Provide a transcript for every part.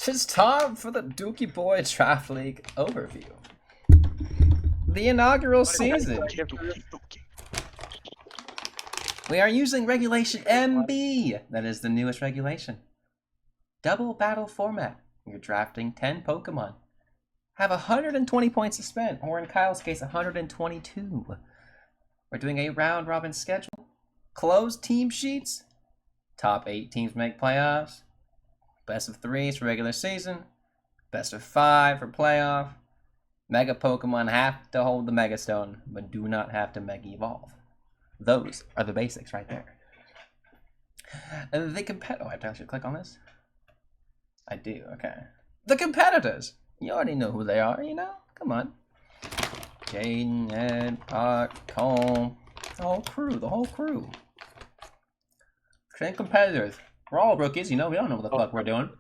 It's time for the Dookie Boi Draft League overview. The inaugural season. We are using Regulation MB. That is the newest regulation. Double battle format. You're drafting 10 Pokemon. Have 120 points to spend, or in Kyle's case, 122. We're doing a round robin schedule. Closed team sheets. Top 8 teams make playoffs. Best of 3s for regular season. Best of 5 for playoff. Mega Pokemon have to hold the Mega Stone, but do not have to Mega Evolve. Those are the basics right there. And the oh, I should click on this? I do, okay. The competitors! You already know who they are, you know? Come on. Jaden, Ed, Pot, Cole. The whole crew. 10 competitors. We're all rookies, you know, we don't know what the fuck we're doing.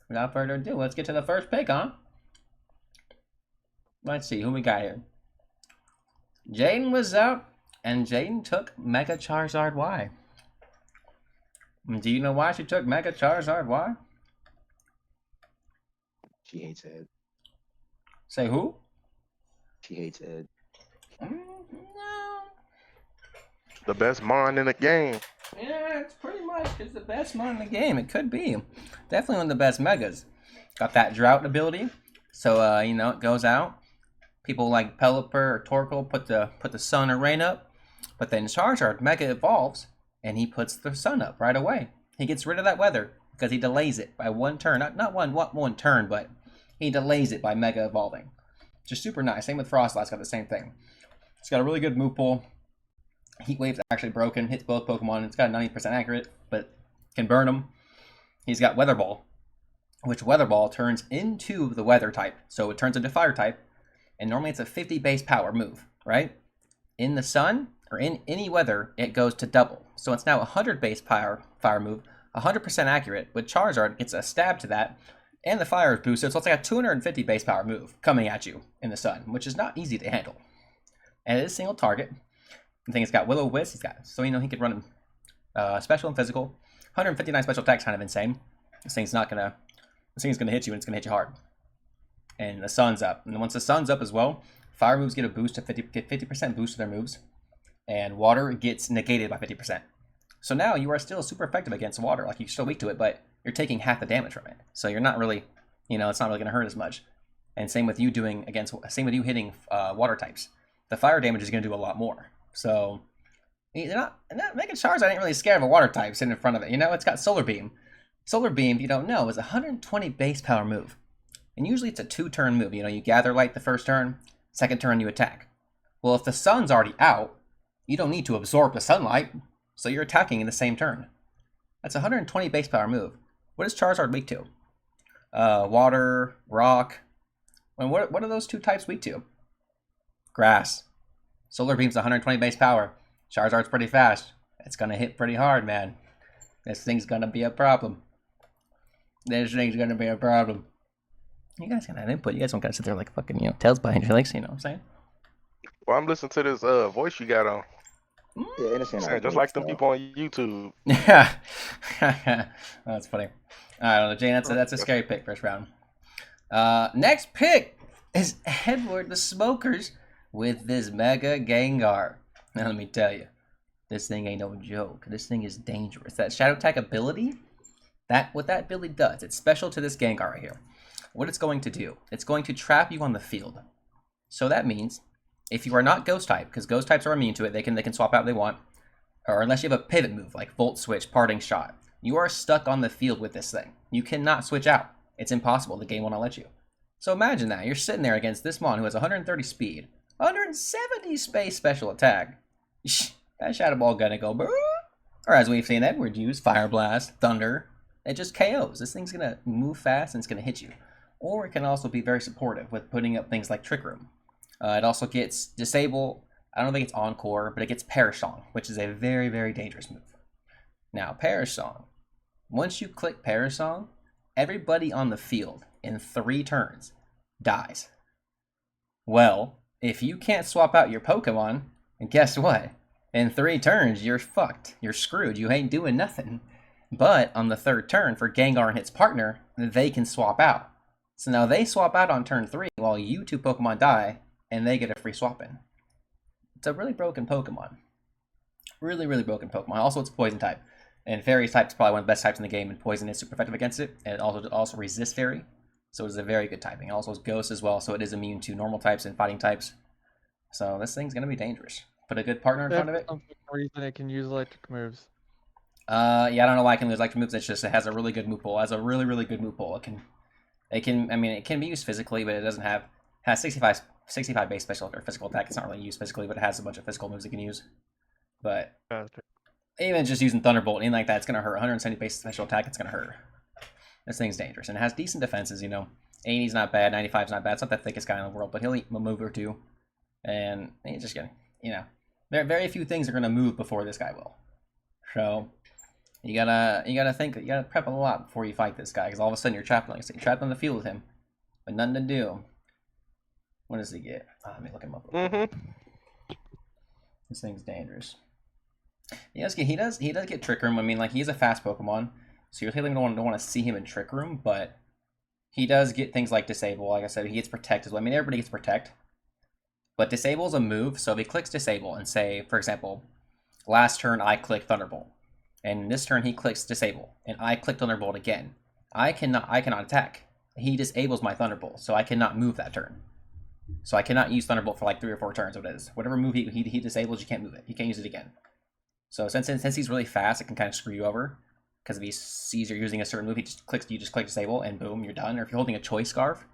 Without further ado, let's get to the first pick, huh? Let's see, who we got here? Jaden was out, and Jaden took Mega Charizard Y. Do you know why she took Mega Charizard Y? She hates Ed. Say who? She hates Ed. No. The best Mon in the game. Yeah, it's pretty much it's the best Mon in the game. It could be. Definitely one of the best Megas. Got that drought ability. So, you know, it goes out. People like Pelipper or Torkoal put the sun or rain up. But then Charizard Mega evolves, and he puts the sun up right away. He gets rid of that weather because he delays it by one turn. Not one turn, but he delays it by Mega evolving. Just super nice. Same with Frostlass, got the same thing. It's got a really good move pool. Heat Wave's actually broken, hits both Pokemon. It's got 90% accurate, but can burn them. He's got Weather Ball, which Weather Ball turns into the Weather type. So it turns into Fire type, and normally it's a 50 base power move, right? In the sun, or in any weather, it goes to double. So it's now 100 base power fire move, 100% accurate, with Charizard gets a stab to that, and the fire is boosted, so it's like a 250 base power move coming at you in the sun, which is not easy to handle. And it is single target. I think it's got Will-O-Wisp. He's got, so you know he could run special and physical. 159 special attack's kind of insane. This thing's gonna hit you, and it's gonna hit you hard. And the sun's up, and once the sun's up as well, fire moves get a boost to 50% boost to their moves, and water gets negated by 50%. So now you are still super effective against water. Like you're still weak to it, but you're taking half the damage from it. So you're not really, you know, it's not really gonna hurt as much. And same with you hitting water types. The fire damage is gonna do a lot more. So, they're not making Charizard ain't really scared of a water type sitting in front of it. You know, it's got Solar Beam. Solar Beam, if you don't know, is a 120 base power move. And usually it's a 2-turn move. You know, you gather light the first turn, second turn you attack. Well, if the sun's already out, you don't need to absorb the sunlight, so you're attacking in the same turn. That's a 120 base power move. What is Charizard weak to? Water, rock. And what are those 2 types weak to? Grass. Solar Beam's 120 base power. Charizard's pretty fast. It's gonna hit pretty hard, man. This thing's gonna be a problem. You guys gotta have input. You guys don't gotta sit there like fucking, you know, tails behind your legs, you know what I'm saying? Well, I'm listening to this voice you got on. Yeah, innocent. Just like them people on YouTube. Yeah. That's funny. Alright, Jane, that's a scary pick, first round. Next pick is Edward the Smokers with this Mega Gengar. Now let me tell you, this thing ain't no joke. This thing is dangerous. That Shadow Attack ability, what that ability does, it's special to this Gengar right here. What it's going to do, it's going to trap you on the field. So that means, if you are not Ghost type, because Ghost types are immune to it, they can swap out if they want, or unless you have a pivot move like Volt Switch, Parting Shot, you are stuck on the field with this thing. You cannot switch out. It's impossible. The game will not let you. So imagine that. You're sitting there against this Mon who has 130 speed, 170 space special attack. That Shadow Ball gonna go, or as we've seen Edward use, Fire Blast, Thunder. It just KOs. This thing's gonna move fast and it's gonna hit you. Or it can also be very supportive with putting up things like Trick Room. It also gets Disable. I don't think it's Encore, but it gets Perish Song, which is a very, very dangerous move. Now, Perish Song. Once you click Perish Song, everybody on the field in 3 turns dies. Well, if you can't swap out your Pokemon, and guess what? In 3 turns, you're fucked. You're screwed. You ain't doing nothing. But on the third turn, for Gengar and its partner, they can swap out. So now they swap out on turn 3 while you 2 Pokemon die, and they get a free swap in. It's a really broken Pokemon. Really, really broken Pokemon. Also, it's Poison type. And Fairy type is probably one of the best types in the game, and Poison is super effective against it. And it also resists Fairy, so it is a very good typing. It also has Ghost as well, so it is immune to normal types and fighting types. So this thing's going to be dangerous. Put a good partner in front of it. For some reason it can use electric moves. Yeah, I don't know why it can lose electric moves. It's just it has a really good move pool. It has a really, really good move pool. It can be used physically, but it doesn't have has 65 base special or physical attack. It's not really used physically, but it has a bunch of physical moves it can use. But even just using Thunderbolt, anything like that, it's gonna hurt. 170 base special attack, it's gonna hurt. This thing's dangerous, and it has decent defenses. 80's not bad, 95's not bad. It's not the thickest guy in the world, but he'll eat a move or two, and he's just gonna, very few things are gonna move before this guy will. So you gotta think, you gotta prep a lot before you fight this guy, because all of a sudden you're trapped on the field with him, but nothing to do. What does he get? Let me look him up. This thing's dangerous. He does get Trick Room. I mean, he's a fast Pokemon, so you're really don't want to see him in Trick Room, but he does get things like Disable. Like I said, he gets Protect as well. I mean, everybody gets Protect, but Disable is a move. So if he clicks Disable and say, for example, last turn I click Thunderbolt, and this turn he clicks Disable, and I click Thunderbolt again, I cannot attack. He disables my Thunderbolt, so I cannot move that turn. So I cannot use Thunderbolt for 3 or 4 turns. What it is, whatever move he disables, you can't move it. You can't use it again. So since he's really fast, it can kind of screw you over. Because if he sees you're using a certain move, you just click Disable, and boom, you're done. Or if you're holding a Choice Scarf,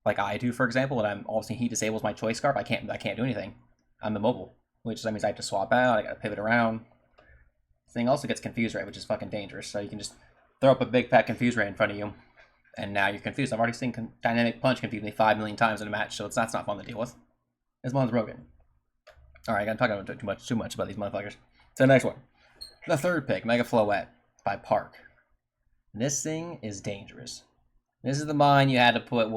like I do, for example, and he disables my Choice Scarf, I can't do anything. I'm immobile, which that means I have to swap out. I got to pivot around. This thing also gets Confuse Ray, which is fucking dangerous. So you can just throw up a big fat Confuse Ray in front of you, and now you're confused. I've already seen Dynamic Punch confuse me 5 million times in a match, so that's not fun to deal with. This one's broken. All right, I gotta talk about too much about these motherfuckers. So the next one, the third pick, Mega Floette by Park. This thing is dangerous. This is the mine you had to put,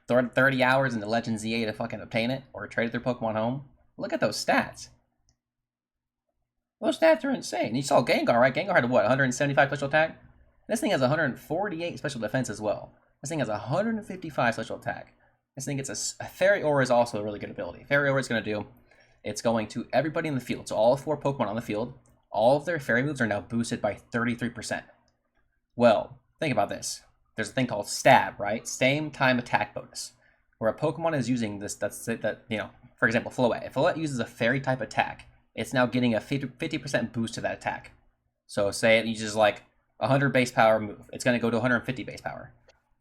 30 hours into Legend ZA to fucking obtain it, or trade it through Pokemon Home? Look at those stats. Those stats are insane. You saw Gengar, right? Gengar had 175 special attack? This thing has 148 special defense as well. This thing has 155 special attack. This thing gets a Fairy Aura is also a really good ability. Fairy Aura is going to do, it's going to everybody in the field. So all 4 Pokemon on the field, all of their Fairy moves are now boosted by 33%. Well, think about this. There's a thing called Stab, right? Same time attack bonus. Where a Pokemon is using this, for example, Floette. If Floette uses a Fairy type attack, it's now getting a 50% boost to that attack. So say it uses 100 base power move. It's going to go to 150 base power.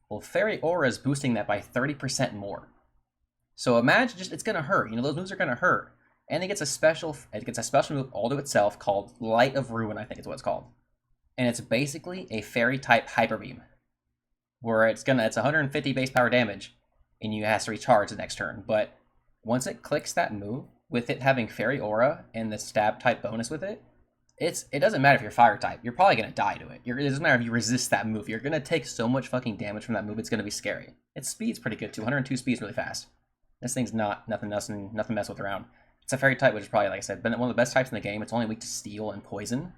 Well, Fairy Aura is boosting that by 30% more. So imagine it's going to hurt. Those moves are going to hurt. And it gets a special move all to itself called Light of Ruin, I think is what it's called. And it's basically a Fairy type Hyper Beam, where it's 150 base power damage, and you have to recharge the next turn. But once it clicks that move, with it having Fairy Aura and the Stab type bonus with it, it doesn't matter if you're Fire type. You're probably gonna die to it. It doesn't matter if you resist that move. You're gonna take so much fucking damage from that move. It's gonna be scary. Its speed's pretty good too. 102 speed's really fast. This thing's nothing mess with around. It's a Fairy type, which is probably, like I said, been one of the best types in the game. It's only weak to Steel and Poison,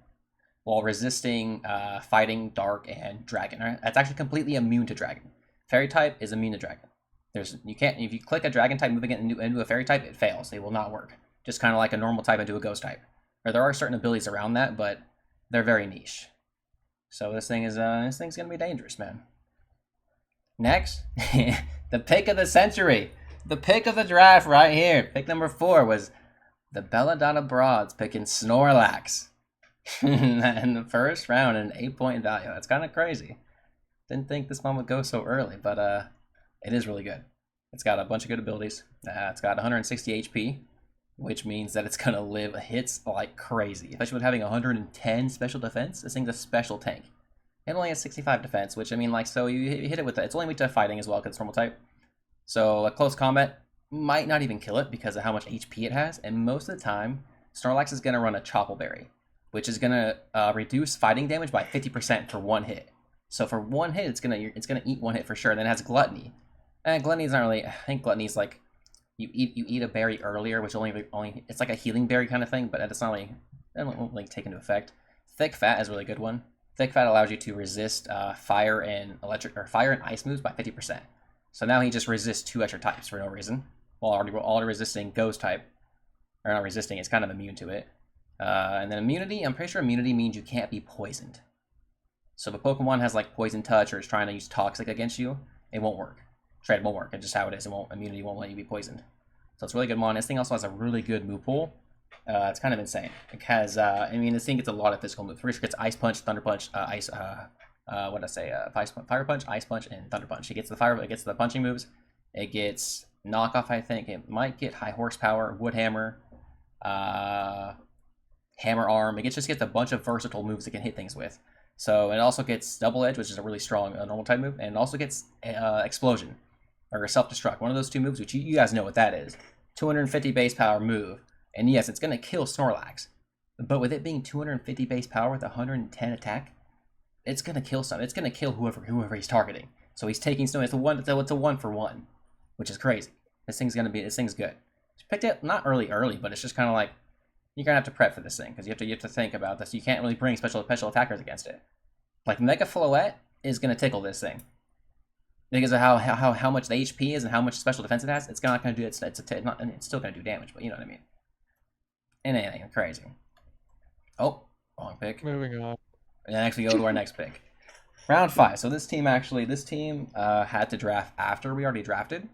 while resisting Fighting, Dark, and Dragon. Right? That's actually completely immune to Dragon. Fairy type is immune to Dragon. If you click a Dragon type moving it into a Fairy type, it fails. It will not work. Just kind of like a normal type into a Ghost type. Or there are certain abilities around that, but they're very niche. So this thing's gonna be dangerous, man. Next, the pick of the century, the pick of the draft right here. Pick number 4 was the Belladonna Broads picking Snorlax in the first round, an 8-point value. That's kind of crazy. Didn't think this one would go so early, but it is really good. It's got a bunch of good abilities. It's got 160 HP. Which means that it's going to live hits like crazy. Especially with having 110 special defense. This thing's a special tank. It only has 65 defense, which, so you hit it with that. It's only weak to fighting as well, because it's normal type. So a close combat might not even kill it because of how much HP it has. And most of the time, Snorlax is going to run a Chople Berry, which is going to reduce fighting damage by 50% for 1 hit. So for 1 hit, it's gonna eat 1 hit for sure. And then it has Gluttony. And Gluttony's not really, I think Gluttony's you eat a berry earlier, which only it's like a healing berry kind of thing, but it's not it won't take into effect. Thick Fat is a really good one. Thick Fat allows you to resist fire and ice moves by 50%. So now he just resists 2 extra types for no reason, while already resisting Ghost type, or not resisting, it's kind of immune to it. And then immunity, I'm pretty sure immunity means you can't be poisoned. So if a Pokemon has like Poison Touch or is trying to use Toxic against you, it won't work. Straight, it won't work. It's just how it is. Immunity won't let you be poisoned. So it's really good mon. This thing also has a really good move pool. It's kind of insane. It has, this thing gets a lot of physical moves. First, it gets Ice Punch, Thunder Punch, Fire Punch, Ice Punch, and Thunder Punch. It gets the punching moves. It gets Knockoff, I think. It might get High Horsepower, Wood Hammer, Hammer Arm. It just gets a bunch of versatile moves it can hit things with. So it also gets Double Edge, which is a really strong normal type move, and it also gets Explosion, or Self-Destruct. One of those 2 moves, which you guys know what that is. 250 base power move. And yes, it's going to kill Snorlax. But with it being 250 base power with 110 attack, it's going to kill something. It's going to kill whoever he's targeting. So he's taking Snow. It's a 1-for-1, which is crazy. This thing's good. Picked it not early, but it's just kind of like, you're going to have to prep for this thing, because you have to think about this. You can't really bring special attackers against it. Like, Mega Floette is going to tickle this thing. Because of how much the HP is and how much special defense it has, it's not going to do it's still going to do damage, but you know what I mean. And anything crazy. Oh, wrong pick. Moving on. And then actually go to our next pick. Round 5. So this team had to draft after we already drafted.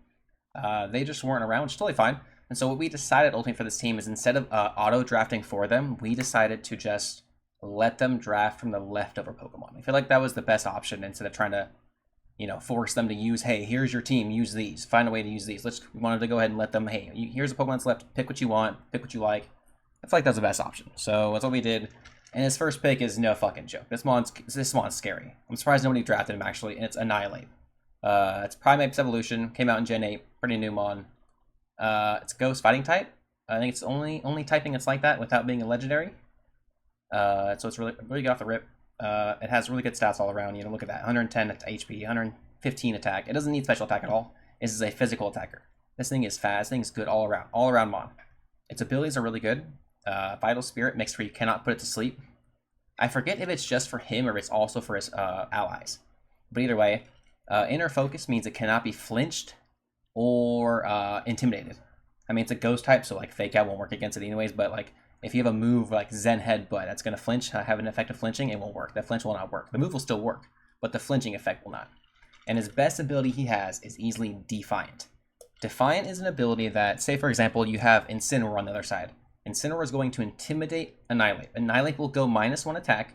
They just weren't around, which is totally fine. And so what we decided ultimately for this team is instead of auto drafting for them, we decided to just let them draft from the leftover Pokemon. I feel like that was the best option instead of trying to, force them to use, hey, here's your team, use these. Find a way to use these. We wanted to go ahead and let them, hey, here's the Pokemon that's left. Pick what you want. Pick what you like. I feel like that's the best option. So that's what we did. And his first pick is no fucking joke. This mon's scary. I'm surprised nobody drafted him, actually, and it's Annihilate. It's Primeape's Evolution. Came out in Gen 8. Pretty new mon. It's Ghost Fighting type. I think it's only typing it's like that without being a legendary. So it's really good off the rip. It has really good stats all around. Look at that. 110 HP, 115 attack. It doesn't need special attack at all. This is a physical attacker. This thing is fast. This thing is good all around. All around mon. Its abilities are really good. Vital Spirit mixed where you cannot put it to sleep. I forget if it's just for him or it's also for his allies. But either way, Inner Focus means it cannot be flinched or intimidated. I mean, it's a ghost type, so like Fake Out won't work against it anyways, but like if you have a move like Zen Headbutt that's going to flinch, have an effect of flinching, it won't work. That flinch will not work. The move will still work, but the flinching effect will not. And his best ability he has is easily Defiant. Defiant is an ability that, say for example, you have Incineroar on the other side. Incineroar is going to intimidate Annihilate. Annihilate will go -1 attack,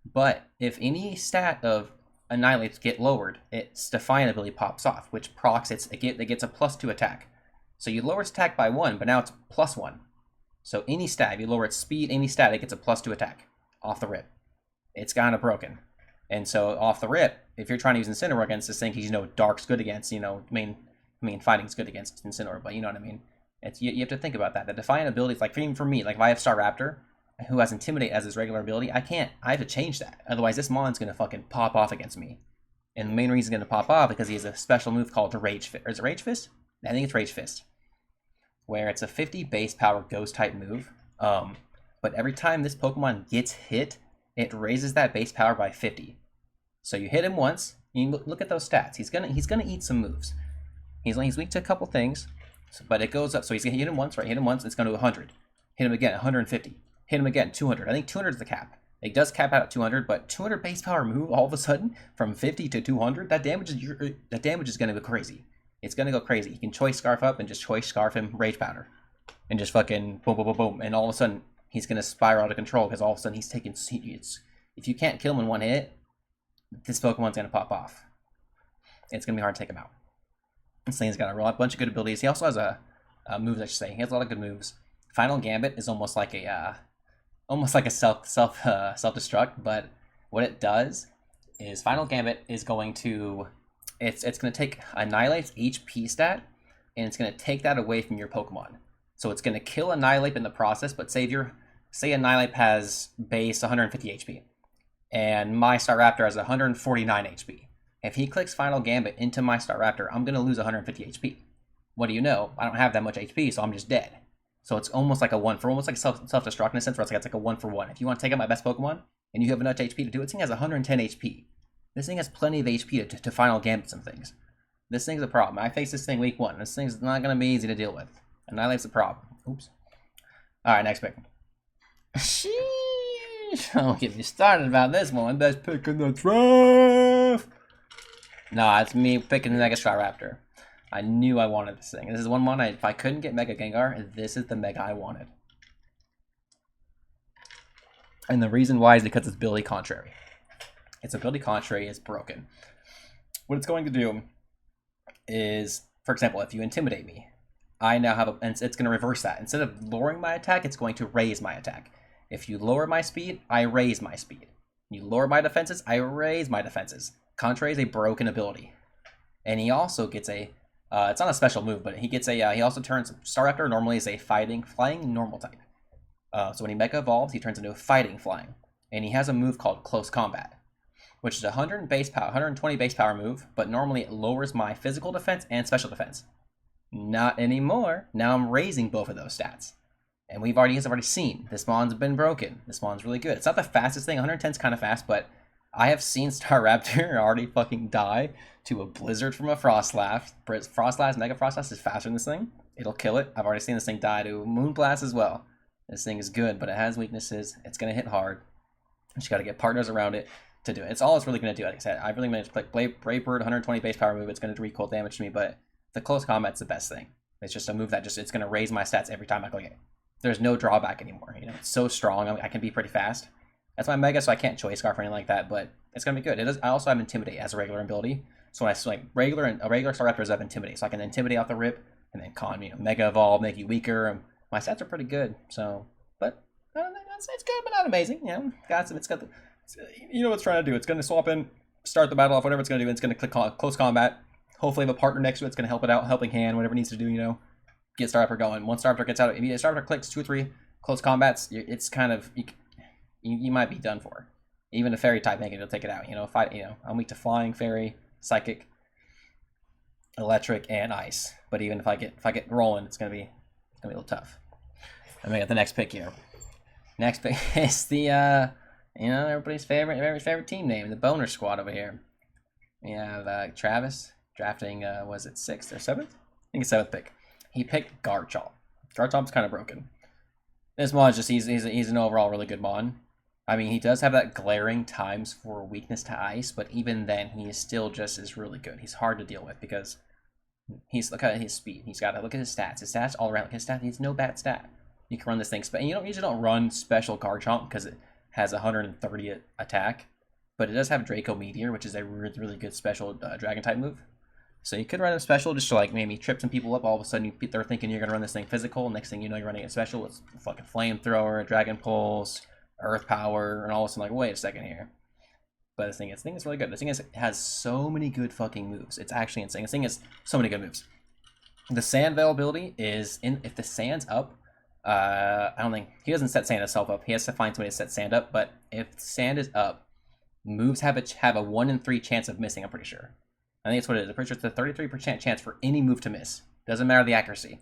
but if any stat of Annihilates get lowered, its Defiant ability pops off, which procs it gets a +2 attack. So you lower its attack by 1, but now it's +1. So any stat, if you lower its speed, any stat, it gets a +2 attack off the rip. It's kind of broken. And so off the rip, if you're trying to use Incineroar against this thing, because Dark's good against, main fighting's good against Incineroar, but you know what I mean. You have to think about that. The Defiant ability, like even for me, like if I have Staraptor, who has Intimidate as his regular ability, I have to change that. Otherwise, this mon's going to fucking pop off against me. And the main reason it's going to pop off because he has a special move called Rage Fist. Or is it Rage Fist? I think it's Rage Fist. Where it's a 50 base power ghost type move. But every time this Pokemon gets hit, it raises that base power by 50. So you hit him once, you look at those stats. He's gonna eat some moves. He's weak to a couple things, but it goes up. So he's gonna hit him once, right? Hit him once, it's going to 100. Hit him again, 150. Hit him again, 200. I think 200 is the cap. It does cap out at 200, but 200 base power move all of a sudden from 50 to 200. That damage is going to go crazy. It's going to go crazy. You can Choice Scarf up and just Choice Scarf him Rage Powder, and just fucking boom, boom, boom, boom, and all of a sudden he's going to spiral out of control because all of a sudden he's taking. If you can't kill him in one hit, this Pokemon's going to pop off. It's going to be hard to take him out. This thing's got a bunch of good abilities. He also has moves, I should say. He has a lot of good moves. Final Gambit is almost like a self-destruct, but what it does is Final Gambit is going to it's going to take Annihilate's HP stat, and it's going to take that away from your Pokemon. So it's going to kill Annihilate in the process, but say Annihilate has base 150 HP, and my Staraptor has 149 HP. If he clicks Final Gambit into my Staraptor, I'm going to lose 150 HP. What do you know? I don't have that much HP, so I'm just dead. So it's almost like a self-destruct in a sense, where it's like a 1-for-1. If you want to take out my best Pokemon, and you have enough HP to do it. This thing has 110 HP. This thing has plenty of HP to final gambit some things. This thing's a problem. I faced this thing week 1. This thing's not going to be easy to deal with. Annihilate's the problem. Oops. Alright, next pick. Sheesh. Don't get me started about this one. Best pick in the draft. No, it's me picking the Mega Staraptor. I knew I wanted this thing. This is one if I couldn't get Mega Gengar, this is the Mega I wanted. And the reason why is because its ability contrary. Its ability contrary is broken. What it's going to do is, for example, if you intimidate me, I now have and it's going to reverse that. Instead of lowering my attack, it's going to raise my attack. If you lower my speed, I raise my speed. You lower my defenses, I raise my defenses. Contrary is a broken ability. And he also gets a, it's not a special move, but he gets a, he also turns, Staraptor normally is a flying normal type. So when he Mega Evolves, he turns into a fighting flying. And he has a move called Close Combat, which is a 120 base power move, but normally it lowers my physical defense and special defense. Not anymore. Now I'm raising both of those stats. And we've already seen, this mon's been broken. This mon's really good. It's not the fastest thing, 110 is kind of fast, but I have seen Staraptor already fucking die to a Blizzard from a Frostlass. Frostlass, Mega Frostlass is faster than this thing. It'll kill it. I've already seen this thing die to a Moonblast as well. This thing is good, but it has weaknesses. It's going to hit hard. You just got to get partners around it to do it. It's all it's really going to do. Like I said, I really managed to play Brave Bird, 120 base power move. It's going to do recoil damage to me, but the close combat's the best thing. It's just a move that it's going to raise my stats every time I click it. There's no drawback anymore. You know, it's so strong. I can be pretty fast. That's my Mega, so I can't Choice Scarf or anything like that, but it's going to be good. I also have Intimidate as a regular ability. So when I regular Staraptors have Intimidate, so I can Intimidate off the rip and then Mega Evolve, make you weaker. And my stats are pretty good. So, but I don't think it's good, but not amazing. You know, you know what it's trying to do. It's going to swap in, start the battle off, whatever it's going to do. It's going to click Close Combat. Hopefully, have a partner next to it. It's going to help it out, helping hand, whatever it needs to do. You know, get Staraptor going. Once Staraptor gets out, if Staraptor clicks 2 or 3 close combats, it's kind of you might be done for. Even a Fairy type Mega will take it out. You know, I'm weak to Flying, Fairy, Psychic, Electric, and Ice. But even if I get rolling, it's gonna be a little tough. And we got the next pick here. Next pick is the everybody's favorite team name, the Boner Squad over here. We have Travis drafting was it 6th or 7th? I think it's 7th pick. He picked Garchomp. Garchomp's kind of broken. This mon is just he's an overall really good mon. I mean, he does have that glaring times for weakness to ice, but even then, he is still just as really good. He's hard to deal with because look at his speed. He's got to look at his stats. His stats all around. His stats, he's no bad stat. You can run this thing, and you usually don't run special Garchomp because it has 130 attack, but it does have Draco Meteor, which is a really, really good special Dragon type move. So you could run a special just to like maybe trip some people up. All of a sudden, they're thinking you're gonna run this thing physical. Next thing you know, you're running a special. It's fucking Flamethrower, Dragon Pulse, Earth Power, and all of a sudden, like, wait a second here. But this thing is really good. This thing has so many good fucking moves. It's actually insane. This thing has so many good moves. The Sand availability is if the Sand's up. I don't think he doesn't set Sand himself up. He has to find somebody to set Sand up. But if Sand is up, moves have a 1 in 3 chance of missing. I'm pretty sure. I think that's what it is. I'm pretty sure it's a 33% chance for any move to miss. Doesn't matter the accuracy,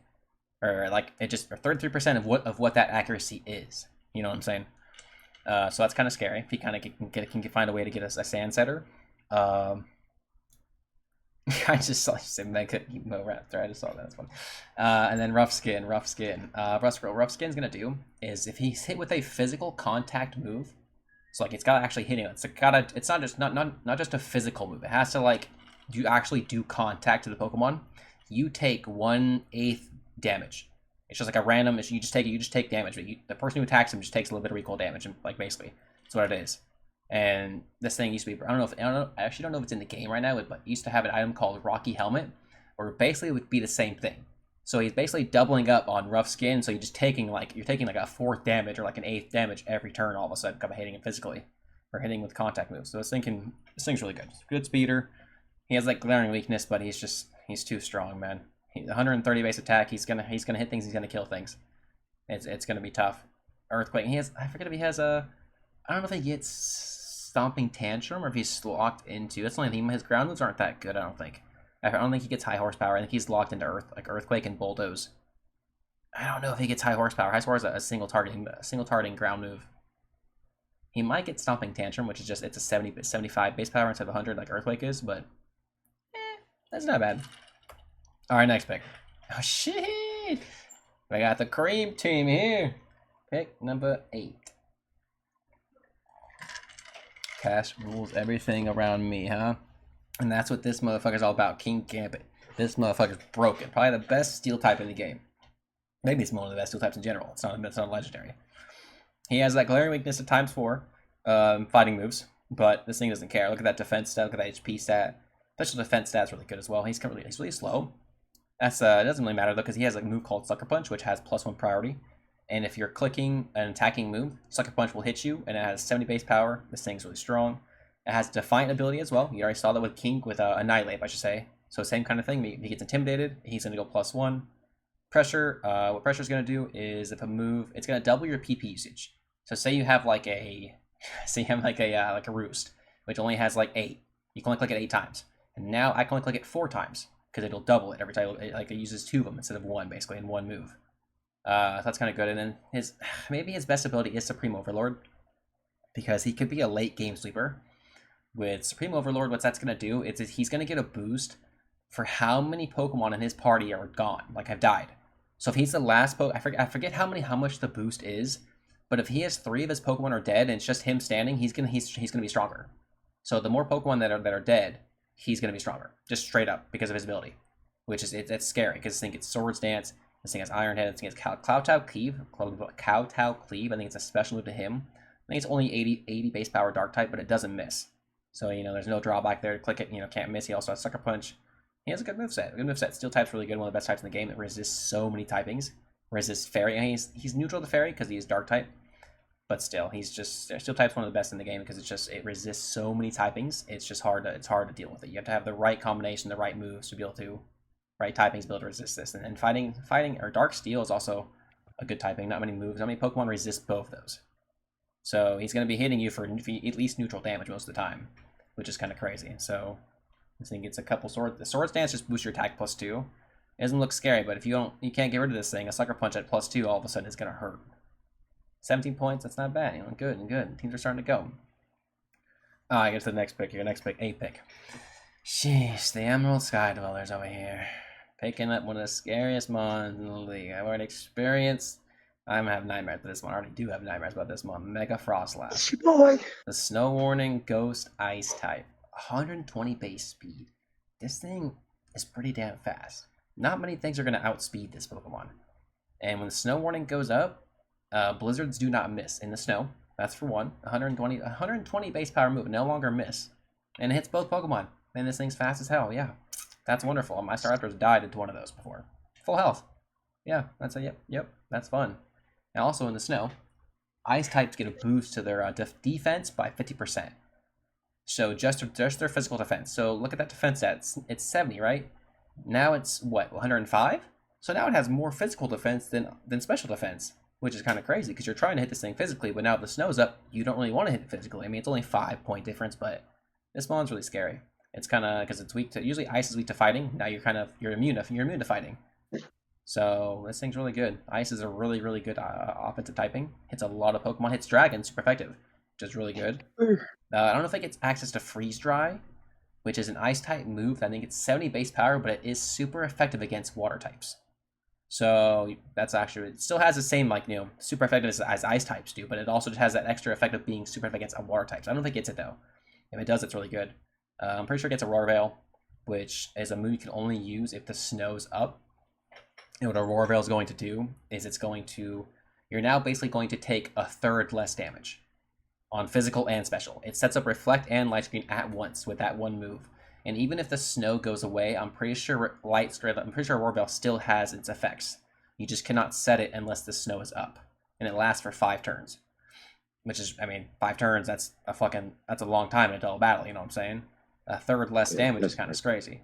or like it just or 33% of what that accuracy is. You know what I'm saying? So that's kind of scary. If he kind of can find a way to get us a Sand setter. I just saw Mega Emo Raptor. I just saw that. That's fun. And then Rough Skin. Rough Skin's gonna do is if he's hit with a physical contact move. So like it's gotta actually hit him. It's not just a physical move. It has to like actually do contact to the Pokemon. You take 1/8 damage. It's just like a random. You just take damage. But the person who attacks him just takes a little bit of recoil damage. And like basically, that's what it is. And this thing used to be. I actually don't know if it's in the game right now. But it used to have an item called Rocky Helmet, where basically it would be the same thing. So he's basically doubling up on Rough Skin. So you're taking like a 4th damage or like an 8th damage every turn. All of a sudden, come hitting him physically or hitting with contact moves. So this thing's really good. Good speeder. He has like glaring weakness, but he's too strong, man. 130 base attack. He's gonna hit things. He's gonna kill things. It's gonna be tough. Earthquake. I forget if he has a. I don't know if he gets Stomping Tantrum or if he's locked into. That's the only thing. His ground moves aren't that good. I don't think he gets high horsepower. I think he's locked into Earthquake and Bulldoze. I don't know if he gets high horsepower. High horsepower is a single targeting ground move. He might get Stomping Tantrum, which is just, it's a 75 base power instead of 100 like Earthquake is, but that's not bad. Alright, next pick. Oh, shit! We got the cream team here. Pick number 8. Cash rules everything around me, huh? And that's what this motherfucker's all about. King Gambit. This motherfucker's broken. Probably the best steel type in the game. Maybe it's one of the best steel types in general. It's not legendary. He has that glaring weakness at ×4 fighting moves, but this thing doesn't care. Look at that defense stat. Look at that HP stat. Special defense stat's really good as well. He's really slow. That's it doesn't really matter though, because he has a move called Sucker Punch, which has +1 priority. And if you're clicking an attacking move, Sucker Punch will hit you, and it has 70 base power. This thing's really strong. It has Defiant ability as well. You already saw that with King, with Annihilate, I should say. So same kind of thing. If he gets intimidated, he's going to go +1. Pressure, what Pressure's going to do is if a move, it's going to double your PP usage. So say you have like a, like a Roost, which only has like 8. You can only click it 8 times. And now I can only click it 4 times, because it'll double it every time. It uses 2 of them instead of 1, basically, in 1 move. So that's kind of good. And then maybe his best ability is Supreme Overlord, because he could be a late game sweeper. With Supreme Overlord, what that's going to do is he's going to get a boost for how many Pokemon in his party are gone, like have died. So if he's the last I forget how much the boost is, but if he has 3 of his Pokemon are dead and it's just him standing, he's gonna be stronger. So the more Pokemon that are dead, he's gonna be stronger, just straight up because of his ability, which is it's scary because this thing gets Swords Dance, this thing has Iron Head, this thing has Kowtow Cleave. I think it's a special move to him. I think it's only 80 base power Dark type, but it doesn't miss. So there's no drawback there. Click it, can't miss. He also has Sucker Punch. He has a good moveset. Steel type's really good, one of the best types in the game. It resists so many typings. Resists Fairy. I mean, he's neutral to Fairy because he's Dark type. But still, Steel type's one of the best in the game because it resists so many typings. It's just hard to deal with it. You have to have the right combination, the right moves to be able to, right typings to be able to resist this. And fighting or Dark Steel is also a good typing. Not many moves. Not many Pokemon resist both of those. So he's going to be hitting you for at least neutral damage most of the time, which is kind of crazy. So this thing gets a couple swords. The Swords Dance just boosts your attack +2. It doesn't look scary, but if you can't get rid of this thing, a Sucker Punch at +2 all of a sudden is gonna hurt. 17 points, that's not bad. Good. Teams are starting to go. I get to the next pick. Your next pick, 8 pick. Jeez, the Emerald Sky Dwellers over here, picking up one of the scariest mons in the league. I've already experienced. I'm gonna have nightmares about this one. I already do have nightmares about this one. Mega Frostlass. The Snow Warning Ghost Ice type. 120 base speed. This thing is pretty damn fast. Not many things are going to outspeed this Pokemon. And when the Snow Warning goes up, Blizzards do not miss in the snow. That's for one. 120 base power move, no longer miss. And it hits both Pokemon. And this thing's fast as hell, yeah. That's wonderful. My Staraptors died into one of those before. Full health. Yeah, that's a yep, that's fun. And also in the snow, Ice types get a boost to their defense by 50%. So just their physical defense. So look at that defense stat. It's 70, right? Now it's what, 105? So now it has more physical defense than special defense, which is kind of crazy because you're trying to hit this thing physically, but now if the snow's up, you don't really want to hit it physically. I mean, it's only 5-point difference, but this mon's really scary. It's kind of because it's weak to, usually Ice is weak to fighting. Now you're immune to fighting. So this thing's really good. Ice is a really good offensive typing. Hits a lot of Pokemon. Hits Dragon, super effective, which is really good. I don't know if it gets access to Freeze Dry, which is an Ice type move. I think it's 70 base power, but it is super effective against Water types. So that's actually, it still has the same super effective as Ice types do, but it also just has that extra effect of being super effective against Water types. I don't think it gets it though. If it does, it's really good. I'm pretty sure it gets a Roar Veil, which is a move you can only use if the snow's up. And what a Roar Veil is going to do is you're now basically going to take 1/3 less damage on physical and special. It sets up Reflect and Light Screen at once with that one move. And even if the snow goes away, I'm pretty sure Roar Veil still has its effects. You just cannot set it unless the snow is up. And it lasts for 5 turns. Which is, 5 turns, that's a long time in a double battle, you know what I'm saying? 1/3 less damage is kind of crazy.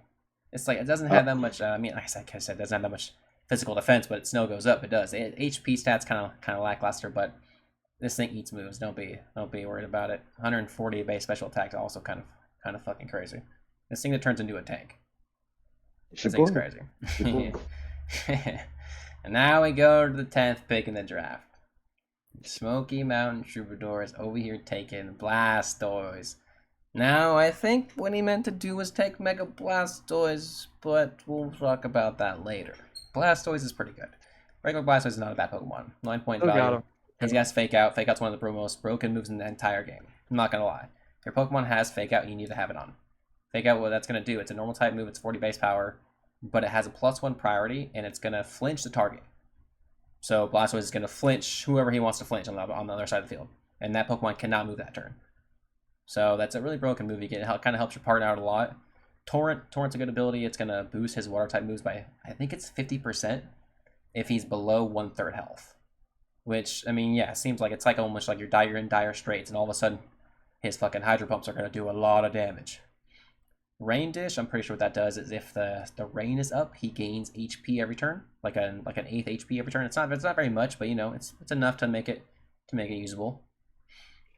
It's like, it doesn't have that much, like I said, it doesn't have that much physical defense, but snow goes up, it does. HP stats kind of lackluster, but this thing eats moves. Don't be worried about it. 140 base special attack, also kind of fucking crazy. This thing that turns into a tank. This thing's crazy. And now we go to the 10th pick in the draft. Smoky Mountain Troubadour is over here taking Blastoise. Now, I think what he meant to do was take Mega Blastoise, but we'll talk about that later. Blastoise is pretty good. Regular Blastoise is not a bad Pokemon. 9 point Still got value. him. He's got Fake Out. Fake Out's one of the most broken moves in the entire game. I'm not gonna lie. If your Pokemon has Fake Out, you need to have it on. Fake Out, what that's gonna do, it's a normal type move, it's 40 base power, but it has a +1 priority, and it's gonna flinch the target. So Blastoise is gonna flinch whoever he wants to flinch on the other side of the field, and that Pokemon cannot move that turn. So that's a really broken move. It kind of helps your partner out a lot. Torrent's a good ability. It's gonna boost his water type moves by, I think it's 50% if he's below 1/3 health. Which, I mean, yeah, seems like it's like almost like you're in dire straits, and all of a sudden, his fucking Hydro Pumps are gonna do a lot of damage. Rain Dish, I'm pretty sure what that does is if the rain is up, he gains HP every turn, like an 8th HP every turn. It's not very much, but you know, it's enough to make it usable.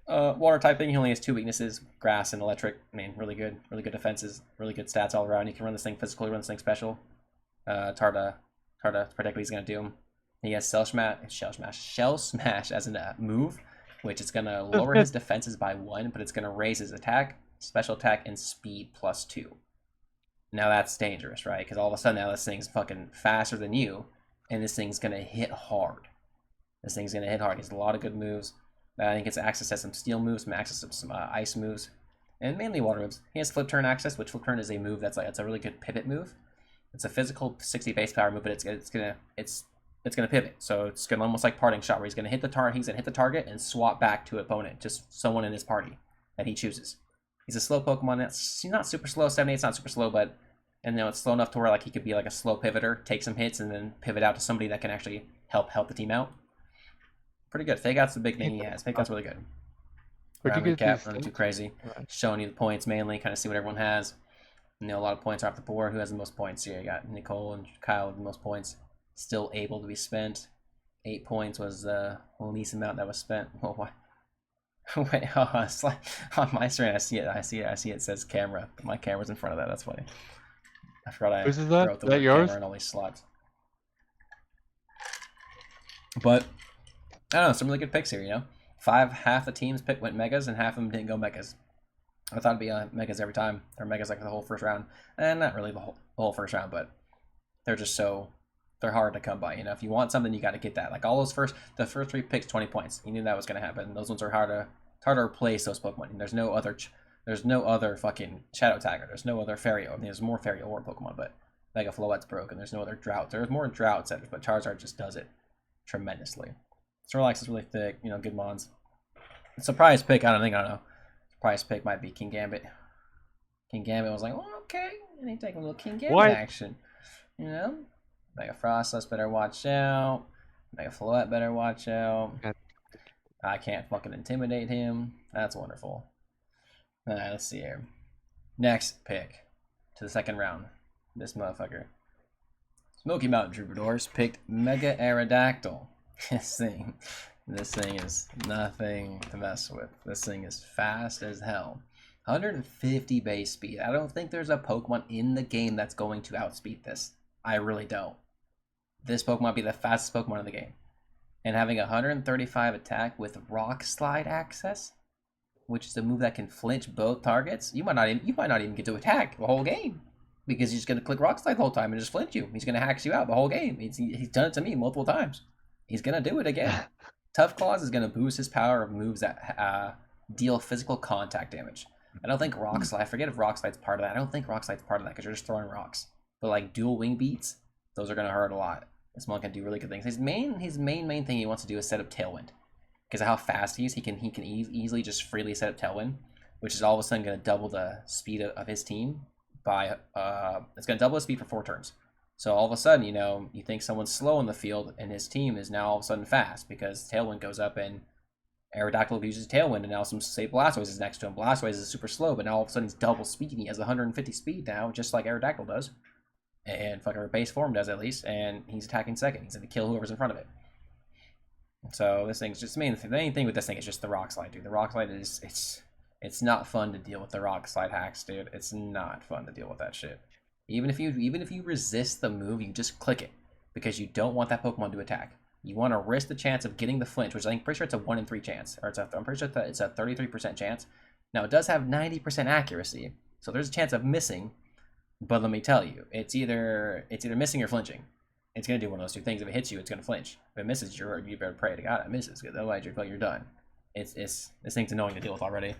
Water typing, he only has 2 weaknesses, Grass and Electric. I mean, really good defenses, really good stats all around. You can run this thing physical, run this thing special. Hard to predict what he's gonna do. He has Shell Smash as a move, which is gonna lower his defenses by 1, but it's gonna raise his attack, special attack, and speed +2. Now that's dangerous, right? Because all of a sudden now this thing's fucking faster than you, and this thing's gonna hit hard. He has a lot of good moves. I think it's access to some steel moves, some access to some ice moves, and mainly water moves. He has Flip Turn access, which Flip Turn is a move it's a really good pivot move. It's a physical 60 base power move, but it's gonna pivot. So it's gonna almost like Parting Shot, where he's gonna hit the target and swap back to an opponent, just someone in his party that he chooses. He's a slow Pokemon. That's not super slow. 78's not super slow, but it's slow enough to where like he could be like a slow pivoter, take some hits, and then pivot out to somebody that can actually help the team out. Pretty good. Fake Out's the big thing he has. Fake Out's really good. Running too crazy. Showing you the points mainly, kind of see what everyone has. A lot of points are off the board. Who has the most points here? You got Nicole and Kyle with the most points. Still able to be spent. 8 points was the least amount that was spent. Oh, why? Wait, it's like on my screen I see it. It says camera. My camera's in front of that. That's funny. I forgot I wrote the word camera in all these slots. But I don't know, some really good picks here, half the teams went megas and half of them didn't go megas. I thought it'd be megas every time, or megas like the whole first round. And not really the whole first round, but they're just they're hard to come by. If you want something, you got to get that. Like all the first 3 picks, 20 points. You knew that was going to happen. Those ones are hard to replace those Pokemon. And there's no other fucking Shadow Tagger. There's no other Fairy. I mean, there's more Fairy Ore Pokemon, but Mega Floette's broken. There's no other Drought. There's more Drought setters, but Charizard just does it tremendously. Snorlax is really thick. Good mons. Surprise pick. I don't know. Surprise pick might be King Gambit. King Gambit was like, oh, okay, and he take a little King Gambit action. Mega Frostless better watch out. Mega Floette better watch out. I can't fucking intimidate him. That's wonderful. Alright, let's see here. Next pick to the second round. This motherfucker. Smoky Mountain Troubadours picked Mega Aerodactyl. This thing is nothing to mess with. This thing is fast as hell. 150 base speed. I don't think there's a Pokemon in the game that's going to outspeed this. I really don't. This Pokemon might be the fastest Pokemon in the game. And having 135 attack with Rock Slide access, which is a move that can flinch both targets, you might not even get to attack the whole game. Because he's gonna click Rock Slide the whole time and just flinch you. He's gonna hack you out the whole game. He's done it to me multiple times. He's gonna do it again. Tough Claws is gonna boost his power of moves that deal physical contact damage. I don't think Rock Slide. I forget if Rock Slide's part of that. I don't think Rock Slide's part of that because you're just throwing rocks. But like dual wing beats, those are gonna hurt a lot. This one can do really good things. His main thing he wants to do is set up Tailwind. Because of how fast he is, he can easily just freely set up Tailwind, which is all of a sudden gonna double the speed of his team by it's gonna double his speed for 4 turns. So all of a sudden, you think someone's slow in the field, and his team is now all of a sudden fast because Tailwind goes up and Aerodactyl uses Tailwind, and now say Blastoise is next to him. Blastoise is super slow, but now all of a sudden he's double speed. He has 150 speed now, just like Aerodactyl does, and fucking base form does at least, and he's attacking second. He's gonna kill whoever's in front of it. So this thing's just the main thing with this thing is just the Rock Slide, dude. The Rock Slide is it's not fun to deal with the Rock Slide hacks, dude. It's not fun to deal with that shit. Even if you resist the move, you just click it because you don't want that Pokemon to attack. You want to risk the chance of getting the flinch, which I'm pretty sure it's a 1 in 3 chance, or I'm pretty sure it's a 33% chance. Now it does have 90% accuracy, so there's a chance of missing. But let me tell you, it's either missing or flinching. It's gonna do one of those two things. If it hits you, it's gonna flinch. If it misses, you better pray to God it misses, because otherwise you're done. This thing's annoying to deal with already.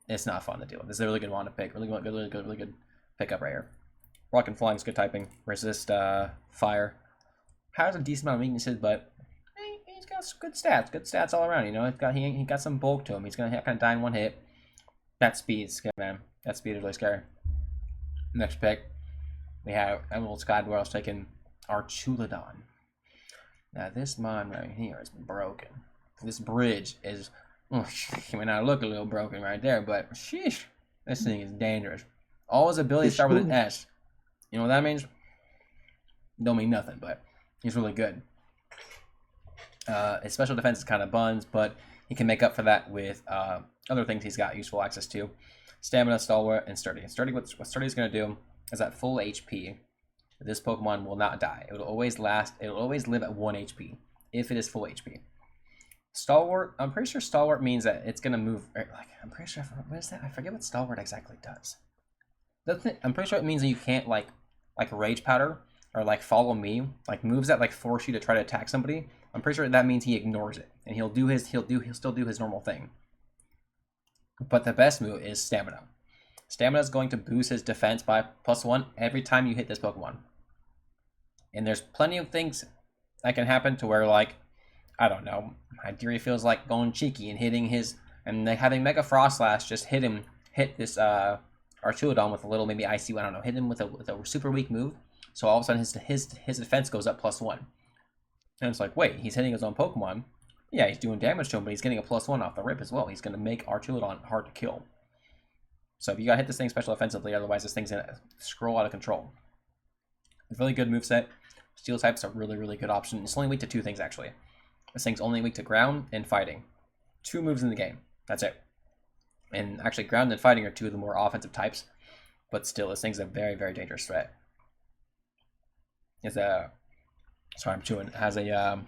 It's not fun to deal with. This is a really good one to pick. Really good pickup right here. Rock and Flying's good typing. Resist fire. Has a decent amount of weaknesses, but he's got some good stats. Good stats all around. You know, he got some bulk to him. He's gonna kind of die in one hit. That speed's good, man. That speed is really scary. Next pick, we have Emerald Skydwell's taking Archulodon. Now this mon right here is broken. This bridge is, it may not look a little broken right there, but sheesh, this thing is dangerous. All his abilities start with an S. You know what that means? Don't mean nothing, but he's really good. His special defense is kind of buns, but he can make up for that with other things he's got useful access to. Stamina, Stalwart, and Sturdy. What Sturdy's going to do is at full HP, this Pokemon will not die. It will always live at 1 HP if it is full HP. Stalwart, I'm pretty sure Stalwart means that it's going to move, I'm pretty sure, what is that? I forget what Stalwart exactly does. I'm pretty sure it means that you can't like Rage Powder or like Follow Me, like moves that like force you to try to attack somebody. I'm pretty sure that means he ignores it and he'll still do his normal thing. But the best move is Stamina. Stamina is going to boost his defense by +1 every time you hit this Pokemon. And there's plenty of things that can happen to where, like, I don't know, Hyderia feels like going cheeky and hitting his, and having Mega Frost Slash just hit this Archulodon with a little maybe Icy, I don't know, hit him with a super weak move. So all of a sudden his defense goes up +1. And it's like, wait, he's hitting his own Pokemon. Yeah, he's doing damage to him, but he's getting a +1 off the rip as well. He's going to make Archulodon hard to kill. So if you got to hit this thing special offensively, otherwise this thing's going to scroll out of control. It's a really good moveset. Steel type's a really good option. It's only weak to 2 things, actually. This thing's only weak to ground and fighting. 2 moves in the game. That's it. And actually, ground and fighting are 2 of the more offensive types. But still, this thing's a very dangerous threat. It's a... Sorry, I'm chewing. It has a...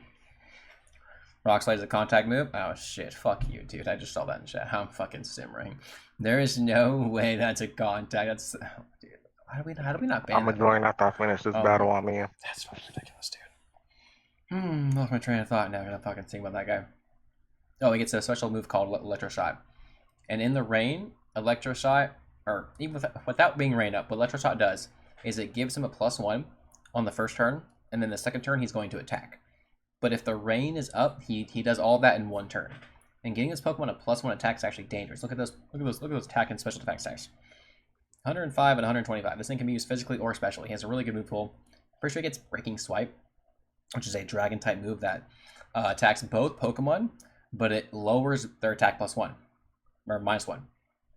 Rock Slide is a contact move. Oh shit, fuck you, dude. I just saw that in chat. I'm fucking simmering. There is no way that's a contact. That's dude. How do we not ban I'm that? enjoying after I finish this battle I'm in. That's fucking ridiculous, dude. Lost my train of thought now. I'm gonna fucking think about that guy. Oh, he gets a special move called Electroshock. And in the rain, Electroshock, or even without being rained up, what Electroshock does is it gives him a +1 on the first turn, and then the second turn he's going to attack. But if the rain is up, he does all that in 1 turn. And getting this Pokemon a +1 attack is actually dangerous. Look at those attack and special defense stats. 105 and 125. This thing can be used physically or specially. He has a really good move pool. Pretty sure he gets Breaking Swipe, which is a dragon type move that attacks both Pokemon, but it lowers their attack +1 or -1.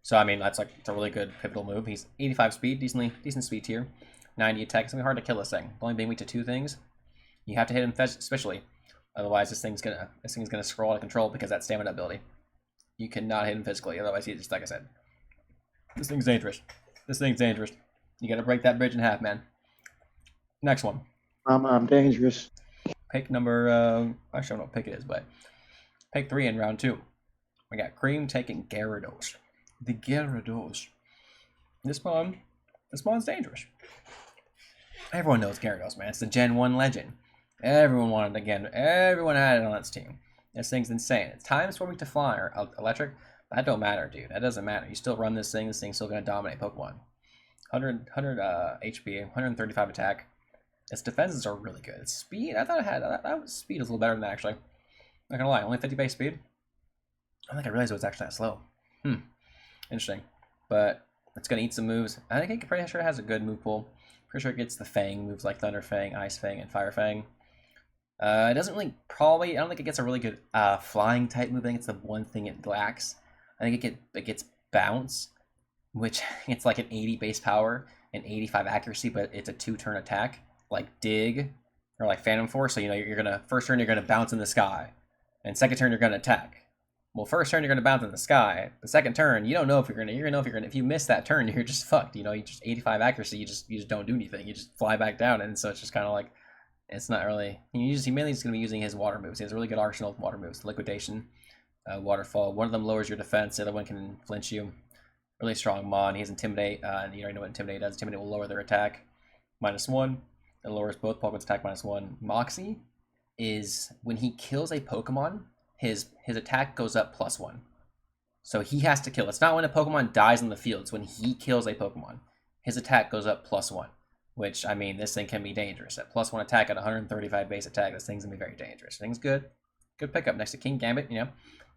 So I mean it's a really good pivotal move. He's 85 speed, decent speed tier, 90 attack. It's gonna be hard to kill this thing. Only being weak to 2 things. You have to hit him especially. Otherwise, this thing's gonna scroll out of control because of that stamina ability. You cannot hit him physically. Otherwise, he just like I said, this thing's dangerous. You gotta break that bridge in half, man. Next one. I'm dangerous. Pick number. Actually, I don't know what pick it is, but pick 3 in round 2. We got Cream taking Gyarados. The Gyarados. This mon's dangerous. Everyone knows Gyarados, man. It's the Gen 1 legend. Everyone wanted it again. Everyone had it on its team. This thing's insane. It's times 4 weak to fly or electric. That don't matter, dude. That doesn't matter. You still run this thing. This thing's still going to dominate Pokemon. 100 HP, 135 attack. Its defenses are really good. Its speed, I thought it had... That speed is a little better than that, actually. Not going to lie. Only 50 base speed? I don't think I realized it was actually that slow. Interesting. But it's going to eat some moves. I think it pretty sure it has a good move pool. Pretty sure it gets the Fang moves like Thunder Fang, Ice Fang, and Fire Fang. It doesn't really I don't think it gets a really good flying type move. I think it's the one thing it lacks. I think it gets Bounce, which it's like an 80 base power and 85 accuracy, but it's a 2-turn attack, like Dig or like Phantom Force. So you're gonna first turn you're gonna bounce in the sky, and second turn you're gonna attack. Well, first turn you're gonna bounce in the sky. The second turn you don't know if you're gonna. If you miss that turn, you're just fucked. You just 85 accuracy. You just don't do anything. You just fly back down, and so it's just kind of like It's not really. He mainly is going to be using his water moves. He has a really good arsenal of water moves. Liquidation, Waterfall. One of them lowers your defense. The other one can flinch you. Really strong mon. He has Intimidate. And you already know what Intimidate does. Intimidate will lower their attack -1. It lowers both Pokemon's attack -1. Moxie is when he kills a Pokemon, his attack goes up +1. So he has to kill. It's not when a Pokemon dies on the field. It's when he kills a Pokemon. His attack goes up +1. Which, I mean, this thing can be dangerous. At +1 attack at 135 base attack, this thing's going to be very dangerous. Thing's good. Good pickup next to King Gambit, you know.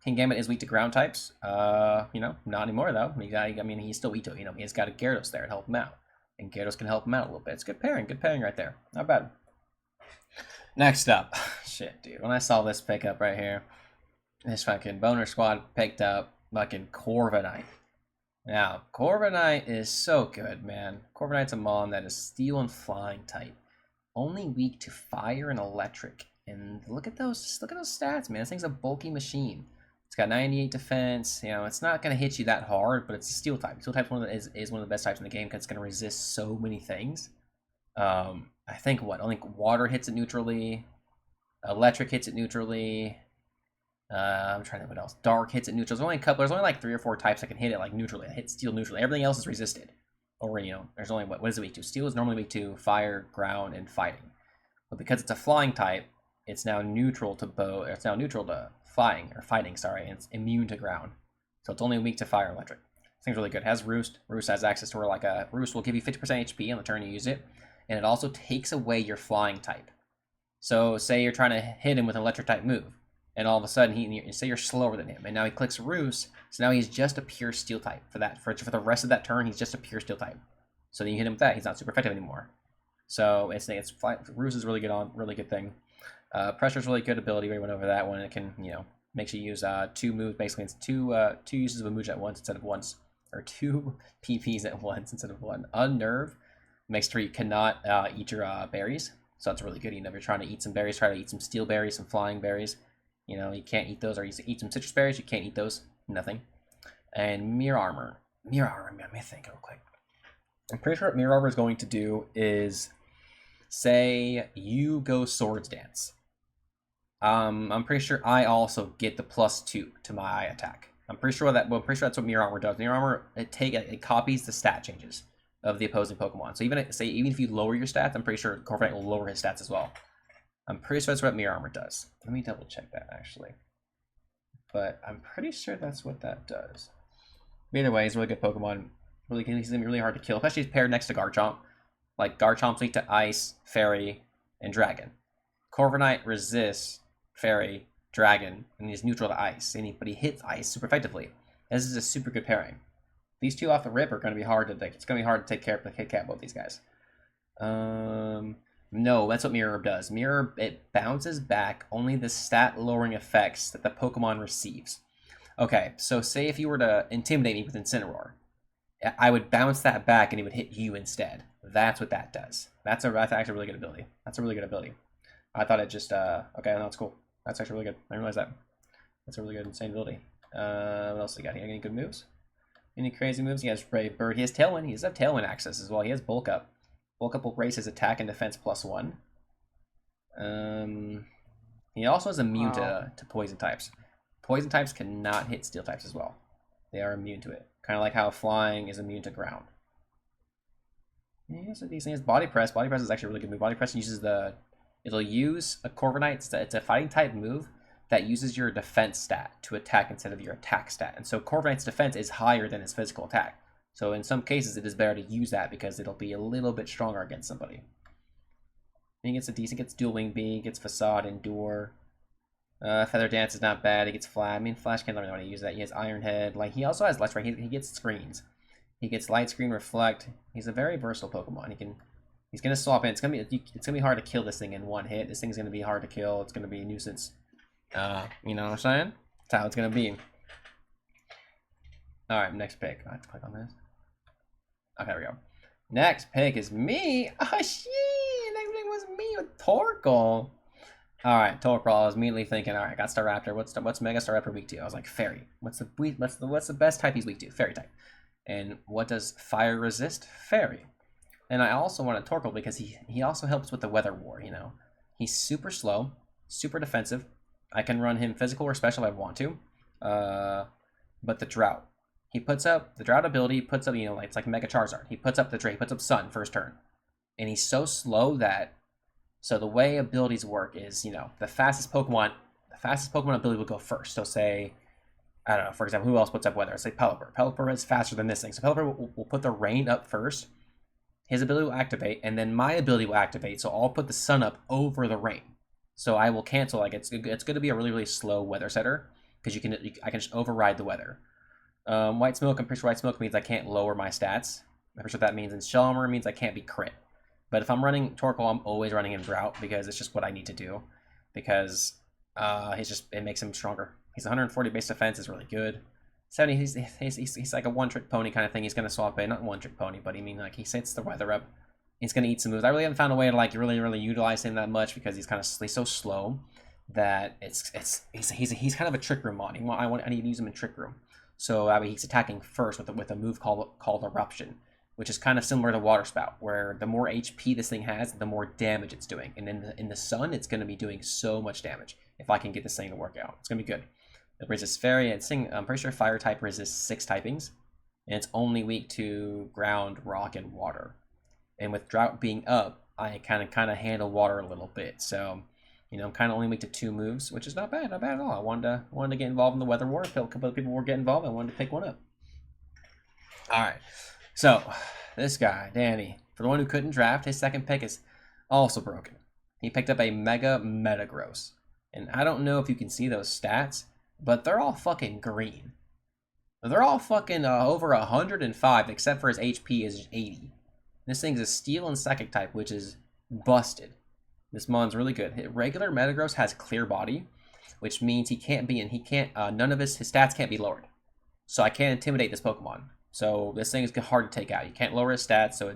King Gambit is weak to ground types. You know, not anymore, though. I mean, he's still weak to it. You know, he's got a Gyarados there to help him out. And Gyarados can help him out a little bit. It's good pairing right there. Not bad. Next up. Shit, dude. When I saw this pickup right here, this fucking Boner Squad picked up fucking Corviknight. Now, Corviknight is so good, man. Corviknight's a mon that is Steel and Flying type. Only weak to Fire and Electric. And look at those stats, man. This thing's a bulky machine. It's got 98 defense. You know, it's not going to hit you that hard, but it's a Steel type. Steel type is one of the best types in the game because it's going to resist so many things. I think water hits it neutrally. Electric hits it neutrally. I'm trying to think what else. Dark hits it neutral. There's only like 3 or 4 types that can hit it like neutrally. It hits Steel neutrally. Everything else is resisted. Or, you know, there's only what is it weak to? Steel is normally weak to fire, ground, and fighting. But because it's a flying type, it's now neutral to it's now neutral to fighting, and it's immune to ground. So it's only weak to fire and electric. This thing's really good. It has Roost. Roost has access to where Roost will give you 50% HP on the turn you use it. And it also takes away your flying type. So say you're trying to hit him with an electric type move. And all of a sudden, say you're slower than him, and now he clicks Roost, so now he's just a pure Steel type. For the rest of that turn, he's just a pure Steel type. So then you hit him with that, he's not super effective anymore. So Roost is really good thing. Pressure's really good ability. We went over that one. It can, you know, makes you use 2 moves. Basically, it's two uses of a move at once instead of once, or 2 PPs at once instead of 1. Unnerve makes sure you cannot eat your berries. So that's really good. You know, if you're trying to eat some berries, try to eat some steel berries, some flying berries. You know, you can't eat those, or you eat some citrus berries, you can't eat those. Nothing. And Mirror Armor. Mirror Armor, let me think real quick. I'm pretty sure what Mirror Armor is going to do is, say you go Swords Dance. I'm pretty sure I also get the +2 to my attack. I'm pretty sure that's what Mirror Armor does. Mirror Armor, it copies the stat changes of the opposing Pokemon. So even if you lower your stats, I'm pretty sure Corviknight will lower his stats as well. I'm pretty sure that's what Mirror Armor does. Let me double check that actually. But I'm pretty sure that's what that does. But either way, he's a really good Pokemon. He's gonna be really hard to kill, especially if paired next to Garchomp. Like Garchomp's weak to Ice, Fairy, and Dragon. Corviknight resists Fairy, Dragon, and he's neutral to Ice. But he hits Ice super effectively. This is a super good pairing. These two off the rip are going to be hard to take. It's going to be hard to take care of both these guys. No, that's what Mirror Orb does. Mirror Orb, it bounces back only the stat lowering effects that the Pokemon receives. Okay, so say if you were to intimidate me with Incineroar, I would bounce that back and it would hit you instead. That's what that does. That's actually a really good ability. That's a really good ability. I thought it just, okay, no, it's cool. That's actually really good. I didn't realize that. That's a really good, insane ability. What else do we got here? Any good moves? Any crazy moves? He has Brave Bird. He has Tailwind. He does have Tailwind access as well. He has Bulk Up. Bulk Up will raise his attack and defense +1. He also is immune to poison types. Poison types cannot hit steel types as well. They are immune to it. Kind of like how flying is immune to ground. He has a decent. He has Body Press. Body Press is actually a really good move. Body Press uses it'll use a Corviknight. It's a fighting type move that uses your defense stat to attack instead of your attack stat. And so Corviknight's defense is higher than his physical attack. So in some cases, it is better to use that because it'll be a little bit stronger against somebody. He gets gets Dual Wing Bee, gets Facade, Endure. Feather Dance is not bad. He gets Flash. I mean, Flash can't really know how to use that. He has Iron Head. Like, he also has Light Screen. He gets Screens. He gets Light Screen, Reflect. He's a very versatile Pokemon. He's gonna swap in. It's gonna be hard to kill this thing in one hit. This thing's gonna be hard to kill. It's gonna be a nuisance. You know what I'm saying? That's how it's gonna be. All right, next pick. I have to click on this. Okay, there we go. Next pick is me. Oh shit! Next pick was me with Torkoal. All right, Torkoal. I was immediately thinking, all right, got Staraptor. What's Mega Staraptor weak to? I was like, Fairy. What's the best type he's weak to? Fairy type. And what does Fire resist? Fairy. And I also wanted Torkoal because he also helps with the Weather War. You know, He's super slow, super defensive. I can run him physical or special if I want to. But the drought. He puts up the drought ability, puts up, it's like Mega Charizard. He puts up the He puts up Sun first turn. And he's so slow that, so the way abilities work is, the fastest Pokemon ability will go first. So say, I don't know, for example, who else puts up weather? Say Pelipper. Pelipper is faster than this thing. So Pelipper will put the rain up first. His ability will activate, and then my ability will activate. So I'll put the sun up over the rain. So I will cancel. Like it's going to be a really, really slow weather setter because I can just override the weather. White smoke. I'm pretty sure white smoke means I can't lower my stats. I'm pretty sure that means. And shell armor means I can't be crit. But if I'm running Torkoal, I'm always running in drought because it's just what I need to do. Because it makes him stronger. He's 140 base defense is really good. 70, he's like a one-trick pony kind of thing. He's gonna swap in, not one-trick pony, but he sets the weather up. He's gonna eat some moves. I really haven't found a way to really, really utilize him that much because he's so slow that he's kind of a trick room mon. I need to use him in trick room. So he's attacking first with a move called Eruption, which is kind of similar to Water Spout, where the more HP this thing has, the more damage it's doing. And in the sun, it's gonna be doing so much damage if I can get this thing to work out. It's gonna be good. It resists Fairy, and I'm pretty sure Fire type resists 6 typings, and it's only weak to Ground, Rock, and Water. And with Drought being up, I kind of handle Water a little bit. So, I'm kind of only weak to 2 moves, which is not bad at all. I wanted to get involved in the Weather War. A couple of people were getting involved. I wanted to pick one up. All right, so this guy, Danny, for the one who couldn't draft, his second pick is also broken. He picked up a Mega Metagross, and I don't know if you can see those stats, but they're all fucking green. They're all fucking over 105, except for his HP is 80. This thing's a Steel and Psychic type, which is busted. This mon's really good. Regular Metagross has Clear Body, which means none of his stats can't be lowered. So I can't intimidate this Pokemon. So this thing is hard to take out. You can't lower his stats, so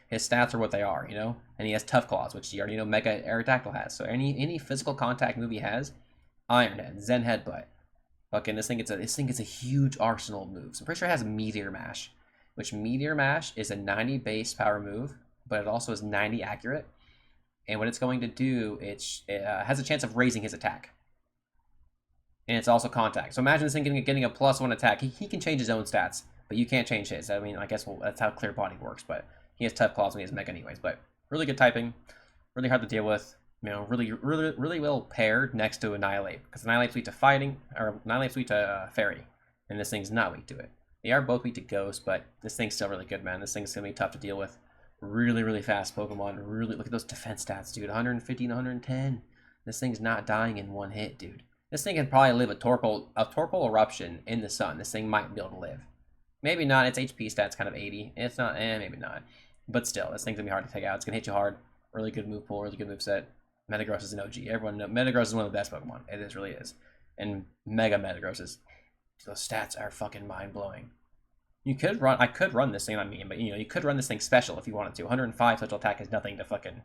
his stats are what they are, And he has Tough Claws, which you already know Mega Aerodactyl has. So any physical contact move he has, Iron Head, Zen Headbutt. Fucking this thing gets a huge arsenal of moves. I'm pretty sure it has Meteor Mash, which Meteor Mash is a 90 base power move, but it also is 90 accurate. And what it's going to do, it has a chance of raising his attack. And it's also contact. So imagine this thing getting a +1 attack. He can change his own stats, but you can't change his. I mean, I guess that's how Clear Body works, but he has Tough Claws when he has Mega anyways. But really good typing, really hard to deal with. Really well paired next to Annihilate, because Annihilate's weak to fighting, or Annihilate's weak to Fairy, and this thing's not weak to it. They are both weak to Ghost, but this thing's still really good, man. This thing's gonna be tough to deal with. Really, really fast Pokemon. Really, look at those defense stats, dude. 150 and 110. This thing's not dying in one hit, dude. This thing can probably live a Torkoal Eruption in the sun. This thing might be able to live. Maybe not. Its HP stats kind of 80. It's not. Maybe not. But still, this thing's gonna be hard to take out. It's gonna hit you hard. Really good move pool. Really good move set. Metagross is an OG. Everyone knows Metagross is one of the best Pokemon. It really is. And Mega Metagross those stats are fucking mind-blowing. I could run this thing on me, but you could run this thing special if you wanted to. 105 special attack is nothing to fucking,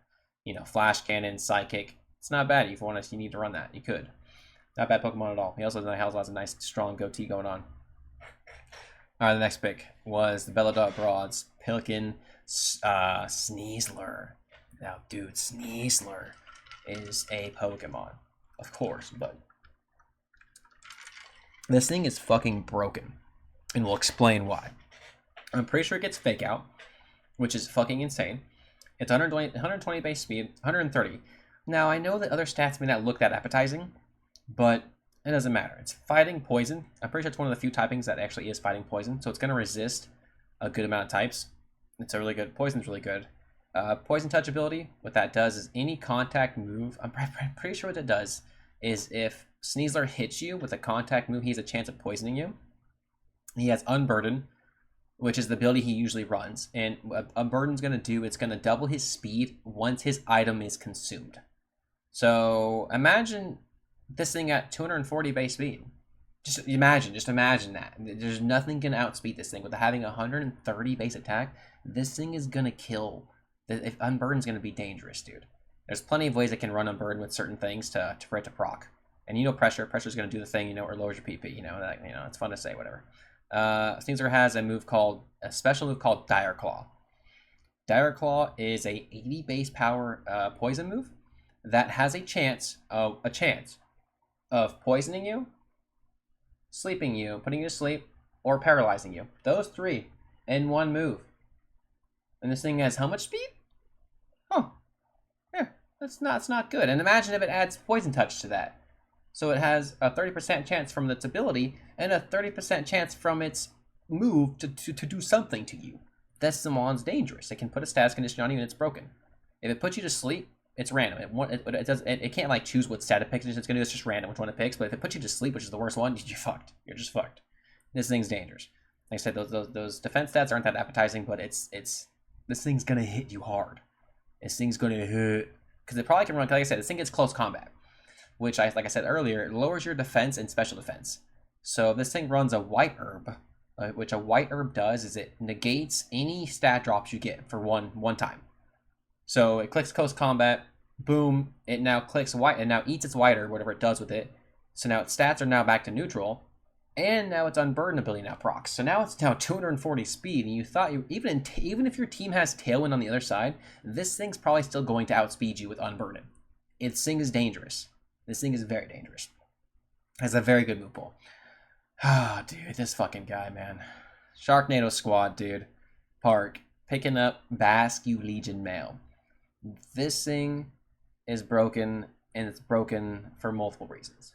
Flash Cannon, Psychic. It's not bad if you need to run that. You could. Not bad Pokemon at all. He also has a nice, strong goatee going on. Alright, the next pick was the Belladog Broads. Pilkin Sneasler. Now, dude, Sneasler is a Pokemon, of course, but this thing is fucking broken, and we'll explain why. I'm pretty sure it gets Fake Out, which is fucking insane. It's 120 base speed, 130. Now, I know that other stats may not look that appetizing, but it doesn't matter. It's fighting poison. I'm pretty sure it's one of the few typings that actually is fighting poison, so it's going to resist a good amount of types. It's a really good, poison's really good. Poison Touch ability, what that does is any contact move, I'm pretty sure what it does is if Sneasler hits you with a contact move, he has a chance of poisoning you. He has Unburden, which is the ability he usually runs. And what Unburden's going to do, it's going to double his speed once his item is consumed. So imagine this thing at 240 base speed. Just imagine that. There's nothing going to outspeed this thing. With having 130 base attack, this thing is going to kill. If Unburden's going to be dangerous, dude. There's plenty of ways it can run Unburden with certain things for it to proc. And pressure's going to do the thing, or lowers your PP, it's fun to say, whatever. Sneasler has a special move called Dire Claw. Dire Claw is a 80 base power poison move, that has a chance of poisoning you, sleeping you, putting you to sleep, or paralyzing you. Those 3 in one move. And this thing has how much speed? Oh, yeah, that's not good. And imagine if it adds Poison Touch to that. So it has a 30% chance from its ability and a 30% chance from its move to do something to you. This Mon's dangerous. It can put a status condition on you and it's broken. If it puts you to sleep, it's random. It can't like choose what stat it picks. It's gonna do. It's just random which one it picks. But if it puts you to sleep, which is the worst one, you're fucked. You're just fucked. This thing's dangerous. Like I said, those defense stats aren't that appetizing, but this thing's gonna hit you hard. This thing's gonna hit because it probably can run. Like I said, this thing gets close combat, which like I said earlier, it lowers your defense and special defense. So if this thing runs a white herb, which a white herb does is it negates any stat drops you get for one time. So it clicks close combat, boom, it now clicks white and now eats its white herb, whatever it does with it. So now its stats are now back to neutral, and now its unburden ability now procs. So now it's now 240 speed, and you thought even if your team has Tailwind on the other side, this thing's probably still going to outspeed you with unburden. This thing is dangerous. This thing is very dangerous. Has a very good move pool. Ah, dude, this fucking guy, man. Sharknado Squad, dude. Park. Picking up Basque Legion Mail. This thing is broken, and it's broken for multiple reasons.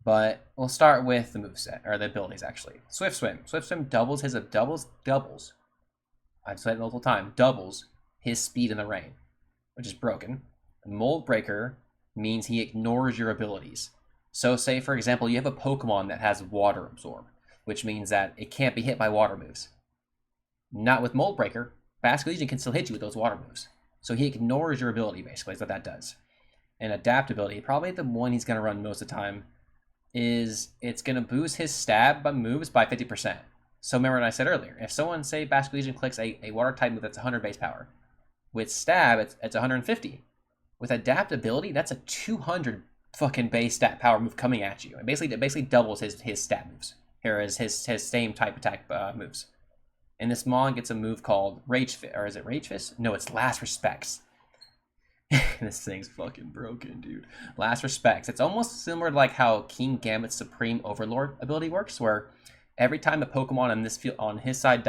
But we'll start with the moveset, or the abilities, actually. Swift Swim. Swift Swim doubles. I've said it multiple times. Doubles his speed in the rain, which is broken. Mold Breaker means he ignores your abilities. So say, for example, you have a Pokemon that has Water Absorb, which means that it can't be hit by water moves. Not with Mold Breaker. Basque Legion can still hit you with those water moves. So he ignores your ability, basically, is what that does. And Adaptability, probably the one he's going to run most of the time, is it's going to boost his stab moves by 50%. So remember what I said earlier. If someone, say, Basque Legion clicks a water-type move that's 100 base power, with stab, it's 150. With Adaptability, that's a 200 fucking base stat power move coming at you. It basically doubles his stat moves. Here is his same type attack moves. And this Mon gets a move called Rage Fist, or is it Rage Fist? No, it's Last Respects. This thing's fucking broken, dude. Last Respects. It's almost similar to like how King Gambit's Supreme Overlord ability works, where every time a Pokemon on this field on his side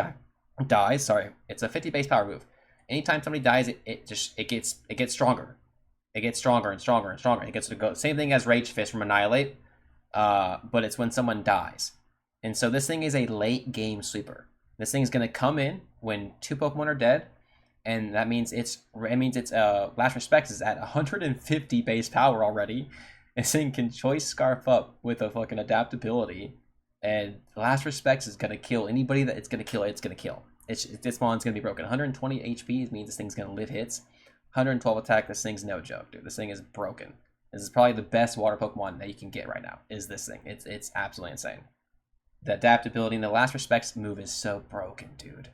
dies, it's a 50 base power move. Anytime somebody dies, it gets stronger. It gets stronger and stronger and stronger. It gets to go. Same thing as Rage Fist from Annihilate, but it's when someone dies. And so this thing is a late game sweeper. This thing's gonna come in when 2 Pokemon are dead, and that means its Last Respects is at 150 base power already. This thing can Choice Scarf up with a fucking Adaptability, and Last Respects is gonna kill anybody that it's gonna kill. This Mon's gonna be broken. 120 HP means this thing's gonna live hits. 112 attack, this thing's no joke, dude. This thing is broken. This is probably the best water Pokemon that you can get right now, is this thing. It's absolutely insane. The Adaptability and the Last Respects move is so broken, dude.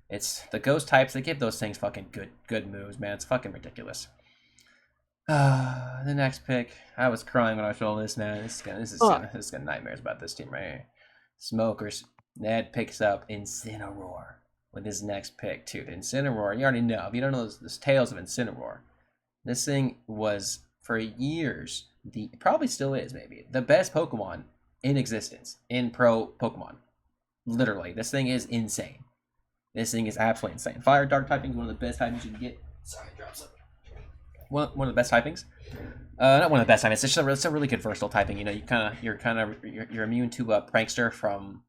It's the ghost types, they give those things fucking good moves, man. It's fucking ridiculous. The next pick. I was crying when I saw this, man. This is gonna nightmares about this team right here. Smokers. Ned picks up Incineroar with his next pick, too. Incineroar, you already know. If you don't know those tales of Incineroar, this thing was, for years, probably still is, maybe, the best Pokemon in existence in Pro Pokemon. Literally, this thing is insane. This thing is absolutely insane. Fire Dark typing is one of the best typings you can get. Sorry, drop something. One of the best typings. Not one of the best typings. It's a really good versatile typing. You know, you're immune to Prankster from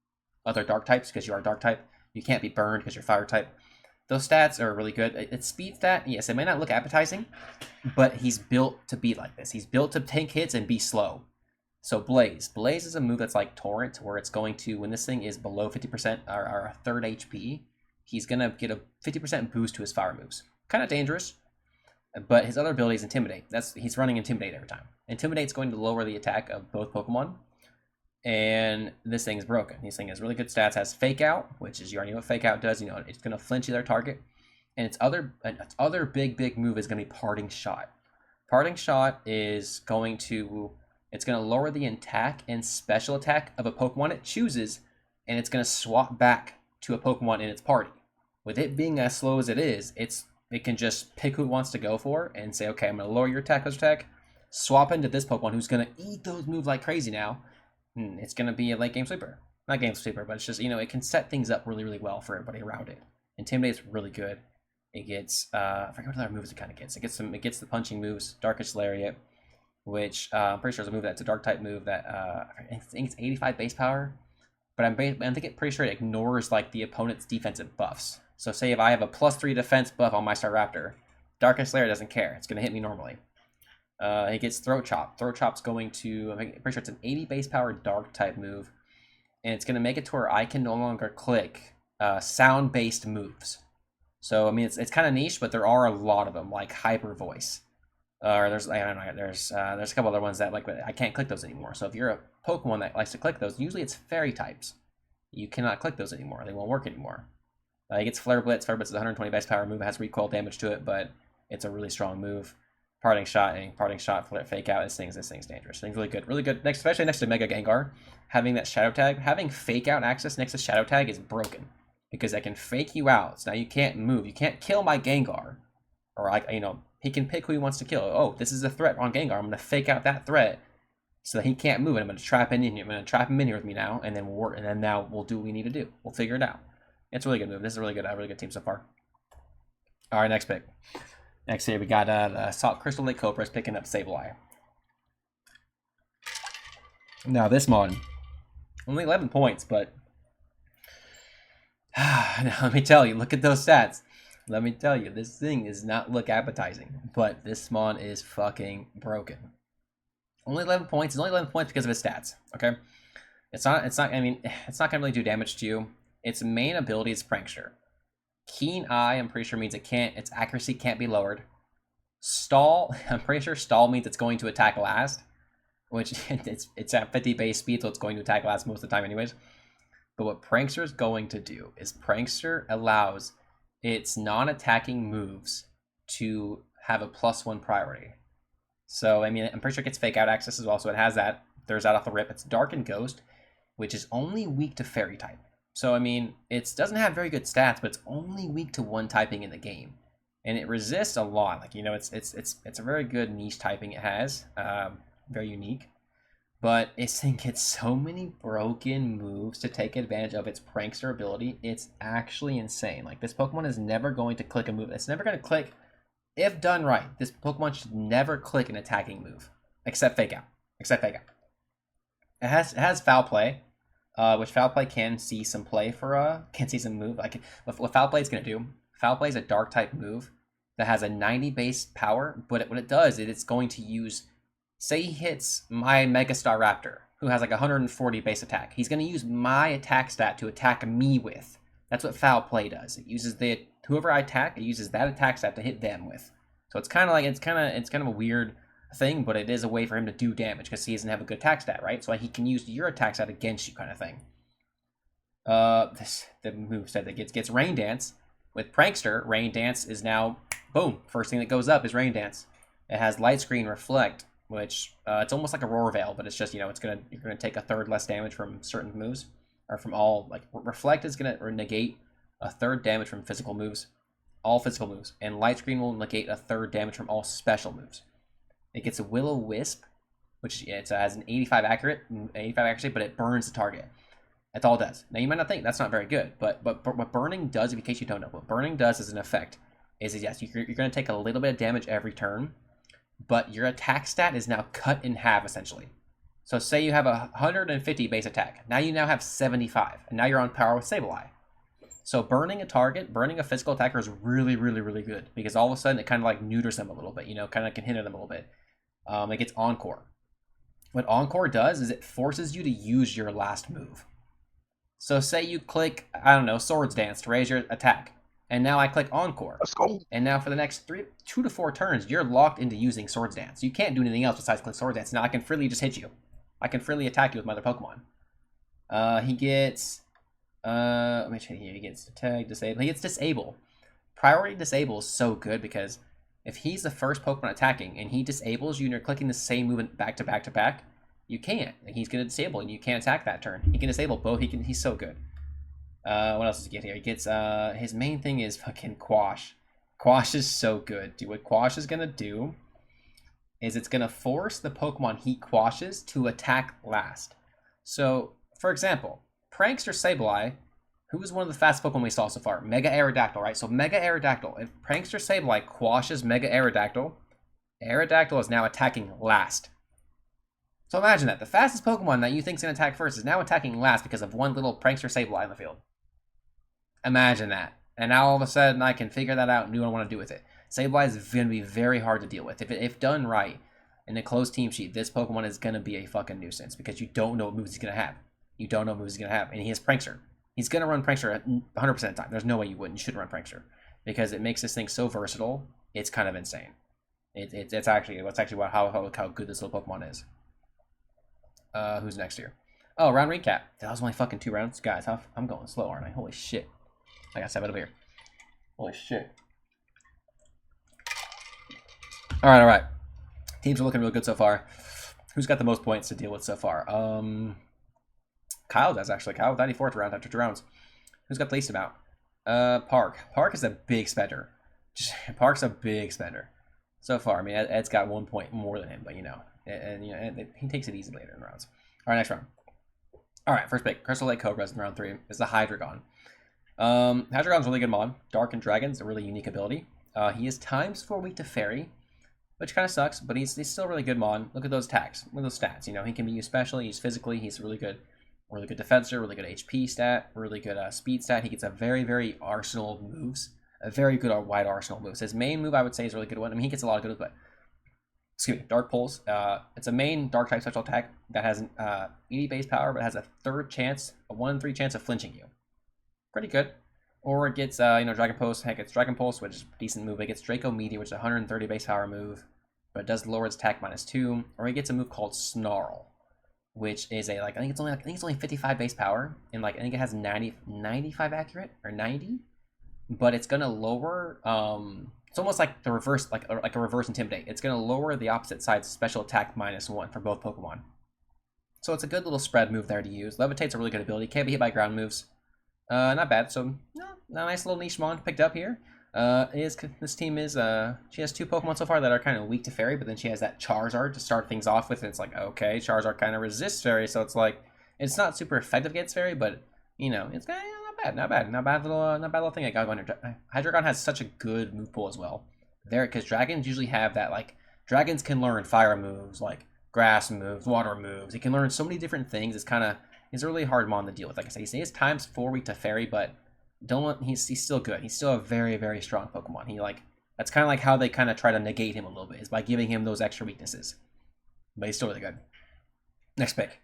other Dark types because you are Dark type. You can't be burned because you're Fire type. Those stats are really good. It's speed stat. Yes, it may not look appetizing, but he's built to be like this. He's built to tank hits and be slow. So Blaze. Blaze is a move that's like Torrent, where it's going to, when this thing is below 50% or a third HP, he's going to get a 50% boost to his fire moves. Kind of dangerous, but his other ability is Intimidate. He's running Intimidate every time. Intimidate's going to lower the attack of both Pokemon, and this thing is broken. This thing has really good stats. Has Fake Out, which is, you already know what Fake Out does. You know, it's going to flinch their target. And its other big move is going to be Parting Shot. Parting Shot is going to... It's going to lower the attack and special attack of a Pokemon it chooses, and it's going to swap back to a Pokemon in its party. With it being as slow as it is, its it can just pick who it wants to go for and say, okay, I'm going to lower your attack, swap into this Pokemon who's going to eat those moves like crazy now. It's going to be a late game sweeper. Not game sweeper, but it's just, it can set things up really, really well for everybody around it. Intimidate's really good. It gets, I forget what other moves it kind of gets. It gets the punching moves, Darkest Lariat, which I'm pretty sure is a move that's a dark type move that, I think it's 85 base power. But I'm pretty sure it ignores like the opponent's defensive buffs. So say if I have a +3 defense buff on my Staraptor, Darkest Lair doesn't care. It's going to hit me normally. It gets Throat Chop. Throat Chop's going to, I'm pretty sure it's an 80 base power dark type move. And it's going to make it to where I can no longer click sound-based moves. So, I mean, it's kind of niche, but there are a lot of them, like Hyper Voice. Or there's a couple other ones that like I can't click those anymore. So if you're a Pokemon that likes to click those, usually it's fairy types. You cannot click those anymore. They won't work anymore. It gets Flare Blitz. Flare Blitz is a 120 base power move. It has recoil damage to it, but it's a really strong move. Parting Shot, Fake Out. This thing's dangerous. This thing's really good. Really good. Especially next to Mega Gengar. Having that Shadow Tag, having Fake Out access next to Shadow Tag is broken. Because I can fake you out. So now you can't move. You can't kill my Gengar. Or, he can pick who he wants to kill. Oh, this is a threat on Gengar. I'm going to fake out that threat so that he can't move it. I'm going to trap him in here. I'm going to trap him in here with me now, and then we'll do what we need to do. We'll figure it out. It's a really good move. This is a really good team so far. All right, next pick. Next here we got the Salt Crystal Lake Cobras picking up Sableye. Now this mon, only 11 points, but now, let me tell you, look at those stats. Let me tell you, this thing does not look appetizing, but this mon is fucking broken. Only 11 points. It's only 11 points because of his stats. Okay, it's not gonna really do damage to you. Its main ability is Prankster. Keen Eye, I'm pretty sure means its accuracy can't be lowered. Stall, I'm pretty sure stall means it's going to attack last, which it's at 50 base speed, so it's going to attack last most of the time anyways. But what Prankster is going to do is Prankster allows its non-attacking moves to have a +1 priority. So, I'm pretty sure it gets Fake Out access as well, so it has that. There's that off the rip. It's Dark and Ghost, which is only weak to Fairy type. So, it doesn't have very good stats, but it's only weak to one typing in the game. And it resists a lot. Like, it's a very good niche typing it has. Very unique. But this thing gets so many broken moves to take advantage of its Prankster ability. It's actually insane. Like, this Pokemon is never going to click a move. It's never going to click, if done right. This Pokemon should never click an attacking move. Except Fake Out. It has Foul Play. Which Foul Play can see some play can see some move. What Foul Play is going to do, Foul Play is a dark type move that has a 90 base power, but what it does is it's going to use, say he hits my Mega Staraptor, who has like 140 base attack. He's going to use my attack stat to attack me with. That's what Foul Play does. It uses whoever I attack, it uses that attack stat to hit them with. So it's kind of a weird thing, but it is a way for him to do damage because he doesn't have a good attack stat, right? So he can use your attack stat against you, kind of thing. The move set that gets Rain Dance with Prankster. Rain Dance is now boom. First thing that goes up is Rain Dance. It has Light Screen Reflect, which it's almost like a Roar Veil, but it's just you're gonna take a third less damage from certain moves, or from all Reflect is gonna negate a third damage from physical moves, all physical moves, and Light Screen will negate a third damage from all special moves. It gets a Will-O-Wisp, which it has an 85 accuracy, but it burns the target. That's all it does. Now, you might not think that's not very good, but what burning does, in case you don't know, what burning does as an effect is yes, you're going to take a little bit of damage every turn, but your attack stat is now cut in half, essentially. So say you have a 150 base attack. Now you have 75, and now you're on par with Sableye. So burning a physical attacker is really, really, really good, because all of a sudden it kind of like neuters them a little bit, kind of can hinder them a little bit. It gets Encore. What Encore does is it forces you to use your last move. So say you click, I don't know, Swords Dance to raise your attack, and now I click Encore. Let's go. And now for the next 2 to 4 turns, you're locked into using Swords Dance. You can't do anything else besides click Swords Dance. Now I can freely just hit you. I can freely attack you with my other Pokemon. He gets... let me check here. He gets Tag, Disable. He gets Disable. Priority Disable is so good because if he's the first Pokemon attacking and he disables you and you're clicking the same movement back to back to back, you can't. He's going to disable and you can't attack that turn. He can disable both. He's so good. What else does he get here? He gets his main thing is fucking Quash. Quash is so good, dude. What Quash is gonna do is it's gonna force the Pokemon he Quashes to attack last. So, for example, Prankster Sableye, who is one of the fastest Pokemon we saw so far? Mega Aerodactyl, right? So Mega Aerodactyl, if Prankster Sableye quashes Mega Aerodactyl, Aerodactyl is now attacking last. So imagine that. The fastest Pokemon that you think is going to attack first is now attacking last because of one little Prankster Sableye in the field. Imagine that. And now all of a sudden I can figure that out and do what I want to do with it. Sableye is going to be very hard to deal with. If done right in a closed team sheet, this Pokemon is going to be a fucking nuisance because you don't know what moves he's going to have. You don't know what moves he's going to have. And he has Prankster. He's going to run Prankster 100% of the time. There's no way you wouldn't. You should run Prankster because it makes this thing so versatile. It's kind of insane. It's actually how good this little Pokemon is. Who's next here? Oh, round recap. That was only fucking 2 rounds. Guys, I'm going slow, aren't I? Holy shit. I got 7 over here. Holy shit. Alright. Teams are looking real good so far. Who's got the most points to deal with so far? Kyle does, actually. Kyle with 94th round after 2 rounds. Who's got the least amount? Park. Park is a big spender. Park's a big spender. So far, I mean, Ed's got 1 point more than him, but you know, he takes it easy later in the rounds. All right, next round. All right, first pick, Crystal Lake Cobras in round 3 is the Hydreigon. Hydreigon's a really good mon. Dark and Dragon's a really unique ability. He is times 4 weak to Fairy, which kind of sucks, but he's still a really good mon. Look at those attacks. Look at those stats. You know, he can be used specially, used physically. He's really good defensor, really good HP stat, really good speed stat. He gets a very, very arsenal of moves. A very good wide arsenal of moves. His main move, I would say, is a really good one. I mean, he gets a lot of good, but Dark Pulse. It's a main Dark type special attack that has an 80 base power, but has a 1 in 3 chance of flinching you. Pretty good. Or it gets, Dragon Pulse. Heck, it's Dragon Pulse, which is a decent move. It gets Draco Meteor, which is a 130 base power move, but it does lower its attack -2. Or it gets a move called Snarl, which is I think it's only 55 base power, and I think it has 95 accurate or 90. But it's gonna lower. It's almost like the reverse, like a reverse intimidate. It's gonna lower the opposite side's special attack -1 for both Pokemon. So it's a good little spread move there to use. Levitate's a really good ability. Can't be hit by ground moves. Not bad. So nice little niche mon picked up here. This team is she has 2 Pokemon so far that are kind of weak to Fairy, but then she has that Charizard to start things off with. And it's like, okay, Charizard kind of resists Fairy, so it's like it's not super effective against Fairy, but you know it's kind of not bad little thing I got going here. Hydreigon has such a good move pool as well. Because dragons usually have that, like, dragons can learn fire moves, like grass moves, water moves. He can learn so many different things. It's a really hard mon to deal with. Like I said, he is times 4 weak to Fairy, but he's still good. He's still a very, very strong Pokemon. That's kind of like how they kind of try to negate him a little bit, is by giving him those extra weaknesses. But he's still really good. Next pick.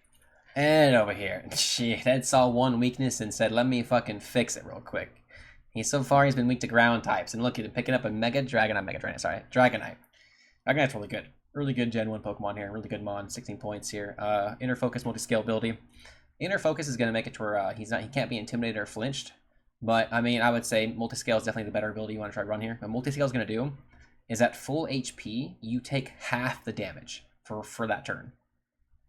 And over here, shit, Ed saw 1 weakness and said, let me fucking fix it real quick. So far, he's been weak to ground types. And look at him picking up a Dragonite. Dragonite's really good. Really good Gen 1 Pokemon here. Really good mon, 16 points here. Inner Focus, multi-scale ability. Inner Focus is going to make it to where he can't be intimidated or flinched. But, I mean, I would say multi-scale is definitely the better ability you want to try to run here. What multi-scale is going to do is at full HP, you take half the damage for that turn.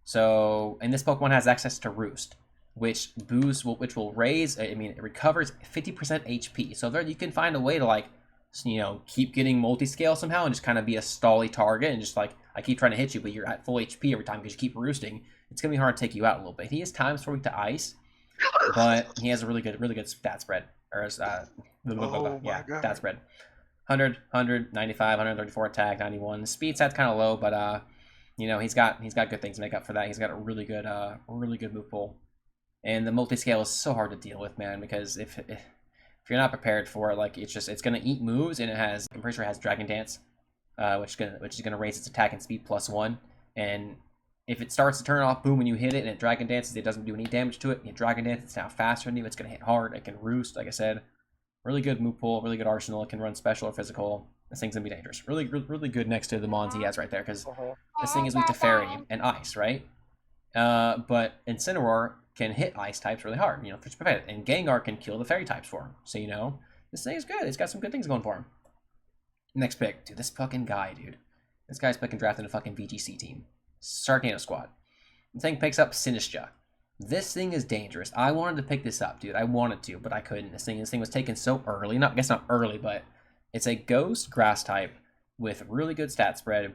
So, and this Pokemon has access to Roost, which will raise. I mean, it recovers 50% HP. So there, you can find a way to keep getting multi-scale somehow and just kind of be a stally target and just I keep trying to hit you, but you're at full HP every time because you keep roosting. It's gonna be hard to take you out a little bit. He is times 4 weak to Ice, but he has a really good stat spread. Or stat spread. 100, 95, 134 attack, 91. Speed stat's kind of low, but he's got good things to make up for that. He's got a really good move pool, and the multi-scale is so hard to deal with, man. Because if you're not prepared for it, it's gonna eat moves, and I'm pretty sure it has Dragon Dance, which is gonna raise its attack and speed +1. And if it starts to turn off, boom, when you hit it and it Dragon Dances, it doesn't do any damage to it. You Dragon Dance, it's now faster than you. It's gonna hit hard. It can roost, like I said. Really good move pool, really good arsenal. It can run special or physical. This thing's gonna be dangerous. Really good next to the mons he has right there, because this thing is weak to Fairy and Ice, right? But Incineroar can hit Ice types really hard, to prevent it. And Gengar can kill the Fairy types for him. So, this thing is good. It's got some good things going for him. Next pick. Dude, this fucking guy, dude. This guy's picking drafting a fucking VGC team. Sharknado squad. The thing picks up Sinistcha. This thing is dangerous. I wanted to pick this up, dude. I wanted to, but I couldn't. This thing was taken so early. I guess not early, but It's a ghost grass type with really good stat spread.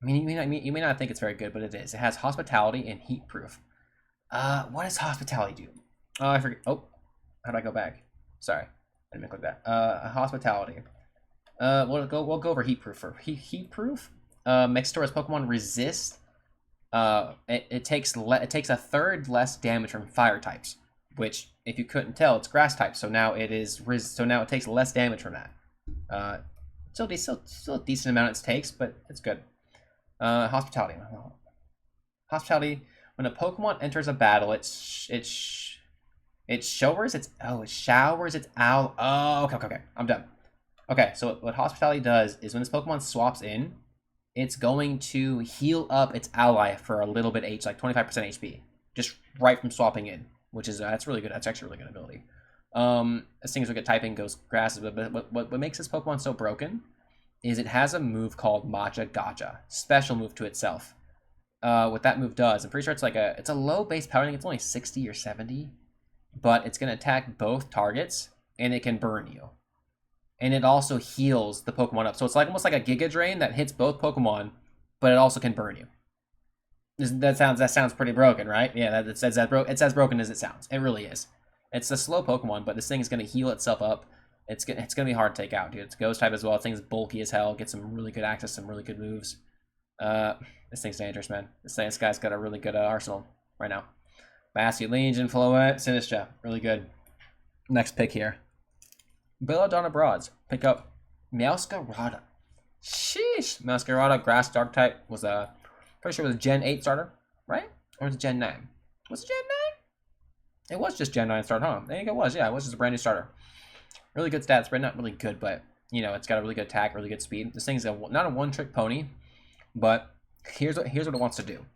I mean, you may not think it's very good, but it is. It has hospitality and heat proof. What does hospitality do? Oh, I forget. Oh, how do I go back? Sorry, I didn't click that. Hospitality. We'll go over heat proof for heat proof. Makes Stora's Pokemon resist. It takes a third less damage from fire types, which, if you couldn't tell, it's grass type. So now it takes less damage from that. Still a decent amount it takes, but it's good. Hospitality. Hospitality. When a Pokemon enters a battle, it showers its owl. Oh, okay. I'm done. Okay, so what Hospitality does is when this Pokemon swaps in, it's going to heal up its ally for a little bit like 25% HP, just right from swapping in, which is that's really good. That's actually a really good ability. As things we get typing goes grasses, but what makes this Pokemon so broken is it has a move called Matcha Gotcha, special move to itself. What that move does, I'm pretty sure it's a low base power. I think it's only 60 or 70, but it's gonna attack both targets and it can burn you. And it also heals the Pokemon up. So it's almost like a Giga Drain that hits both Pokemon, but it also can burn you. That sounds pretty broken, right? Yeah, it's as broken as it sounds. It really is. It's a slow Pokemon, but this thing is going to heal itself up. It's going to be hard to take out, dude. It's Ghost type as well. This thing's bulky as hell. Gets some really good access, some really good moves. This thing's this man. This guy's got a really good arsenal right now. Basculine, Floette, Sinistra. Really good. Next pick here. Belladonna Broads. Pick up Meowscarada. Sheesh. Meowscarada, grass dark type, was pretty sure it was a Gen 8 starter, right? Or was it Gen 9? Was it Gen 9? It was just Gen 9 starter, huh? I think it was, yeah. It was just a brand new starter. Really good stats, but not really good, but, you know, it's got a really good attack, really good speed. This thing's not a one-trick pony, but here's what it wants to do.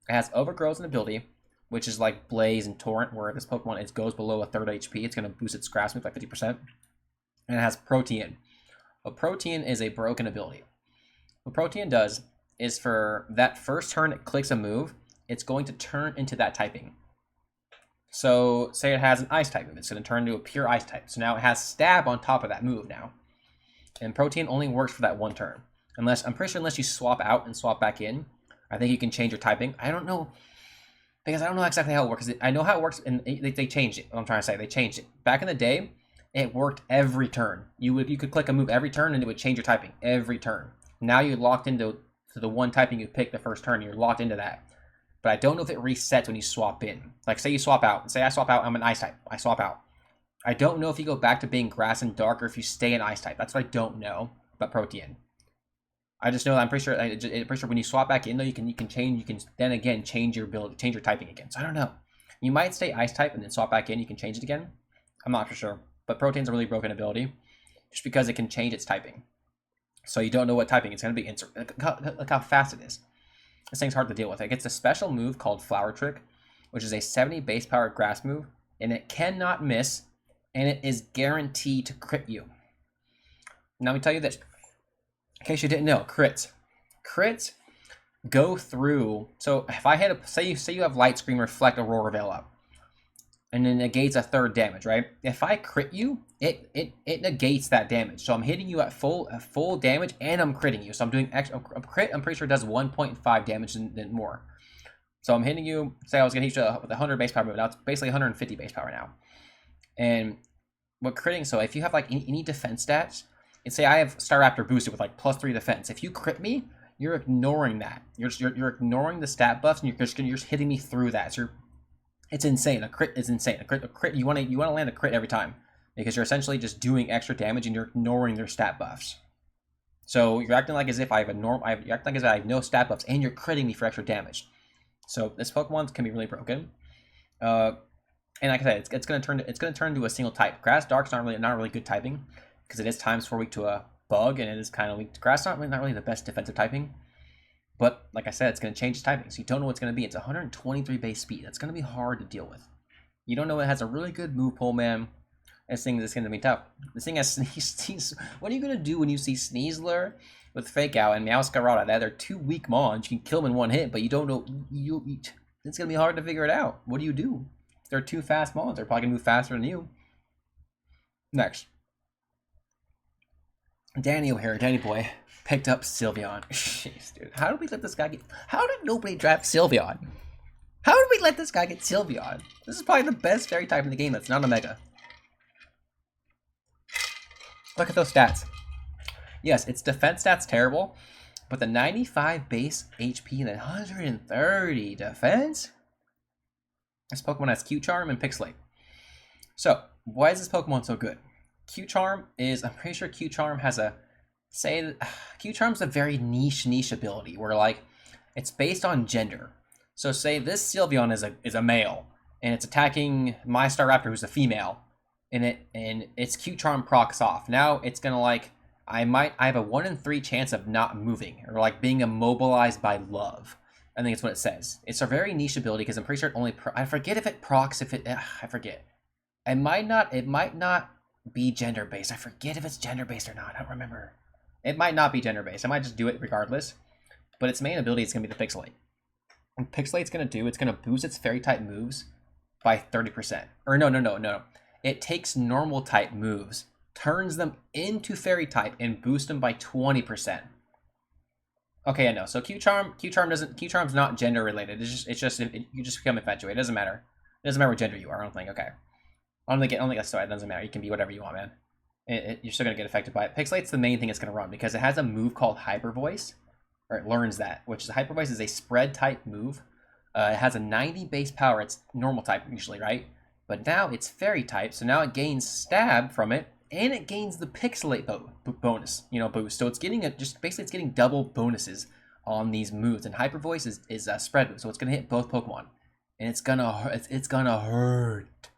It has Overgrowth and ability, which is like Blaze and Torrent, where this Pokemon goes below a third HP. It's going to boost its grass move by 50%. And it has Protean. Protean is a broken ability. What Protean does is for that first turn it clicks a move, it's going to turn into that typing. So say it has an ice type move, it's going to turn into a pure ice type. So now it has stab on top of that move now. And Protean only works for that one turn. I'm pretty sure unless you swap out and swap back in, I think you can change your typing. I don't know, because I don't know exactly how it works. I know how it works, and they changed it. What I'm trying to say, they changed it. Back in the day, it worked every turn. You could click a move every turn, and it would change your typing every turn. Now you're locked into the one typing you picked the first turn. You're locked into that. But I don't know if it resets when you swap in. Like, say you swap out. Say I swap out, I'm an ice type. I swap out. I don't know if you go back to being grass and dark, or if you stay an ice type. That's what I don't know about Protean. I just know, I'm pretty sure when you swap back in, though, you can then again change your ability, change your typing again. So I don't know. You might stay ice type and then swap back in. You can change it again. I'm not for sure. But Protean's a really broken ability, just because it can change its typing. So you don't know what typing it's going to be. Look how fast it is. This thing's hard to deal with. It gets a special move called Flower Trick, which is a 70 base power grass move, and it cannot miss, and it is guaranteed to crit you. Now let me tell you this. In case you didn't know, crits go through. So if I hit say you have Light Screen, Reflect, Aurora Veil up, and then negates a third damage, right? If I crit you, it negates that damage. So I'm hitting you at full damage, and I'm critting you. So I'm doing extra. A crit, I'm pretty sure it does 1.5 damage and more. So I'm hitting you. Say I was gonna hit you with 100 base power move. Now it's basically 150 base power now. And what critting? So if you have like any defense stats. And say I have Staraptor boosted with like +3 defense. If you crit me, you're ignoring that. You're ignoring the stat buffs, and you're just hitting me through that. So it's insane. A crit is insane. A crit. You want to land a crit every time, because you're essentially just doing extra damage and you're ignoring their stat buffs. So you're acting like as if I have you're acting like as if I have no stat buffs, and you're critting me for extra damage. So this Pokemon can be really broken. And like I said, it's gonna turn into a single type. Grass Dark's not really good typing, because it is times 4 weak to a bug, and it is kind of weak to grass. Not really the best defensive typing, but like I said, it's going to change its typing, so you don't know what it's going to be. It's 123 base speed. That's going to be hard to deal with. You don't know it has a really good move pool, man. This thing is going to be tough. This thing has Sneeze. What are you going to do when you see Sneasler with Fake Out and Meowscarada? They're 2 weak mons. You can kill them in one hit, but you don't know. It's going to be hard to figure it out. What do you do? They're 2 fast mons. They're probably going to move faster than you. Next. Danny over here, Danny boy, picked up Sylveon. Jeez, dude. How did we let this guy get... How did nobody draft Sylveon? How did we let this guy get Sylveon? This is probably the best fairy type in the game that's not a Mega. Look at those stats. Yes, its defense stats terrible, but the 95 base HP and the 130 defense? This Pokemon has Q-Charm and Pixelate. So, why is this Pokemon so good? Q-Charm is, I'm pretty sure Q-Charm has a, Q-Charm's a very niche ability where like, it's based on gender. So say this Sylveon is a male, and it's attacking my Staraptor who's a female, and its Q-Charm procs off. Now it's gonna like, I have a 1 in 3 chance of not moving, or like being immobilized by love. I think it's what it says. It's a very niche ability because I'm pretty sure it only, I forget if it procs, I forget. It might not be gender-based. I forget if it's gender-based or not. I don't remember. It might not be gender-based. I might just do it regardless. But its main ability is going to be the Pixelate. And Pixelate's going to do, it's going to boost its Fairy-type moves by 30%. Or no. It takes normal-type moves, turns them into Fairy-type, and boosts them by 20%. Okay, I know. So Q-Charm's not gender-related. You just become infatuated. It doesn't matter. It doesn't matter what gender you are, I don't think. Okay. I don't think that's so. It doesn't matter. You can be whatever you want, man. You're still going to get affected by it. Pixelate's the main thing it's going to run because it has a move called Hyper Voice, or it learns that, which is Hyper Voice is a spread type move. It has a 90 base power. It's normal type usually, right? But now it's fairy type, so now it gains stab from it, and it gains the Pixelate bonus, boost. So it's getting it's getting double bonuses on these moves. And Hyper Voice is a spread move, so it's going to hit both Pokemon, and it's gonna hurt.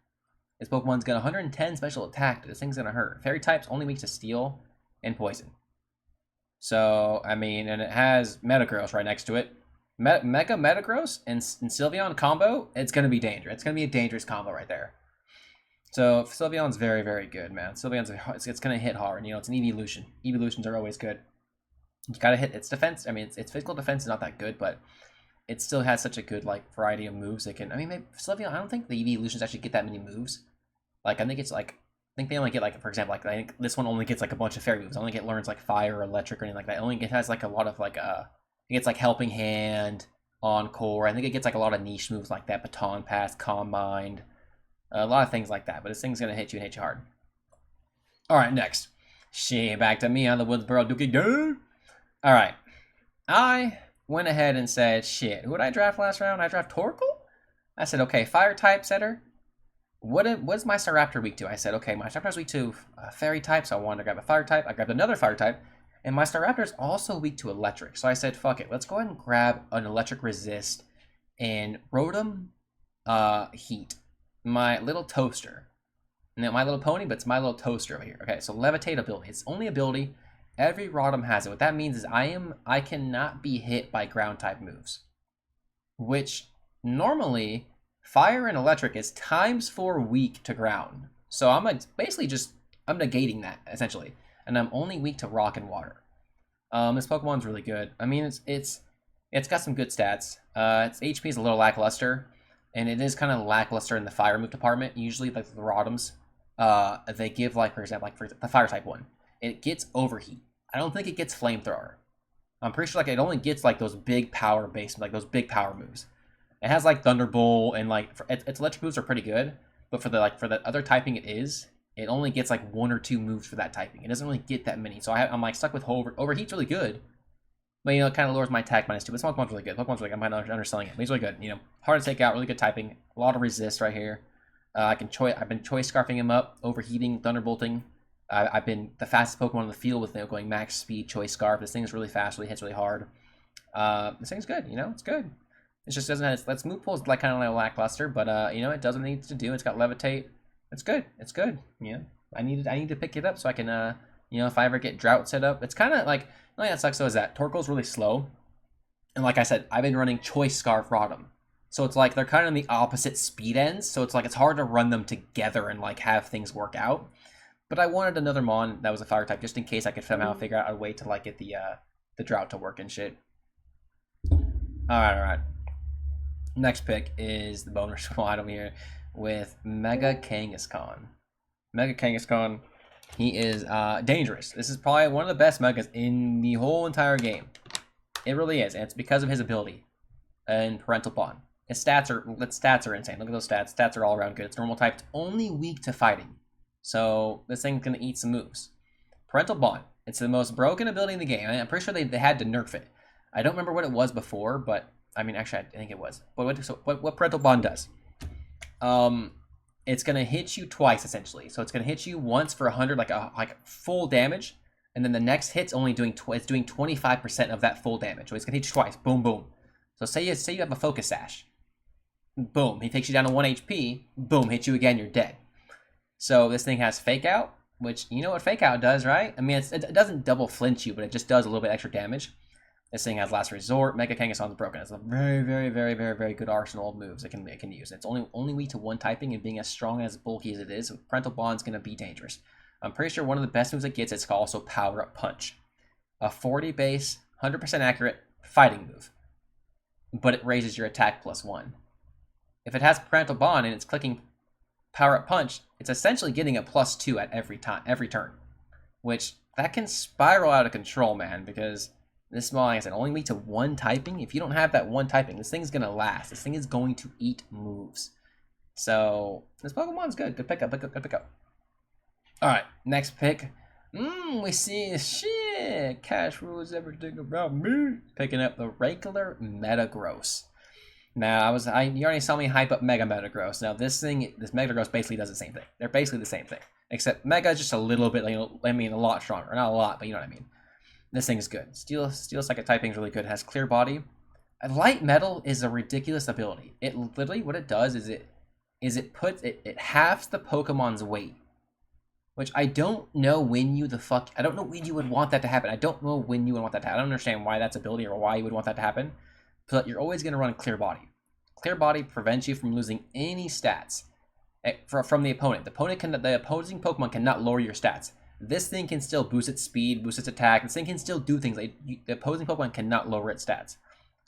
This Pokemon's got 110 special attack. This thing's gonna hurt. Fairy type's only weak to Steel and Poison. So, I mean, and it has Metagross right next to it. Mega Metagross and Sylveon combo, it's gonna be dangerous. It's gonna be a dangerous combo right there. So, Sylveon's very, very good, man. Sylveon's, it's gonna hit hard. It's an evolution. Evolutions are always good. You gotta hit its defense. I mean, its physical defense is not that good, but it still has such a good variety of moves. Maybe Sylveon, I don't think the evolutions actually get that many moves. I think they only get for example, I think this one only gets a bunch of fairy moves. I don't think it learns fire or electric or anything like that. It has a lot of it gets Helping Hand, Encore. I think it gets a lot of niche moves like that, Baton Pass, Calm Mind, a lot of things like that. But this thing's gonna hit you and hit you hard. All right, next. Back to me on the Woodsboro Dookie game. All right, I went ahead and said, who did I draft last round? I draft Torkoal? I said, okay, fire type setter. What's my Staraptor weak to? I said, okay, my Staraptor's weak to fairy type, so I wanted to grab a fire type. I grabbed another fire type, and my Staraptor's also weak to electric. So I said, fuck it, let's go ahead and grab an electric resist and Rotom Heat, my little toaster. Not My Little Pony, but it's My Little Toaster over here. Okay, so Levitate ability. It's only ability. Every Rotom has it. What that means is I cannot be hit by ground type moves, which normally fire and electric is ×4 weak to ground. So I'm negating that essentially, and I'm only weak to rock and water. This Pokemon's really good. I mean, it's got some good stats. Its HP is a little lackluster, and it is kind of lackluster in the fire move department. Usually, the Rotoms, they give for example, for the fire type one, it gets Overheat. I don't think it gets Flamethrower. I'm pretty sure it only gets those big power those big power moves. It has Thunderbolt and its electric moves are pretty good, but for the other typing it only gets 1 or 2 moves for that typing. It doesn't really get that many. So I'm stuck with Overheat's really good, but it kind of lowers my attack -2. But this Pokemon's really good. Pokemon's really good. I'm not underselling it, but he's really good. Hard to take out, really good typing, a lot of resist right here. I've been choice scarfing him up, overheating, thunderbolting. I've been the fastest Pokemon in the field with going max speed, choice scarf. This thing is really fast, really hits really hard. This thing's good. It's good. It just doesn't have its move pool is kind of lackluster, but it does what it needs to do. It's got Levitate. It's good. It's good. I need to pick it up so I can if I ever get drought set up. It's kind of only that sucks though is that Torkoal's really slow, and like I said, I've been running Choice Scarf Rotom, so it's they're kind of on the opposite speed ends. So it's hard to run them together and have things work out. But I wanted another Mon that was a fire type just in case I could somehow figure out a way to get the drought to work and shit. All right. Next pick is the Boner Squad over here with Mega Kangaskhan. Mega Kangaskhan He is dangerous. This is probably one of the best megas in the whole entire game. It really is, and it's because of his ability and parental bond. His stats are insane. Look at those stats. Stats are all around good. It's normal type. It's only weak to fighting. So this thing's gonna eat some moves. Parental bond. It's the most broken ability in the game. I'm pretty sure they had to nerf it. I don't remember what it was before, but I mean, actually, I think it was. What parental bond does? It's gonna hit you twice essentially. So it's gonna hit you once for 100, like full damage, and then the next hit's only doing 25% of that full damage. So it's gonna hit you twice. Boom, boom. So say you have a focus sash. Boom, he takes you down to 1 HP. Boom, hits you again, you're dead. So this thing has fake out, which you know what fake out does, right? I mean, it doesn't double flinch you, but it just does a little bit extra damage. This thing has last resort. Mega Kangaskhan's broken. It's a very, very, very, very, very good arsenal of moves it can use. It's only weak to one typing, and being as strong as bulky as it is, parental bond's gonna be dangerous. I'm pretty sure one of the best moves it gets is also power up punch, a 40 base, 100% accurate fighting move, but it raises your attack +1. If it has parental bond and it's clicking power up punch, it's essentially getting a +2 at every turn, which that can spiral out of control, man, because this small, like I said, only weak to one typing. If you don't have that one typing, this thing's gonna last. This thing is going to eat moves. So this Pokemon's good. Good pickup. Good pickup. All right, next pick. We see shit. Cash rules everything about me. Picking up the regular Metagross. Now you already saw me hype up Mega Metagross. Now this Metagross basically does the same thing. They're basically the same thing, except Mega is just a little bit, a lot stronger. Not a lot, but you know what I mean. This thing is good. Steel Psychic typing is really good. It has clear body. Light Metal is a ridiculous ability. It literally, what it does is it halves the Pokemon's weight. Which I don't know when you would want that to happen. I don't know when you would want that to happen. I don't understand why that's ability or why you would want that to happen. But you're always going to run Clear Body. Clear Body prevents you from losing any stats from the opponent. The opposing Pokemon cannot lower your stats. This thing can still boost its speed, boost its attack. This thing can still do things. The opposing Pokemon cannot lower its stats.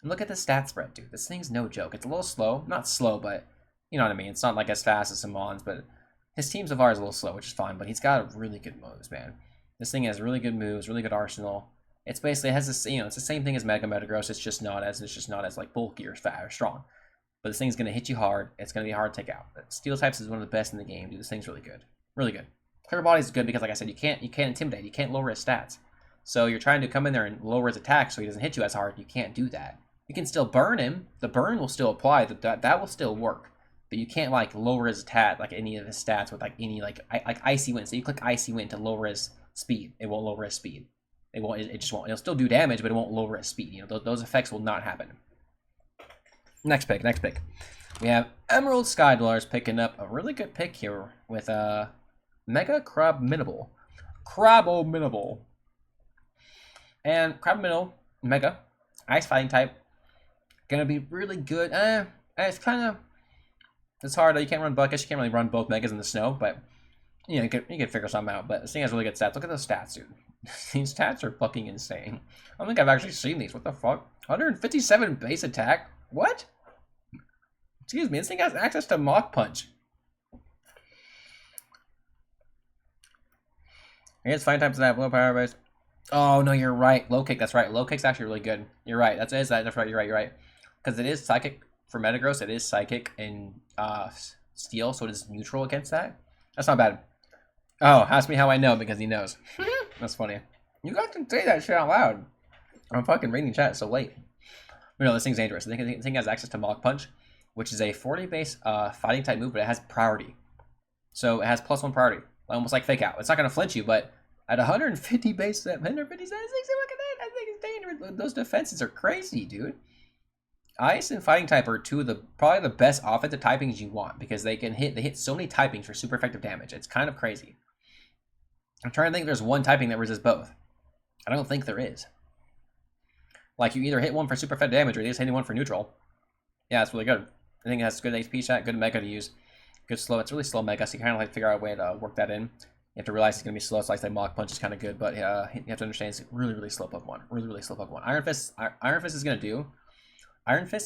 And look at the stat spread, dude. This thing's no joke. It's a little slow. Not slow, but you know what I mean. It's not like as fast as Simon's, but his team so far is a little slow, which is fine. But he's got really good moves, man. This thing has really good moves, really good arsenal. It's basically, it has this, it's the same thing as Mega Metagross. It's just not as like bulky or fat or strong. But this thing's gonna hit you hard. It's gonna be hard to take out. But Steel types is one of the best in the game, dude. This thing's really good. Really good. Clear Body is good because, like I said, you can't intimidate. You can't lower his stats. So you're trying to come in there and lower his attack so he doesn't hit you as hard. You can't do that. You can still burn him. The burn will still apply. That will still work. But you can't like lower his attack, like any of his stats with like any like Icy Wind. So you click Icy Wind to lower his speed. It won't lower his speed. It won't. It just won't. It'll still do damage, but it won't lower his speed. You know, those effects will not happen. Next pick. We have Emerald Skydwellers picking up a really good pick here with Mega Crabminable. And Crabminable, Mega, Ice Fighting type, gonna be really good. It's hard. You can't run Buckets. You can't really run both Megas in the snow, but you can figure something out. But this thing has really good stats. Look at those stats, dude. These stats are fucking insane. I don't think I've actually seen these. What the fuck? 157 base attack? What? Excuse me, this thing has access to Mach Punch. Here's fine types that have low power base. Oh no, you're right. Low kick, that's right. Low kick's actually really good. You're right. That's right. You're right. Because it is psychic for Metagross. It is psychic in Steel, so it is neutral against that. That's not bad. Oh, ask me how I know because he knows. That's funny. You guys can say that shit out loud. I'm fucking reading chat so late. But no, this thing's dangerous. The thing has access to Mach Punch, which is a 40 base fighting type move, but it has priority. So it has +1 priority. Almost like Fake Out. It's not going to flinch you, but at 150 base, 150 look at that. I think it's dangerous. Those defenses are crazy, dude. Ice and Fighting type are two of probably the best offensive typings you want because they hit so many typings for super effective damage. It's kind of crazy. I'm trying to think if there's one typing that resists both. I don't think there is. Like you either hit one for super effective damage or you're just hitting one for neutral. Yeah, it's really good. I think it has good HP shot, good Mega to use. Good slow. It's really slow Mega, so you kind of like figure out a way to work that in. You have to realize it's going to be slow, so like that Mach Punch is kind of good, but you have to understand it's really slow Pokemon. Really slow Pokemon. Iron Fist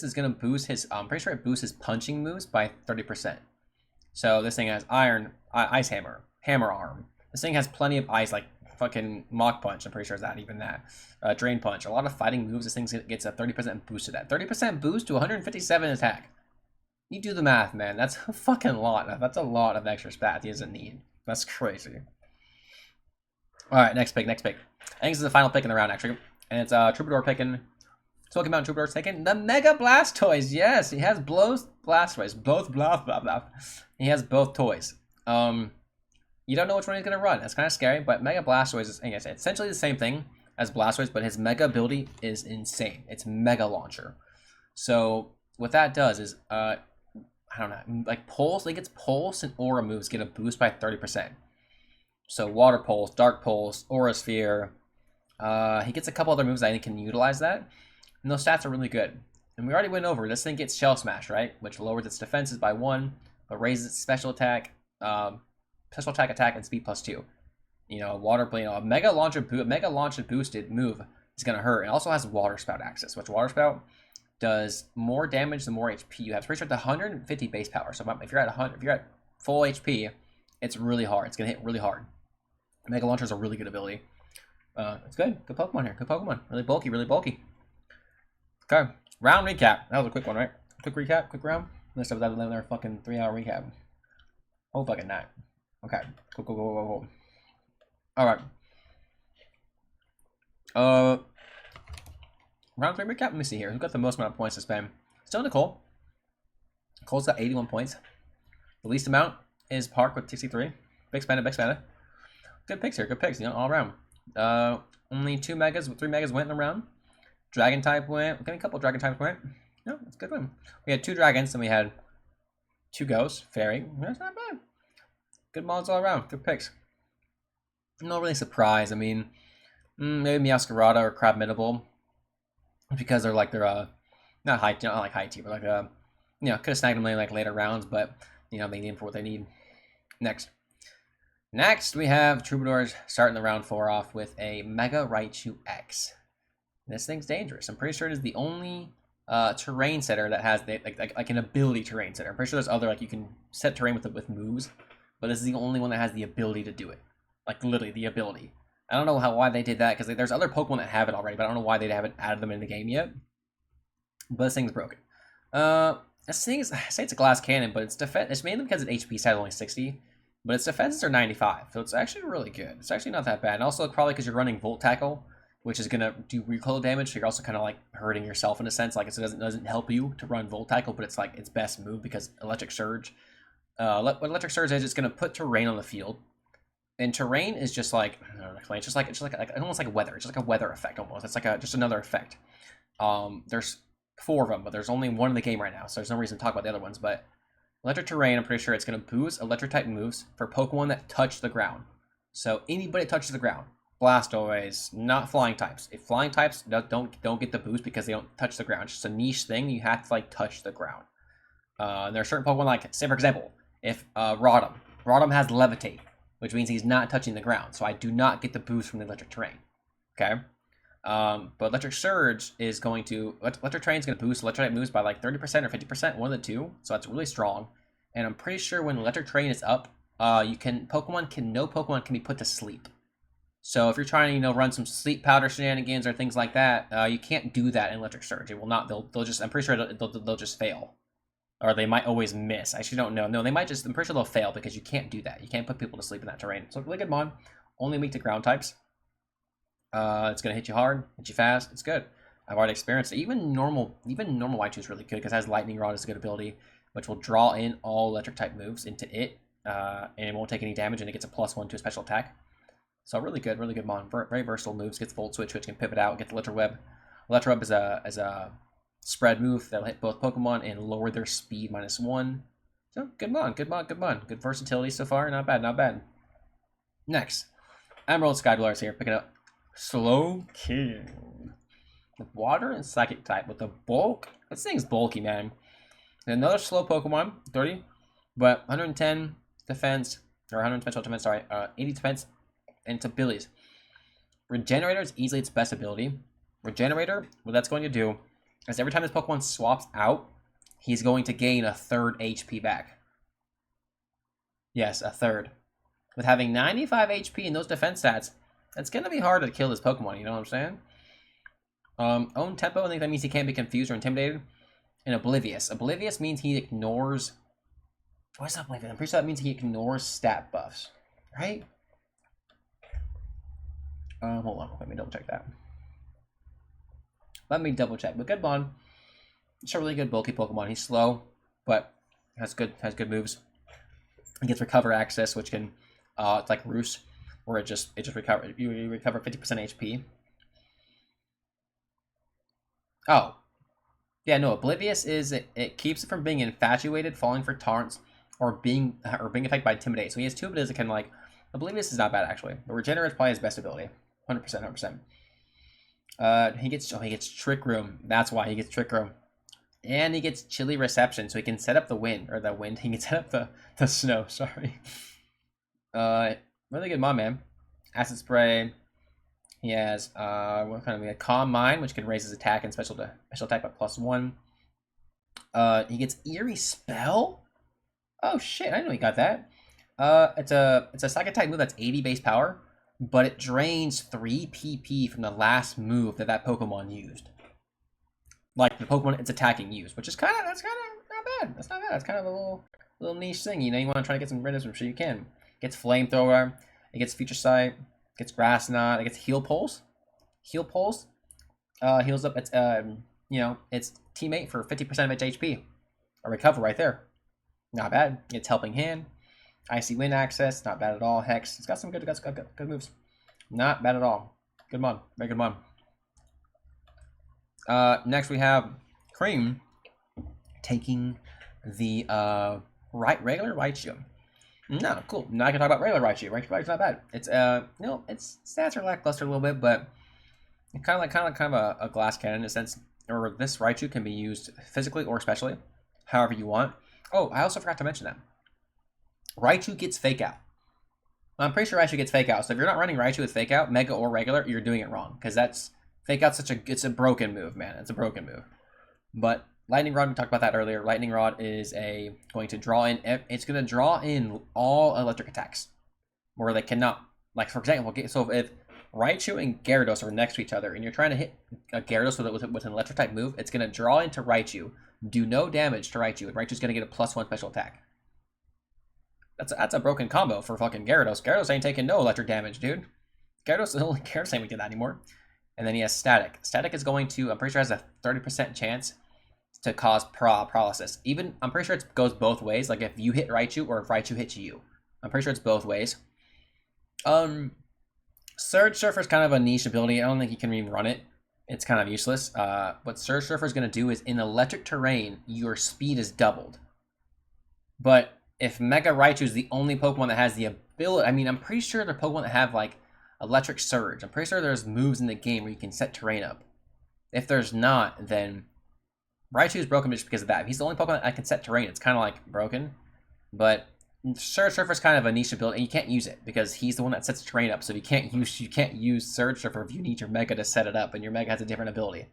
is going to boost his, I'm pretty sure it boosts his punching moves by 30%. So this thing has Ice Hammer, Hammer Arm, This thing has plenty of ice, like fucking Mach Punch. I'm pretty sure it's not even that. Drain Punch. A lot of fighting moves. This thing gets a 30% boost to that. 30% boost to 157 attack. You do the math, man. That's a fucking lot. That's a lot of extra stats he doesn't need. That's crazy. Alright, next pick. I think this is the final pick in the round, actually. And it's Troubadour picking. Smoky Mountain Troubadour's taking the Mega Blastoise. Yes, he has both Blastoise. Both blah. He has both toys. You don't know which one he's going to run. That's kind of scary, but Mega Blastoise is essentially the same thing as Blastoise, but his Mega ability is insane. It's Mega Launcher. So what that does is, I don't know, like Pulse, he gets Pulse and Aura moves get a boost by 30%. So Water Pulse, Dark Pulse, Aura Sphere. He gets a couple other moves that I think can utilize that. And those stats are really good. And we already went over, this thing gets Shell Smash, right? Which lowers its defenses by 1, but raises its special attack, attack, and speed +2. You know, a Mega Launcher boosted move is going to hurt. It also has Water Spout access, which Water Spout does more damage the more HP you have. It's pretty sure it's 150 base power. So if you're at full HP, it's really hard. It's going to hit really hard. Mega Launcher is a really good ability. It's good. Good Pokemon here. Good Pokemon. Really bulky. Okay. Round recap. That was a quick one, right? Quick recap. Quick round. This stuff was another fucking 3-hour recap. Oh, fucking night. Okay. Go. Alright. Round 3 recap. Let me see here. Who got the most amount of points to spend? Still Nicole. Nicole's got 81 points. The least amount is Park with 63. Big spender. Good picks here. Good picks, you know, all around. Only 3 megas went in the round. Dragon type went. Okay, a couple Dragon types went. No, it's a good one. We had 2 dragons, and we had 2 ghosts. Fairy. That's not bad. Good mods all around. Good picks. No really surprise. I mean, maybe Meowscarada or Crab Minable, because they're not like high tier, but like could have snagged them in like later rounds, but you know they need them for what they need. Next we have Troubadours starting the round 4 off with a Mega Raichu X. This thing's dangerous. I'm pretty sure it is the only terrain setter that has like an ability terrain setter. I'm pretty sure there's other you can set terrain with moves, but this is the only one that has the ability to do it. Like literally the ability. I don't know why they did that, because there's other Pokemon that have it already, but I don't know why they haven't added them in the game yet. But this thing's broken. This thing is, I say it's a glass cannon, but its defense, it's mainly because its HP stat is only 60, but its defenses are 95, so it's actually really good. It's actually not that bad, and also probably because you're running Volt Tackle, which is gonna do recoil damage, so you're also kind of like hurting yourself in a sense. Like it doesn't help you to run Volt Tackle, but it's like its best move because Electric Surge. What Electric Surge is, it's gonna put terrain on the field. And terrain is just like, I don't know, it's just like almost like weather. It's just like a weather effect almost. It's like just another effect. There's 4 of them, but there's only 1 in the game right now, so there's no reason to talk about the other ones. But electric terrain, I'm pretty sure it's going to boost electric type moves for Pokemon that touch the ground. So anybody that touches the ground, Blastoise, not flying types. If flying types don't get the boost because they don't touch the ground, it's just a niche thing. You have to like touch the ground. And there are certain Pokemon like, say for example, if Rotom has Levitate, which means he's not touching the ground, so I do not get the boost from the electric terrain. Okay, but electric surge is going to electric terrain is going to boost electric moves by like 30% or 50%, one of the two. So that's really strong. And I'm pretty sure when electric terrain is up, no Pokemon can be put to sleep. So if you're trying to run some sleep powder shenanigans or things like that, you can't do that in electric surge. It will not. They'll just. I'm pretty sure they'll just fail. Or they might always miss. I actually don't know. No, they might just. I'm pretty sure they'll fail because you can't do that. You can't put people to sleep in that terrain. So really good mon. Only weak to ground types. It's gonna hit you hard, hit you fast. It's good. I've already experienced it. Even normal Raichu is really good because it has Lightning Rod as a good ability, which will draw in all electric type moves into it, and it won't take any damage, and it gets a +1 to a special attack. So really good mon. Very versatile moves. Gets Volt Switch, which can pivot out. Get the Electro Web. Electro Web is a spread move that'll hit both Pokemon and lower their speed -1. So good mon. Good versatility so far. Not bad. Next, Emerald Skydwellers here, picking up Slow King. With Water and Psychic type with the bulk. This thing's bulky, man. And another slow Pokemon, 30, but 110 defense, or 110 defense, sorry, 80 defense, and its abilities. Regenerator is easily its best ability. Regenerator, what that's going to do is every time this Pokemon swaps out, he's going to gain a third HP back. Yes, a third. with having 95 HP and those defense stats, it's going to be hard to kill this Pokemon, you know what I'm saying? Own Tempo, I think that means he can't be confused or intimidated. And Oblivious. Oblivious means he ignores... What's Oblivious? I'm pretty sure that means he ignores stat buffs, right? Hold on, let me double check that. Let me double check. But good Bon. It's a really good bulky Pokemon. He's slow, but has good moves. He gets recover access, which can it's like Roost, where it just recover you recover 50% HP. Oh. Yeah, no, Oblivious is it keeps it from being infatuated, falling for taunts, or being affected by Intimidate. So he has two abilities that can like Oblivious is not bad actually. But Regenerate is probably his best ability. 100%. He gets Trick Room. That's why he gets Trick Room. And he gets Chilly Reception, so he can set up the wind. He can set up the snow, sorry. Really good mod, man. Acid Spray. He has what kind of a Calm Mind, which can raise his attack and special attack by +1. He gets Eerie Spell. Oh shit, I didn't know he got that. It's a psychic type move that's 80 base power, but it drains 3 PP from the last move that Pokemon used. Like the Pokemon it's attacking used, which is kind of not bad. That's not bad. That's kind of a little niche thing. You know, you want to try to get some rid of some shit, you can. It gets Flamethrower. It gets Future Sight. It gets Grass Knot. It gets Heal Pulse. Heal Pulse heals up its its teammate for 50% of its HP. A recover right there. Not bad. It's Helping Hand. Icy Wind access. Not bad at all. Hex. It's got some good moves. Not bad at all. Good mod. Very good mod. Next we have Cream taking the regular Raichu. No, cool. Now I can talk about regular Raichu. Raichu's not bad. It's its stats are lackluster a little bit, but it's kind of a glass cannon in a sense. Or this Raichu can be used physically or specially, however you want. Oh, I also forgot to mention that Raichu gets Fake Out. I'm pretty sure Raichu gets Fake Out. So if you're not running Raichu with Fake Out, Mega or regular, you're doing it wrong because that's Fake Out's it's a broken move, man. It's a broken move. But Lightning Rod, we talked about that earlier. Lightning Rod is going to draw in all electric attacks where they cannot, like for example, so if Raichu and Gyarados are next to each other and you're trying to hit a Gyarados with an electric type move, it's going to draw into Raichu, do no damage to Raichu, and Raichu's going to get a +1 special attack. That's a broken combo for fucking Gyarados. Gyarados ain't taking no electric damage, dude. Gyarados ain't we get that anymore. And then he has Static. Static is going to, I'm pretty sure has a 30% chance to cause paralysis. Even, I'm pretty sure it goes both ways. Like if you hit Raichu or if Raichu hits you. I'm pretty sure it's both ways. Surge Surfer is kind of a niche ability. I don't think you can even run it. It's kind of useless. What Surge Surfer is going to do is in electric terrain, your speed is doubled. But if Mega Raichu is the only Pokemon that has the ability, I mean, I'm pretty sure there are Pokemon that have like Electric Surge. I'm pretty sure there's moves in the game where you can set terrain up. If there's not, then Raichu is broken just because of that. If he's the only Pokemon that can set terrain, it's kind of like broken. But Surge Surfer is kind of a niche ability, and you can't use it because he's the one that sets terrain up. So you can't use Surge Surfer if you need your Mega to set it up, and your Mega has a different ability.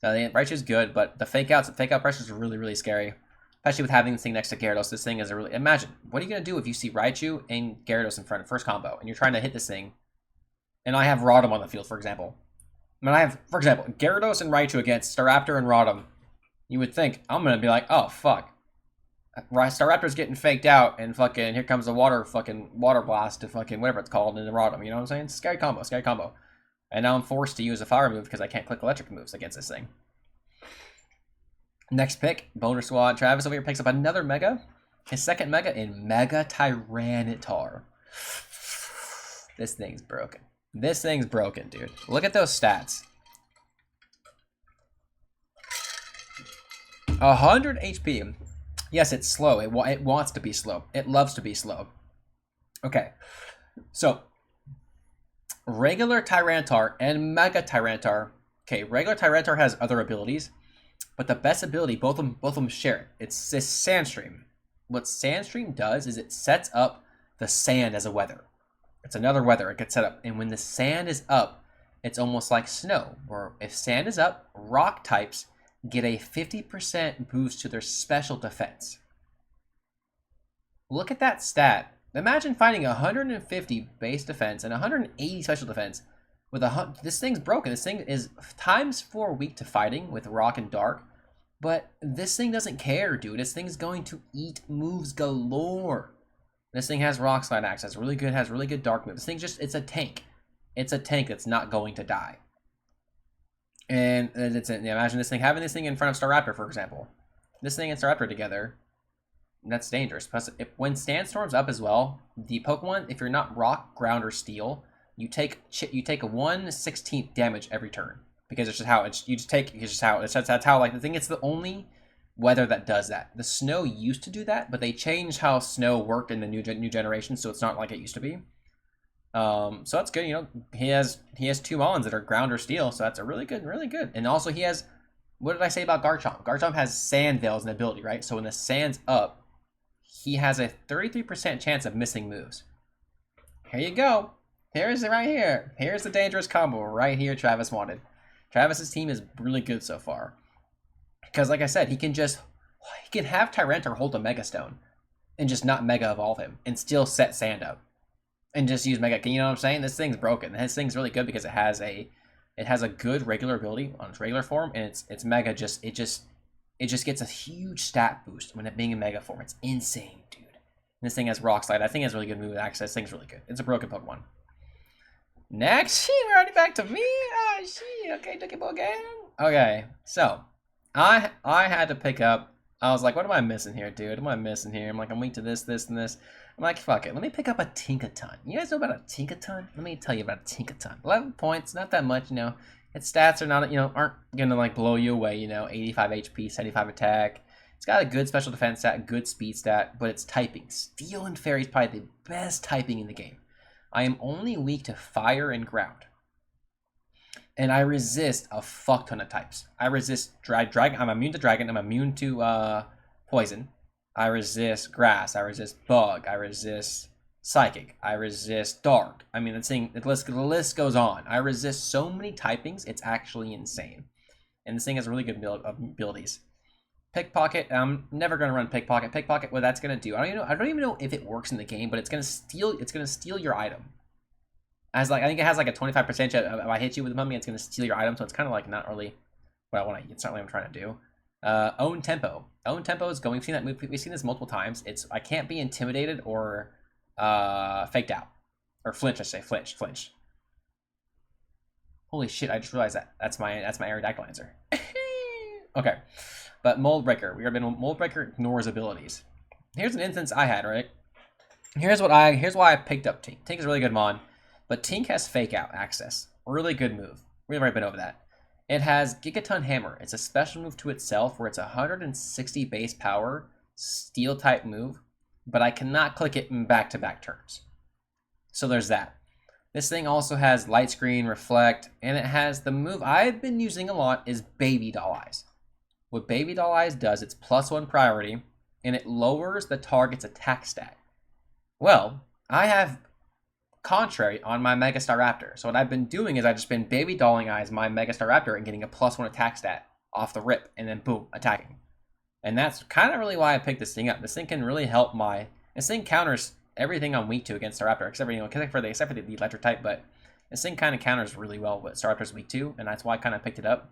So Raichu is good, but the fake out pressures are really, really scary. Especially with having this thing next to Gyarados. This thing is a really... Imagine, what are you going to do if you see Raichu and Gyarados in front of first combo, and you're trying to hit this thing, and I have Rotom on the field, for example. I mean, I have, for example, Gyarados and Raichu against Staraptor and Rotom. You would think, I'm going to be like, oh, fuck. Staraptor's getting faked out, and fucking here comes the water blast to fucking whatever it's called in the Rotom. You know what I'm saying? Scary combo. And now I'm forced to use a fire move because I can't click electric moves against this thing. Next pick, Boner Squad. Travis over here picks up another Mega. His second Mega in Mega Tyranitar. This thing's broken. This thing's broken, dude. Look at those stats. 100 HP. Yes, it's slow. It wants to be slow. It loves to be slow. Okay. So, regular Tyranitar and Mega Tyranitar. Okay, regular Tyranitar has other abilities. But the best ability, both of them share it. It's Sandstream. What Sandstream does is it sets up the sand as a weather. It's another weather it gets set up. And when the sand is up, it's almost like snow. Or if sand is up, rock types get a 50% boost to their special defense. Look at that stat. Imagine fighting 150 base defense and 180 special defense with this thing's broken. This thing is ×4 weak to fighting with rock and dark, but this thing doesn't care, dude. This thing's going to eat moves galore. This thing has rock slide access, really good, has really good dark moves. This thing's just, it's a tank. It's a tank that's not going to die. And imagine this thing, having this thing in front of Staraptor, for example. This thing and Staraptor together, that's dangerous. Plus, when Sandstorm's up as well, the Pokemon, if you're not rock, ground, or steel, you take a 1/16 damage every turn, because it's just how it's that's how, like, the thing. It's the only weather that does that. The snow used to do that, but they changed how snow worked in the new generation, so it's not like it used to be. So that's good. You know, he has 2 Mons that are ground or steel, so that's a really good. And also he has, what did I say about Garchomp? Garchomp has Sand Veil as an ability, right? So when the sand's up, he has a 33% chance of missing moves. Here you go. Here's it right here. Here's the dangerous combo right here Travis wanted. Travis's team is really good so far. Because, like I said, he can have Tyranitar hold a Mega Stone and just not Mega Evolve him and still set Sand up and just use Mega. You know what I'm saying? This thing's broken. This thing's really good because it has a good regular ability on its regular form, and its Mega it just gets a huge stat boost when it being in Mega form. It's insane, dude. And this thing has Rock Slide. I think it has really good move access. This thing's really good. It's a broken Pokemon. Next, we're already back to me. Oh, shit. Okay, Dookie Bois again. Okay, so I had to pick up. I was like, what am I missing here, dude? What am I missing here? I'm like, I'm weak to this, this, and this. I'm like, fuck it. Let me pick up a Tinkaton. You guys know about a Tinkaton? Let me tell you about a Tinkaton. 11 points, not that much, you know. Its stats are not, aren't gonna like blow you away, 85 HP, 75 attack. It's got a good special defense stat, good speed stat, but it's typing. Steel and Fairy is probably the best typing in the game. I am only weak to fire and ground. And I resist a fuck ton of types. I resist dragon. I'm immune to dragon. I'm immune to poison. I resist grass. I resist bug. I resist psychic. I resist dark. I mean, the list goes on. I resist so many typings. It's actually insane. And this thing has really good abilities. Pickpocket. I'm never gonna run pickpocket. Pickpocket. What that's gonna do? I don't even know if it works in the game, but it's gonna steal your item. I think it has like a 25% chance if I hit you with a mummy, it's gonna steal your item. So it's kind of like not really what I want to. It's not what I'm trying to do. Own tempo. Own tempo is going. We've seen that move. We've seen this multiple times. I can't be intimidated or faked out or flinch. I say flinch. Holy shit! I just realized that's my Aerodactyl answer. Okay, but Mold Breaker. Mold Breaker ignores abilities. Here's an instance I had, right? Here's why I picked up Tink. Tink is a really good mon, but Tink has Fake Out access. Really good move. We've already been over that. It has Gigaton Hammer. It's a special move to itself where it's 160 base power, steel type move, but I cannot click it in back-to-back turns. So there's that. This thing also has Light Screen, Reflect, and it has the move I've been using a lot is Baby Doll Eyes. What Baby Doll Eyes does, it's +1 priority, and it lowers the target's attack stat. Well, I have Contrary on my Mega Staraptor. So what I've been doing is I've just been Baby Dolling Eyes my Mega Staraptor and getting a +1 attack stat off the rip, and then boom, attacking. And that's kind of really why I picked this thing up. This thing can really help this thing counters everything I'm weak to against Staraptor, except for the electric type, but this thing kind of counters really well what Staraptor's weak to, and that's why I kind of picked it up.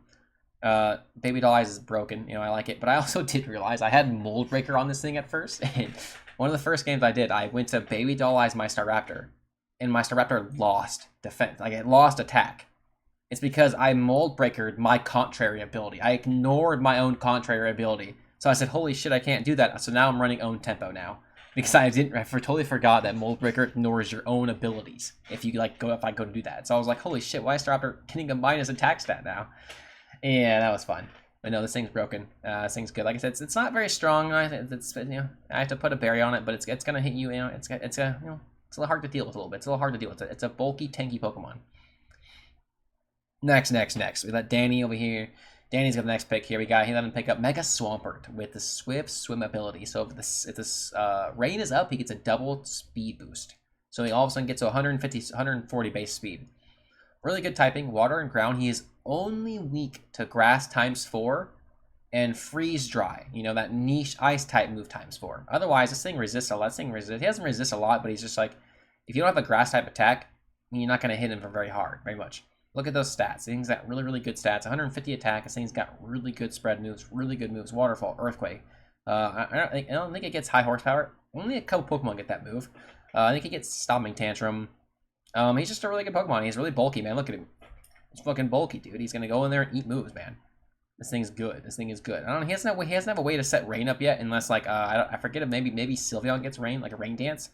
Baby Doll Eyes is broken, I like it, but I also did realize I had Mold Breaker on this thing at first, and one of the first games I did, I went to Baby Doll Eyes my Staraptor, and my Staraptor lost defense. Like, it lost attack. It's because I Mold Breakered my Contrary ability. I ignored my own Contrary ability. So I said, holy shit, I can't do that. So now I'm running Own Tempo now. Because I totally forgot that Mold Breaker ignores your own abilities if I go to do that. So I was like, holy shit, why is Staraptor getting a minus attack stat now? Yeah, that was fun. But no, this thing's broken. This thing's good. Like I said, it's not very strong. I have to put a berry on it, but it's gonna hit you. It's a little hard to deal with a little bit. It's a little hard to deal with. It's a bulky, tanky Pokemon. Next. We got Danny over here. Danny's got the next pick here. He let him pick up Mega Swampert with the Swift Swim ability. So if this rain is up, he gets a double speed boost. So he all of a sudden gets to 140 base speed. Really good typing, water and ground. He is only weak to grass ×4 and Freeze Dry. You know, that niche ice type move times 4. Otherwise, this thing resists a lot. He doesn't resist a lot, but he's just like, if you don't have a grass type attack, you're not going to hit him very much. Look at those stats. This thing's got really good stats. 150 attack. This thing's got really good spread moves, really good moves. Waterfall, Earthquake. I don't think it gets high horsepower. Only a couple Pokemon get that move. I think he gets Stomping Tantrum. He's just a really good Pokemon. He's really bulky, man. Look at him. He's fucking bulky, dude. He's gonna go in there and eat moves, man. This thing's good. This thing is good. I don't know. He doesn't have a way to set rain up yet, unless like I forget if maybe Sylveon gets rain, like a rain dance,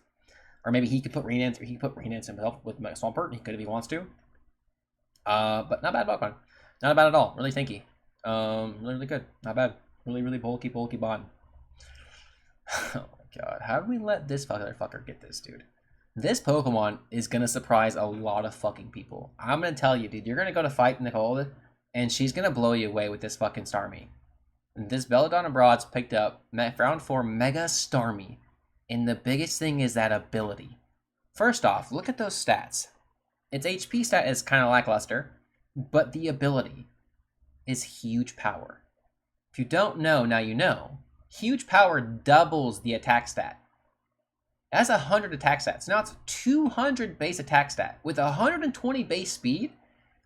or maybe he could put rain dance, or he could put rain dance himself with Swampert. He could if he wants to. But not bad Pokemon. Not bad at all. Really thinky. Really good. Not bad. Really bulky bond. Oh my god. How did we let this fucker get this, dude? This Pokemon is gonna surprise a lot of fucking people. I'm gonna tell you, dude. You're gonna go to fight Nicole, and she's gonna blow you away with this fucking Starmie. And this Belladonna Broad's picked up round 4 Mega Starmie. And the biggest thing is that ability. First off, look at those stats. Its HP stat is kind of lackluster, but the ability is huge power. If you don't know, now you know. Huge power doubles the attack stat. It has 100 attack stats. Now it's 200 base attack stat. With 120 base speed,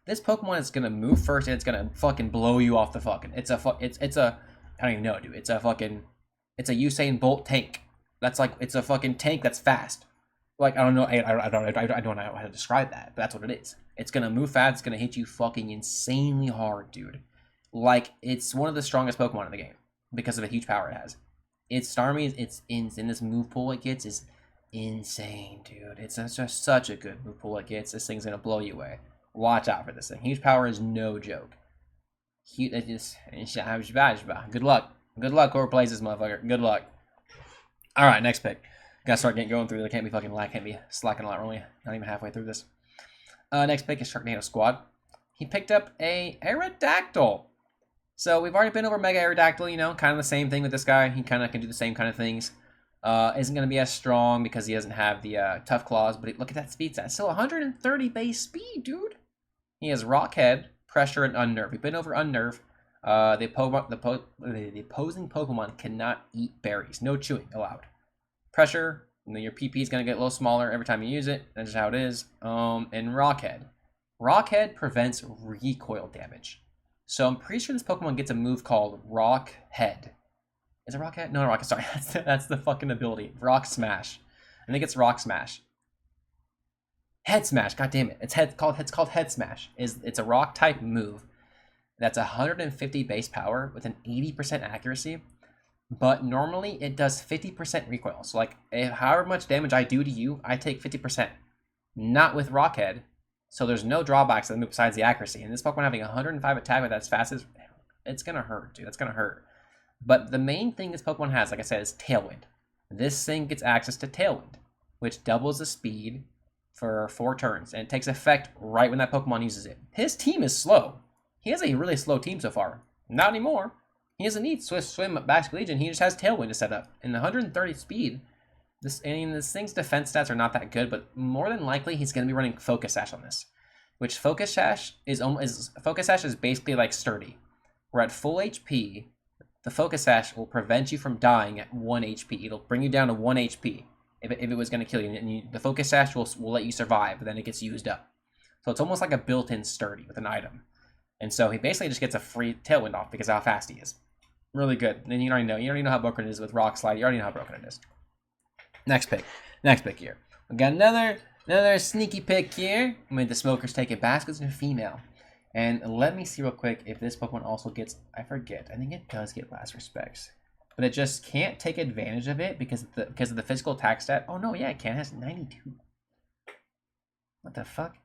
this Pokemon is gonna move first and it's gonna fucking blow you off the fucking. It's a I don't even know, dude. It's a Usain Bolt tank. That's like, it's a fucking tank that's fast. Like, I don't know how to describe that, but that's what it is. It's gonna move fast. It's gonna hit you fucking insanely hard, dude. Like, it's one of the strongest Pokemon in the game because of the huge power it has. Its Starmie, it's in this move pool it gets is insane, dude. It's just such a good move pool it gets. This thing's gonna blow you away. Watch out for this thing. Huge power is no joke. Good luck. Good luck, whoever plays this motherfucker. Good luck. All right, next pick. Gotta start going through. There can't be fucking lag. Can't be slacking a lot. We're only not even halfway through this. Next pick is Sharknado Squad. He picked up a Aerodactyl. So we've already been over Mega Aerodactyl. You know, kind of the same thing with this guy. He kind of can do the same kind of things. Isn't going to be as strong because he doesn't have the Tough Claws. But look at that speed stat. Still 130 base speed, dude. He has Rock Head, Pressure, and Unnerve. We've been over Unnerve. The opposing Pokemon cannot eat berries. No chewing allowed. Pressure, your PP is going to get a little smaller every time you use it. That's just how it is. And Rockhead. Rockhead prevents recoil damage. So I'm pretty sure this Pokemon gets a move called Rock Head. Is it Rock Head? No, Rock. Sorry, that's the fucking ability. Rock Smash. I think it's Rock Smash. Head Smash. God damn it! It's called Head Smash. It's a Rock type move. That's 150 base power with an 80% accuracy. But normally it does 50% recoil. So like, however much damage I do to you, I take 50%. Not with Rockhead. So there's no drawbacks to the move besides the accuracy. And this Pokemon having 105 attack with as fast as, it's gonna hurt, dude. That's gonna hurt. But the main thing this Pokemon has, like I said, is Tailwind. This thing gets access to Tailwind, which doubles the speed for 4 turns, and it takes effect right when that Pokemon uses it. His team is slow. He has a really slow team so far. Not anymore. He doesn't need Swift Swim at Basque Legion. He just has Tailwind to set up. And 130 speed, this thing's defense stats are not that good, but more than likely he's going to be running Focus Sash on this. Which Focus Sash is basically like Sturdy. We're at full HP. The Focus Sash will prevent you from dying at 1 HP. It'll bring you down to 1 HP if it was going to kill you. And the Focus Sash will let you survive, but then it gets used up. So it's almost like a built-in Sturdy with an item. And so he basically just gets a free Tailwind off because of how fast he is. Really good. And you already know how broken it is with Rock Slide. You already know how broken it is. Next pick here. We got another sneaky pick here. I mean, the Smokers take it. Baskets and female. And let me see real quick if this Pokemon also gets, I forget. I think it does get Last Respects. But it just can't take advantage of it because of the physical attack stat. Oh no, yeah, it can. It has 92. What the fuck?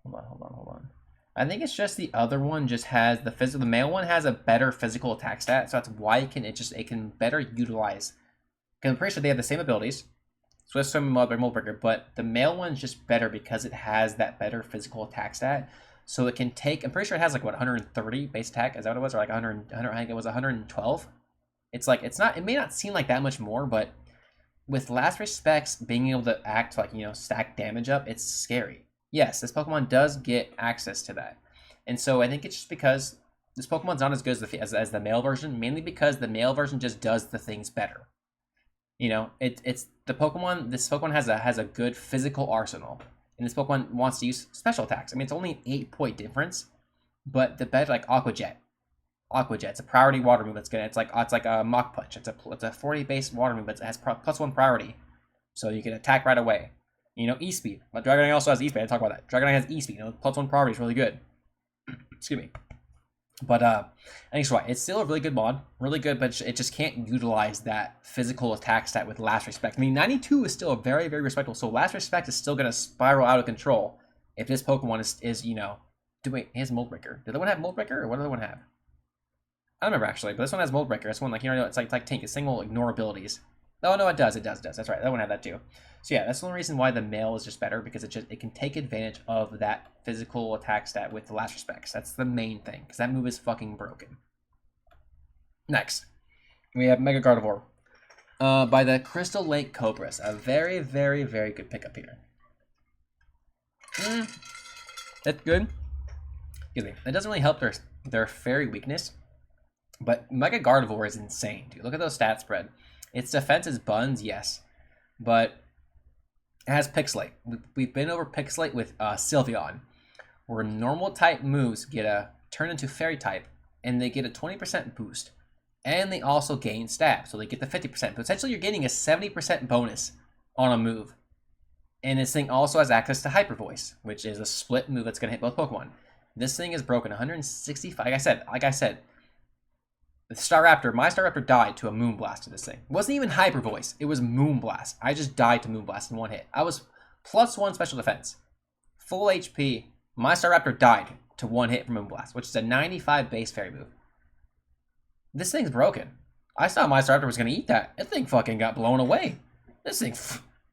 Hold on. I think it's just the other one just has the male one has a better physical attack stat, so that's why it can better utilize. Because I'm pretty sure they have the same abilities, Swift Swim and Mold Breaker, but the male one's just better because it has that better physical attack stat. So it can take. I'm pretty sure it has like what 130 base attack. Is that what it was, or like 100? I think it was 112. It's like it's not. It may not seem like that much more, but with Last Respects being able to act like stack damage up, it's scary. Yes, this Pokemon does get access to that. And so I think it's just because This Pokemon's not as good as the male version, mainly because the male version just does the things better. You know, it's the Pokemon. This Pokemon has a good physical arsenal, and this Pokemon wants to use special attacks. I mean, it's only an 8-point difference, but the better like Aqua Jet. Aqua Jet, it's a priority water move. It's like a Mach Punch. It's a 40 base water move, but it has +1 priority, so you can attack right away. You know, E-Speed. But Dragonite also has E-Speed. I talk about that. Dragonite has E-Speed. You know, +1 priority is really good. Excuse me. But I think it's still a really good mod, really good, but it just can't utilize that physical attack stat with Last Respect. I mean, 92 is still a very, very respectable, so Last Respect is still going to spiral out of control if this Pokemon is you know, wait, he has Mold Breaker. Did the one have Mold Breaker, or what did the one have? I don't remember, actually, but this one has Mold Breaker. This one, like, you know, it's like Tank, it's single ignore abilities. Oh, no, it does, that's right, that one had that too. So yeah, that's the only reason why the male is just better, because it can take advantage of that physical attack stat with the Last Respects. That's the main thing, because that move is fucking broken. Next, we have Mega Gardevoir by the Crystal Lake Cobras. A very, very, very good pickup here. That's good. Excuse me. It doesn't really help their fairy weakness, but Mega Gardevoir is insane, dude. Look at those stat spread. Its defense is buns, yes, but it has Pixelate. We've been over Pixelate with Sylveon, where normal type moves get a turn into fairy type, and they get a 20% boost, and they also gain stab, so they get the 50%. But essentially, you're getting a 70% bonus on a move. And this thing also has access to Hyper Voice, which is a split move that's going to hit both Pokemon. This thing is broken 165. Like I said, the Staraptor, my Staraptor died to a Moonblast to this thing. It wasn't even Hyper Voice. It was Moonblast. I just died to Moonblast in one hit. I was +1 special defense. Full HP. My Staraptor died to one hit from Moonblast, which is a 95 base fairy move. This thing's broken. I thought my Staraptor was going to eat that. That thing fucking got blown away. This thing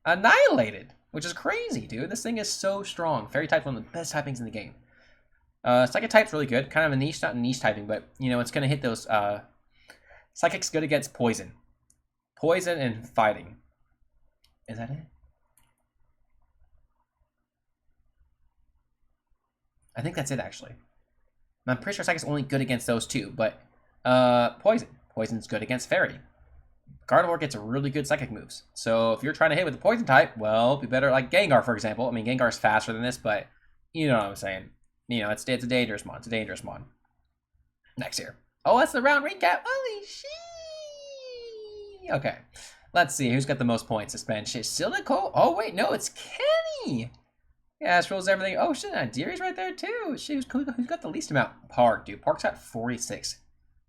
annihilated, which is crazy, dude. This thing is so strong. Fairy type's one of the best typings in the game. Psychic type's really good. Kind of a niche, not a niche typing, but, you know, it's going to hit those. Psychic's good against poison. Poison and fighting. Is that it? I think that's it, actually. I'm pretty sure Psychic's only good against those two, but poison. Poison's good against fairy. Gardevoir gets really good psychic moves. So if you're trying to hit with the poison type, well, be better like Gengar, for example. I mean, Gengar's faster than this, but you know what I'm saying. You know, it's a dangerous mod. It's a dangerous mod. Next here. Oh, that's the round recap. Holy shit. Okay. Let's see. Who's got the most points this bench? Is still Nicole? Oh, wait. No, it's Kenny. Yeah, this rules everything. Oh, shit. Deary's right there, too. Shit, who's got the least amount? Park, dude. Park's got 46.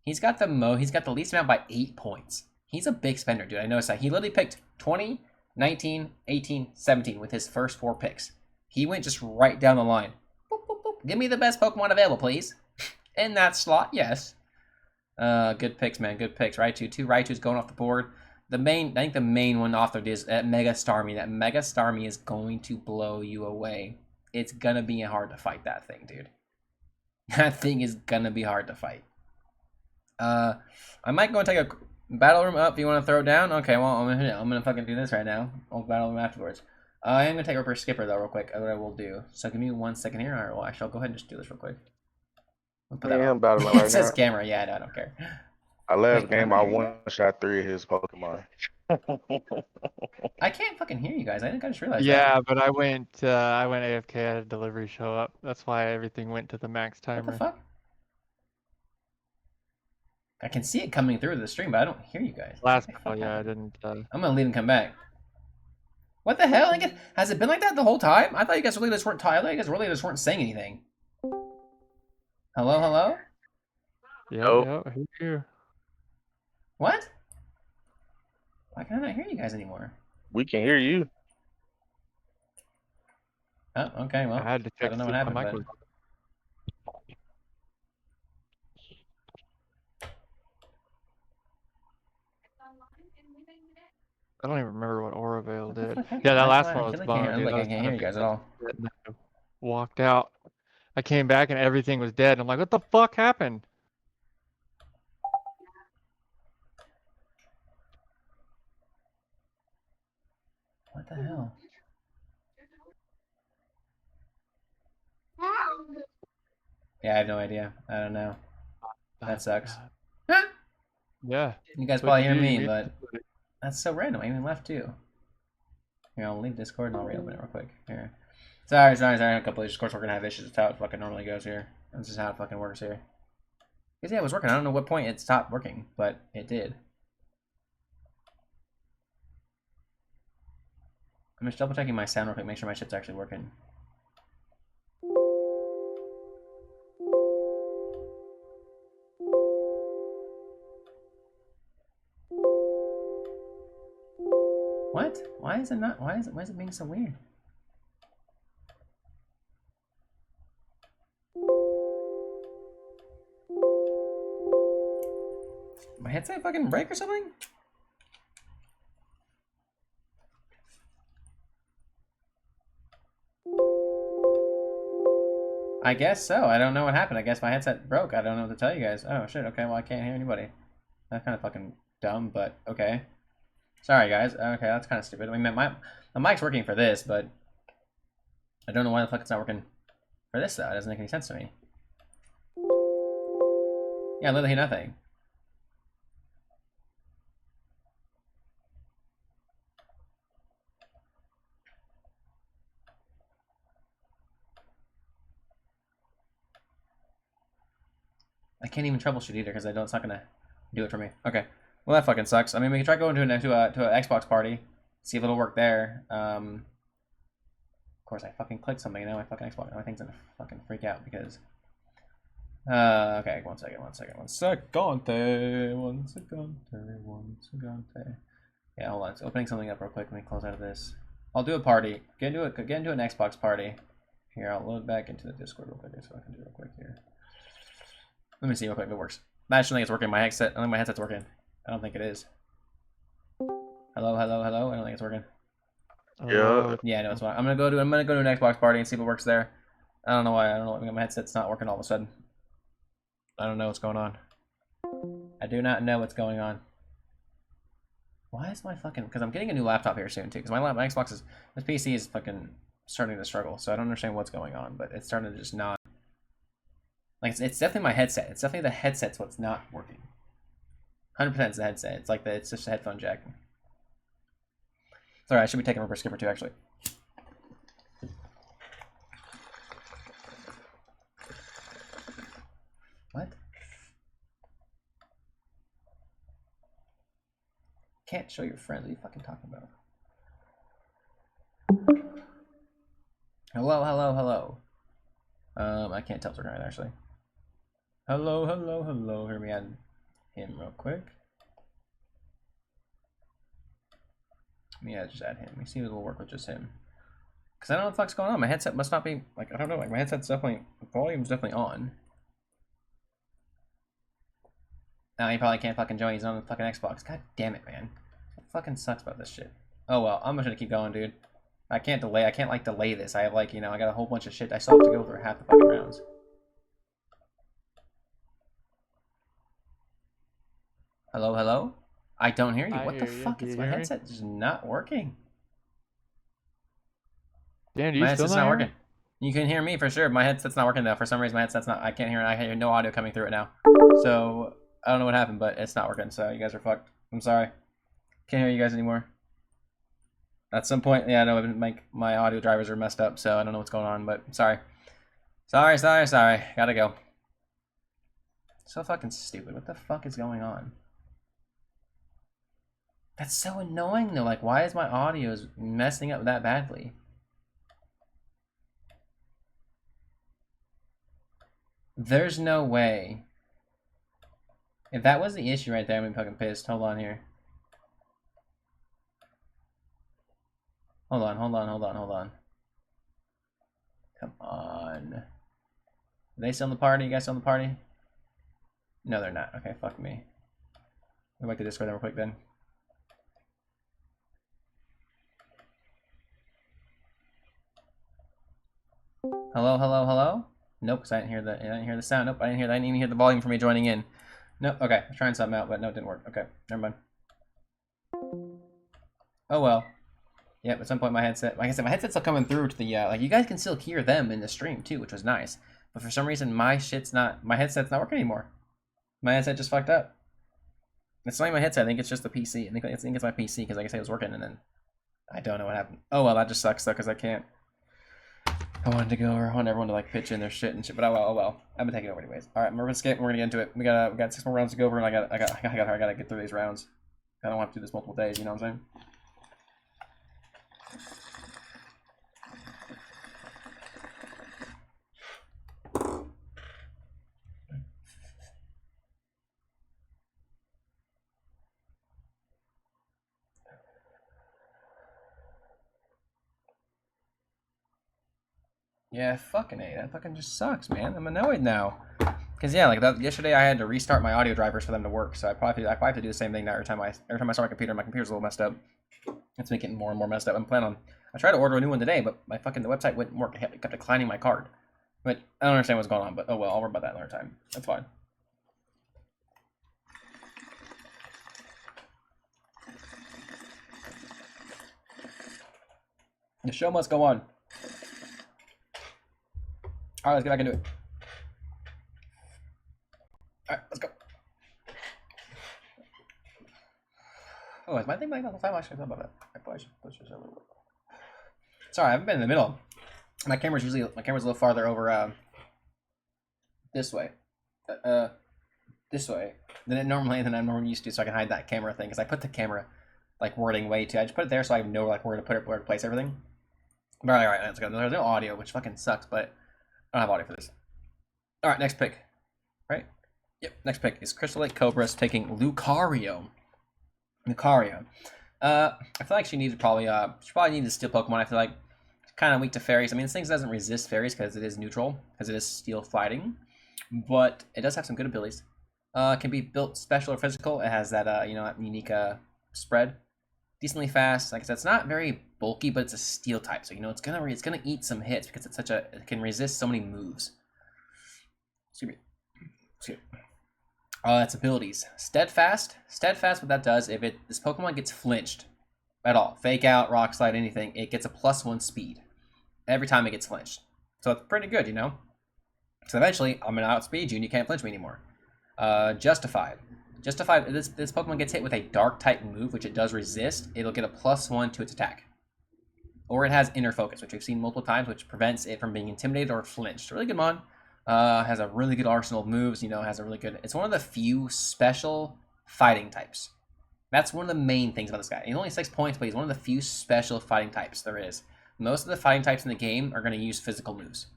He's got the least amount by 8 points. He's a big spender, dude. I noticed that. He literally picked 20, 19, 18, 17 with his first 4 picks. He went just right down the line. Boop, boop, boop. Give me the best Pokemon available, please. In that slot, yes. Good picks, man. Good picks. Raichu, 2 Raichu's going off the board. I think the main one off there is Mega Starmie. That Mega Starmie is going to blow you away. It's gonna be hard to fight that thing, dude. That thing is gonna be hard to fight. I might go and take a battle room up. You want to throw it down? Okay, well, I'm gonna fucking do this right now. I'll battle room afterwards. I am gonna take over Skipper though, real quick. What I will do. So give me 1 second here. All right, well, actually, I'll go ahead and just do this real quick. I'm battling right now. It says camera. Yeah, I don't care. I last game, I one-shot 3 of his Pokemon. I can't fucking hear you guys. I think I just realized. Yeah, but I went AFK. I had a delivery show up. That's why everything went to the max timer. What the fuck? I can see it coming through the stream, but I don't hear you guys. Last call, yeah, I didn't. I'm gonna leave and come back. What the hell? Has it been like that the whole time? I thought you guys really just weren't tired. You guys really just weren't saying anything. Hello, hello? Yeah, here. What? Why can I not hear you guys anymore? We can hear you. Oh, okay, well, I had to check. I don't know what happened, but... I don't even remember what Auravale did. Yeah, that last one was bomb. I can't hear you guys at all. Walked out. I came back and everything was dead. I'm like, what the fuck happened? What the hell? Yeah, I have no idea. I don't know. That sucks. Yeah. You guys What'd probably you hear do? You me, muted but somebody. that's so random. I even left too. Here, I'll leave Discord and I'll reopen it real quick. Here. Sorry. A couple of issues. Of course, we're gonna have issues. That's how it fucking normally goes here. This is how it fucking works here. Because yeah, it was working. I don't know what point it stopped working, but it did. I'm just double checking my sound real quick, make sure my shit's actually working. What? Why is it not? Why is it being so weird? My headset fucking break or something? I guess so. I don't know what happened. I guess my headset broke. I don't know what to tell you guys. Oh shit, okay, well I can't hear anybody. That's kind of fucking dumb, but okay. Sorry guys. Okay, that's kind of stupid. I mean, my mic's working for this, but I don't know why the fuck it's not working for this though. It doesn't make any sense to me. Yeah, literally nothing. I can't even troubleshoot either because I know it's not gonna do it for me. Okay, well that fucking sucks. I mean, we can try going to an Xbox party, see if it'll work there. Of course, I fucking clicked something now. My fucking Xbox, my thing's gonna fucking freak out because. Okay, one second. Yeah, hold on. It's opening something up real quick. Let me close out of this. I'll do a party. Get into an Xbox party. Here, I'll load back into the Discord real quick so I can do it real quick here. Let me see real quick if it works. I actually think it's working. My headset. I think my headset's working. I don't think it is. Hello. I don't think it's working. Yeah. Yeah, no, it's fine. I'm gonna go to an Xbox party and see if it works there. I don't know why. I don't know. My headset's not working all of a sudden. I don't know what's going on. I do not know what's going on. Why is my fucking? Because I'm getting a new laptop here soon too. Because my Xbox is, this PC is fucking starting to struggle. So I don't understand what's going on, but it's starting to just not. Like it's definitely my headset. It's definitely the headset's what's not working. 100% it's the headset. It's like it's just a headphone jack. Sorry, I should be taking a skipper too actually. What? Can't show your friends. What are you fucking talking about? Hello. I can't tell if they're right actually. Hello. Hear me add him real quick. Yeah, just add him. Let me see if it'll work with just him. Because I don't know what the fuck's going on. My headset must not be, like, I don't know. Like, my headset's definitely, the volume's definitely on. Now he probably can't fucking join. He's on the fucking Xbox. God damn it, man. What fucking sucks about this shit? Oh, well. I'm just gonna keep going, dude. I can't delay. I can't, like, delay this. I have, like, you know, I got a whole bunch of shit. I still have to go through half the fucking rounds. Hello? I don't hear you. What the fuck? It's my headset just not working. Dan, do My you still headset's not not hear working. me? You can hear me for sure. My headset's not working though. For some reason, my headset's not. I can't hear it. I hear no audio coming through it now. So I don't know what happened, but it's not working. So you guys are fucked. I'm sorry. Can't hear you guys anymore. At some point, yeah, I know my audio drivers are messed up, so I don't know what's going on. But sorry. Gotta go. So fucking stupid. What the fuck is going on? That's so annoying though. Like, why is my audio messing up that badly? There's no way. If that was the issue right there, I'm gonna be fucking pissed. Hold on here. Hold on. Come on. Are they still in the party? You guys still in the party? No, they're not. Okay, fuck me. Go back to Discord real quick then. Hello? Nope, because I didn't hear the sound. Nope, I didn't even hear the volume for me joining in. Nope, okay. I was trying something out, but no, it didn't work. Okay, never mind. Oh well. Yep, at some point my headset, like I said, my headset's still coming through to the, like you guys can still hear them in the stream too, which was nice. But for some reason my headset's not working anymore. My headset just fucked up. It's not even my headset. I think it's just the PC. I think it's my PC because, like I said, it was working, and then I don't know what happened. Oh well, that just sucks though because I can't. I wanted to go over. I want everyone to like pitch in their shit and shit, but oh well. I've been taking it over anyways. All right, we're gonna skip. We're gonna get into it. We got 6 more rounds to go over, and I gotta get through these rounds. I don't want to do this multiple days. You know what I'm saying? Yeah, fucking A. That fucking just sucks, man. I'm annoyed now. Cause yeah, like yesterday I had to restart my audio drivers for them to work, so I probably have to do the same thing now every time I start my computer. My computer's a little messed up. It's making it more and more messed up. I tried to order a new one today, but the website wouldn't work. It kept declining my card. But I don't understand what's going on. But oh well, I'll worry about that another time. That's fine. The show must go on. All right, let's get back into it. All right, let's go. Oh, is my thing like that the whole time? I should have thought about that. I probably should push this a little bit. Sorry, I haven't been in the middle. My camera's a little farther over this way. This way than I'm normally used to, so I can hide that camera thing. Because I put the camera like wording way too. I just put it there so I know like where to put it, where to place everything. But all right, let's go. There's no audio, which fucking sucks, but I don't have audio for this. All right, next pick. Right? Yep. Next pick is Crystal Lake Cobras taking Lucario. Lucario. I feel like she probably needs a steel Pokemon. I feel like kind of weak to fairies. I mean, this thing doesn't resist fairies because it is neutral, because it is steel fighting, but it does have some good abilities. It can be built special or physical. It has that that unique spread. Decently fast. Like I said, it's not very bulky, but it's a steel type, so it's gonna eat some hits because it can resist so many moves. Excuse me. Its abilities. Steadfast. Steadfast, what that does, if this Pokemon gets flinched at all, Fake Out, Rock Slide, anything, it gets a +1 speed every time it gets flinched. So it's pretty good, So eventually, I'm gonna outspeed you and you can't flinch me anymore. Justified. Justified, this Pokemon gets hit with a dark type move, which it does resist. It'll get a +1 to its attack. Or it has Inner Focus, which we've seen multiple times, which prevents it from being intimidated or flinched. Really good mon. Has a really good arsenal of moves, has a really good... It's one of the few special fighting types. That's one of the main things about this guy. He's only 6 points, but he's one of the few special fighting types there is. Most of the fighting types in the game are going to use physical moves.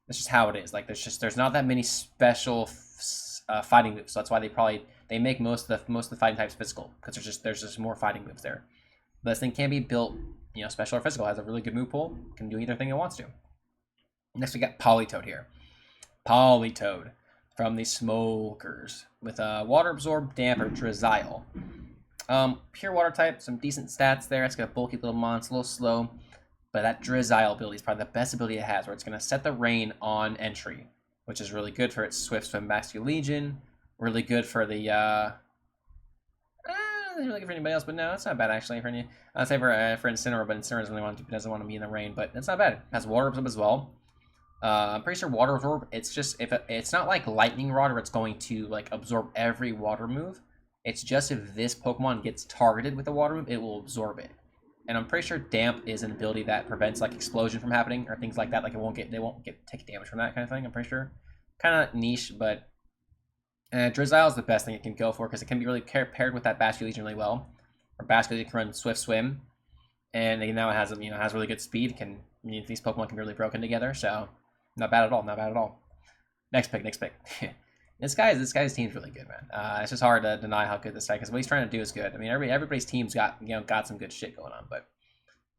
That's just how it is. Like, there's not that many special fighting moves, so that's why they make most of the fighting types physical, because there's just more fighting moves there. But this thing can be built, special or physical. It has a really good move pool. Can do either thing it wants to. Next, we got Politoed here. Politoed from the Smokers with Water Absorb, Damp, or Drizzile. Pure Water type, some decent stats there. It's got a bulky little mon, it's a little slow, but that Drizzile ability is probably the best ability it has, where it's going to set the rain on entry, which is really good for its Swift Swim Bastion Legion. Really good for the not really good for anybody else, but no, it's not bad actually for any. I'd say for Incineroar, but Incineroar doesn't want to be in the rain, but it's not bad. It has Water Absorb as well. I'm pretty sure Water Absorb. It's just it's not like Lightning Rod, where it's going to like absorb every water move. It's just if this Pokemon gets targeted with a water move, it will absorb it. And I'm pretty sure Damp is an ability that prevents like explosion from happening or things like that. Like they won't take damage from that kind of thing. I'm pretty sure. Kind of niche, but Drizzile is the best thing it can go for because it can be really paired with that Bastion Legion really well. Or Bastion Legion can run Swift Swim, and now it has has really good speed. These Pokemon can be really broken together, so not bad at all. Not bad at all. Next pick. This guy's team's really good, man. It's just hard to deny how good this guy, because what he's trying to do is good. I mean, everybody's team's got some good shit going on, but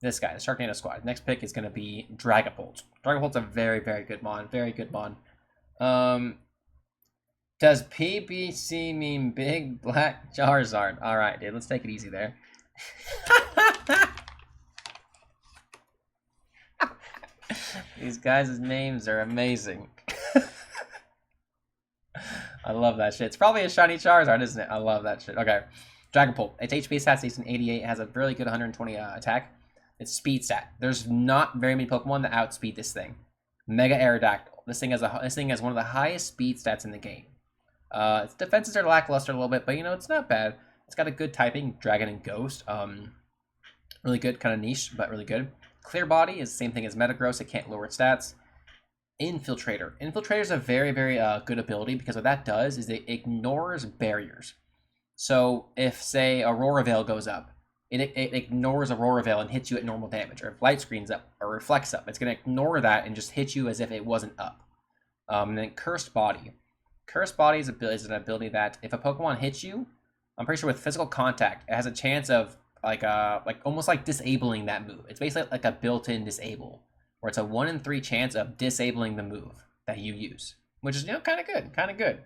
this guy, the Sharknado squad. Next pick is going to be Dragapult. Dragapult's a very, very good mon. Very good mon. Does PBC mean Big Black Charizard? All right, dude. Let's take it easy there. These guys' names are amazing. I love that shit. It's probably a shiny Charizard, isn't it? I love that shit. Okay. Dragapult. Its HP stat is an 88. It has a really good 120 attack. Its speed stat. There's not very many Pokemon that outspeed this thing. Mega Aerodactyl. This thing has one of the highest speed stats in the game. Its defenses are lackluster a little bit, but it's not bad. It's got a good typing, Dragon and Ghost. Really good, kind of niche, but really good. Clear Body is the same thing as Metagross. It can't lower its stats. Infiltrator. Infiltrator is a very, very good ability because what that does is it ignores barriers. So if, say, Aurora Veil goes up, it ignores Aurora Veil and hits you at normal damage. Or if Light Screen's up or Reflects up, it's going to ignore that and just hit you as if it wasn't up. And then Cursed Body. Cursed Body is an ability that if a Pokemon hits you, I'm pretty sure with physical contact, it has a chance of like almost like disabling that move. It's basically like a built-in disable, where it's a 1 in 3 chance of disabling the move that you use, which is kind of good.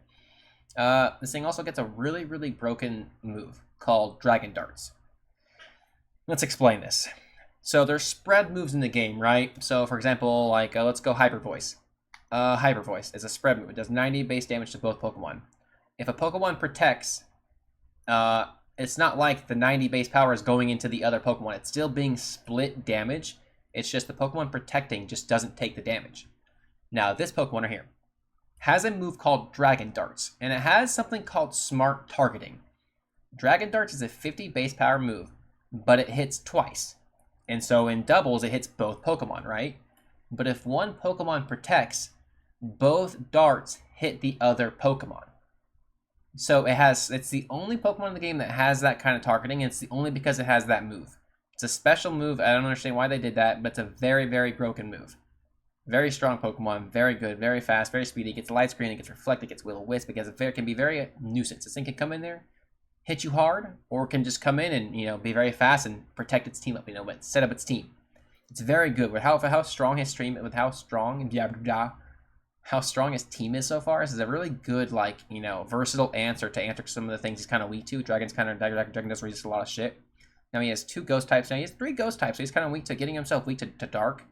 This thing also gets a really, really broken move called Dragon Darts. Let's explain this. So there's spread moves in the game, right? So for example, like let's go Hyper Voice. Hyper Voice is a spread move. It does 90 base damage to both Pokemon. If a Pokemon protects, it's not like the 90 base power is going into the other Pokemon. It's still being split damage. It's just the Pokemon protecting just doesn't take the damage. Now, this Pokemon right here has a move called Dragon Darts, and it has something called Smart Targeting. Dragon Darts is a 50 base power move, but it hits twice. And so in doubles, it hits both Pokemon, right? But if one Pokemon protects, both darts hit the other Pokemon. So it's the only Pokemon in the game that has that kind of targeting, and it's the only because it has that move. It's a special move. I don't understand why they did that, but it's a very, very broken move. Very strong Pokemon, very good, very fast, very speedy. It gets Light Screen, it gets Reflect, it gets Will-O-Wisp, because it can be very nuisance. This thing can come in there, hit you hard, or it can just come in and be very fast and protect its team up, but set up its team. It's very good with how strong his team is so far. This is a really good versatile answer to some of the things he's kind of weak to. Dragon doesn't resist a lot of shit. Now he has 2 ghost types. Now he has 3 ghost types, so he's kind of weak to getting himself weak to dark.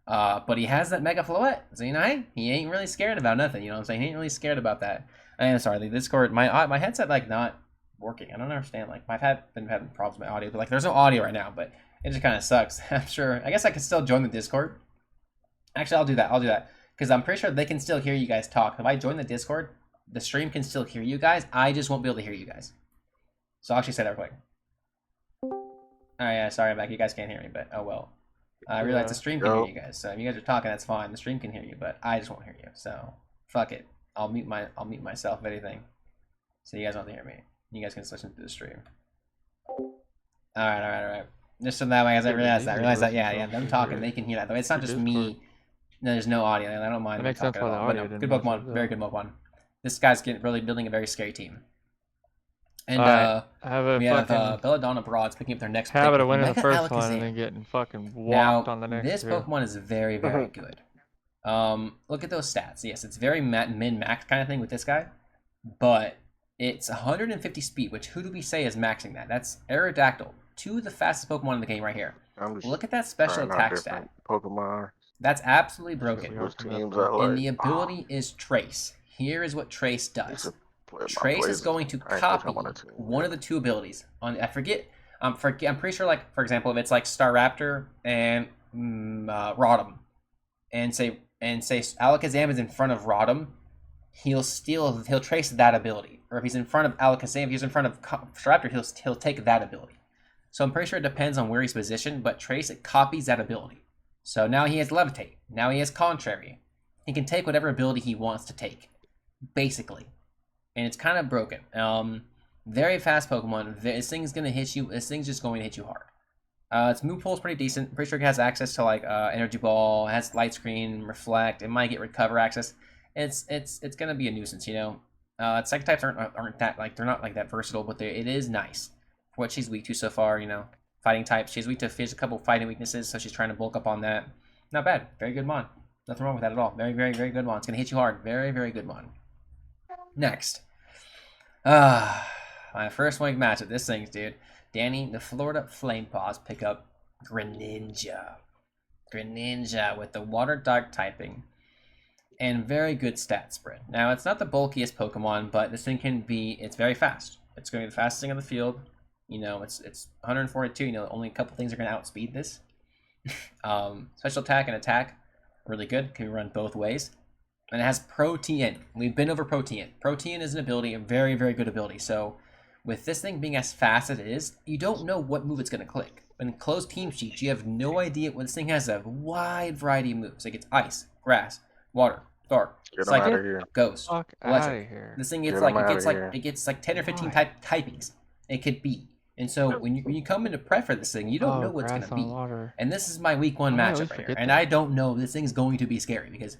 But he has that Mega Floette, so he ain't really scared about nothing. You know what I'm saying? He ain't really scared about that. I'm sorry, the Discord, my headset not working. I don't understand. I've been having problems with my audio, but there's no audio right now, but it just kind of sucks. I'm sure. I guess I can still join the Discord. Actually, I'll do that. Because I'm pretty sure they can still hear you guys talk. If I join the Discord, the stream can still hear you guys. I just won't be able to hear you guys. So I'll actually say that real quick. Alright, yeah, sorry, I'm back. You guys can't hear me, but oh well. I realize the stream can hear you guys. So if you guys are talking, that's fine. The stream can hear you, but I just won't hear you. So fuck it. I'll mute myself if anything. So you guys won't hear me. You guys can just listen to the stream. Alright. Just so that way, as I realize that, yeah, them talking, they can hear that. Though it's not just me. No, there's no audio. I don't mind. That makes sense for the audio. But no, good Pokemon, very good Pokemon. This guy's really building a very scary team. And we have Belladonna Broads picking up their next pick. Habit of winning the first one and then getting fucking walked on the next. This Pokemon is very, very good. Look at those stats. Yes, it's very min-max kind of thing with this guy, but it's 150 speed, which who do we say is maxing that? That's Aerodactyl, 2 of the fastest Pokemon in the game right here. Look at that special attack stat. Pokemon. That's absolutely broken. Teams and the ability is Trace. Here is what Trace does. Trace is going to copy one of the 2 abilities. I forget. I'm pretty sure, for example, if it's Staraptor and Rotom, and say Alakazam is in front of Rotom, he'll trace that ability. Or if he's in front of Alakazam, if he's in front of Staraptor, he'll take that ability. So I'm pretty sure it depends on where he's positioned, but Trace, it copies that ability. So now he has Levitate. Now he has Contrary. He can take whatever ability he wants to take, basically. And it's kind of broken. Very fast Pokemon. This thing's gonna hit you. This thing's just going to hit you hard. Its move pool is pretty decent. Pretty sure it has access to Energy Ball. It has Light Screen, Reflect. It might get Recover access. It's gonna be a nuisance, Psychic types aren't that they're not that versatile, but it is nice for what she's weak to so far. Fighting types. She's weak to a couple fighting weaknesses, so she's trying to bulk up on that. Not bad. Very good mon. Nothing wrong with that at all. Very, very, very good mon. It's gonna hit you hard. Very, very good mon. Next. My first week match of this thing's, dude. Danny, the Florida Flame Paws pick up Greninja. Greninja with the Water Dark typing. And very good stat spread. Now, it's not the bulkiest Pokemon, but this thing it's very fast. It's going to be the fastest thing on the field. It's 142. Only a couple things are going to outspeed this. Special attack and attack, really good. Can be run both ways. And it has Protein. We've been over Protein. Protein is an ability, a very, very good ability. So with this thing being as fast as it is, you don't know what move it's going to click. In closed team sheets, you have no idea what this thing has a wide variety of moves. Like it's ice, grass, water, dark, Get him out psychic, of here. ghost, Fuck out of electric. here. This thing Get gets him like outta here. it gets like 10 or 15 Why? typings. It could be. And so when you come into prep for this thing, you don't know what's going grass to on be. water. And this is my week 1 I always matchup right here. forget And that. I don't know if this thing's going to be scary because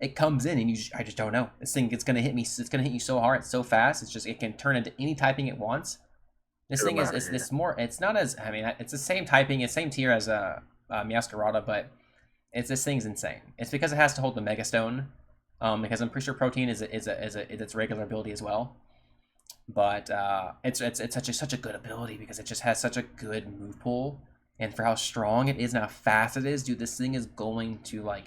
it comes in and I just don't know. This thing, it's going to hit me. It's going to hit you so hard. It's so fast. It's just, it can turn into any typing it wants. This Get thing him is, outta it's more, it's not as, I mean, it's the same typing, it's same tier as Meowscarada, but this thing's insane. It's because it has to hold the Mega Stone, because I'm pretty sure Protein is its regular ability as well. But it's such a good ability because it just has such a good move pool, and for how strong it is and how fast it is, dude, this thing is going to like,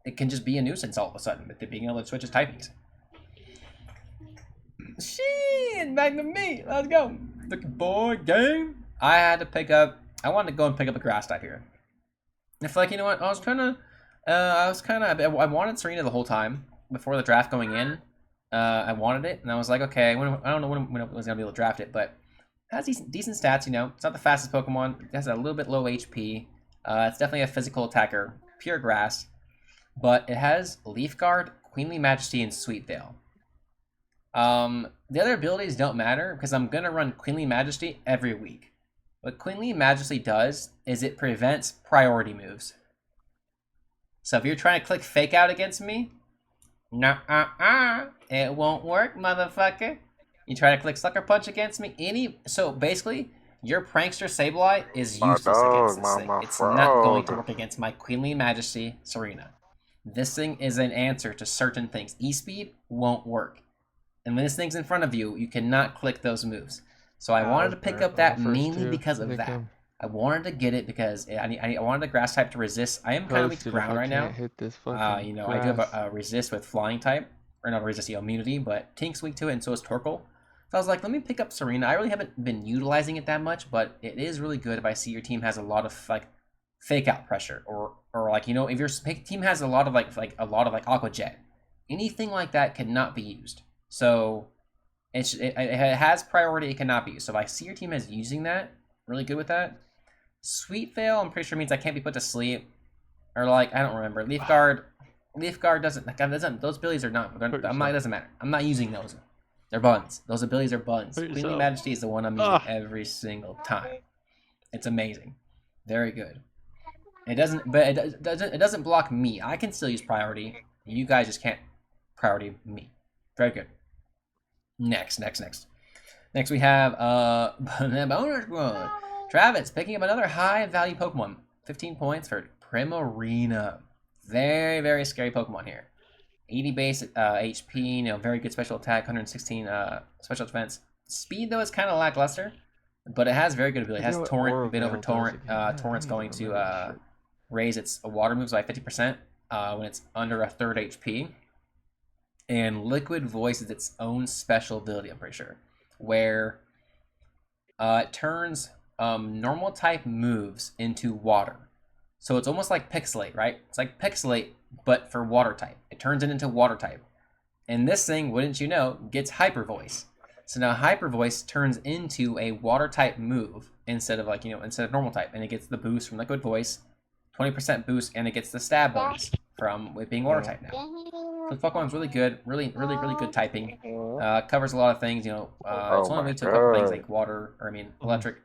it can just be a nuisance all of a sudden with it being able to switch its typings. Shit, back to me. Let's go. Dookie Boi game. I wanted to go and pick up a grass type here. I feel like, you know what, I wanted Serena the whole time before the draft going in. I wanted it, and I was like, okay, I don't know when I was gonna be able to draft it, but it has decent stats. You know, it's not the fastest Pokemon. It has a little bit low HP. It's definitely a physical attacker, pure grass, but it has Leaf Guard, Queenly Majesty, and Sweet Veil. The other abilities don't matter because I'm gonna run Queenly Majesty every week. What Queenly Majesty does is it prevents priority moves. So if you're trying to click Fake Out against me, it won't work, motherfucker. You try to click Sucker Punch against me, so basically your Prankster Sableye is My useless dog, against this thing. my It's not going to frog. work against my Queenly Majesty Serena. This thing is an answer to certain things. E-Speed won't work. And when this thing's in front of you, you cannot click those moves. So I wanted to pick up that mainly because of that. I wanted to get it because I wanted the grass type to resist. I am kind of weak to ground right now. Hit this I do have a resist with flying type, or not resist, immunity, but Tink's weak to it, and so is Torkoal. So I was like, let me pick up Serena. I really haven't been utilizing it that much, but it is really good if I see your team has a lot of like fake out pressure, or like, you know, if your team has a lot of like Aqua Jet, anything like that cannot be used. So it has priority. It cannot be used. So if I see your team is using that, really good with that. Sweet Veil, I'm pretty sure means I can't be put to sleep, or like I don't remember. Leaf Guard doesn't. Those abilities are not. It doesn't matter. I'm not using those. They're buns. Those abilities are buns. Queenly Majesty is the one I'm using every single time. It's amazing, very good. It doesn't block me. I can still use priority. You guys just can't priority me. Very good. Next we have bonus squad. Travis picking up another high value Pokemon. 15 points for Primarina. Very, very scary Pokemon here. 80 base HP, you know, very good special attack, 116 special defense. Speed though is kind of lackluster, but it has very good ability. It has Torrent, bit over Torrent. Torrent's going to raise its water moves by 50% when it's under a third HP. And Liquid Voice is its own special ability, I'm pretty sure, where it turns normal type moves into water. So it's almost like Pixelate, right? It's like Pixelate, but for water type. It turns it into water type. And this thing, wouldn't you know, gets Hyper Voice. So now Hyper Voice turns into a water type move instead of normal type. And it gets the boost from Liquid Voice, 20% boost, and it gets the stab bonus from it being water type now. So the Pokemon's really good, really good typing. Covers a lot of things, you know. It's only weak to a couple things like water, electric,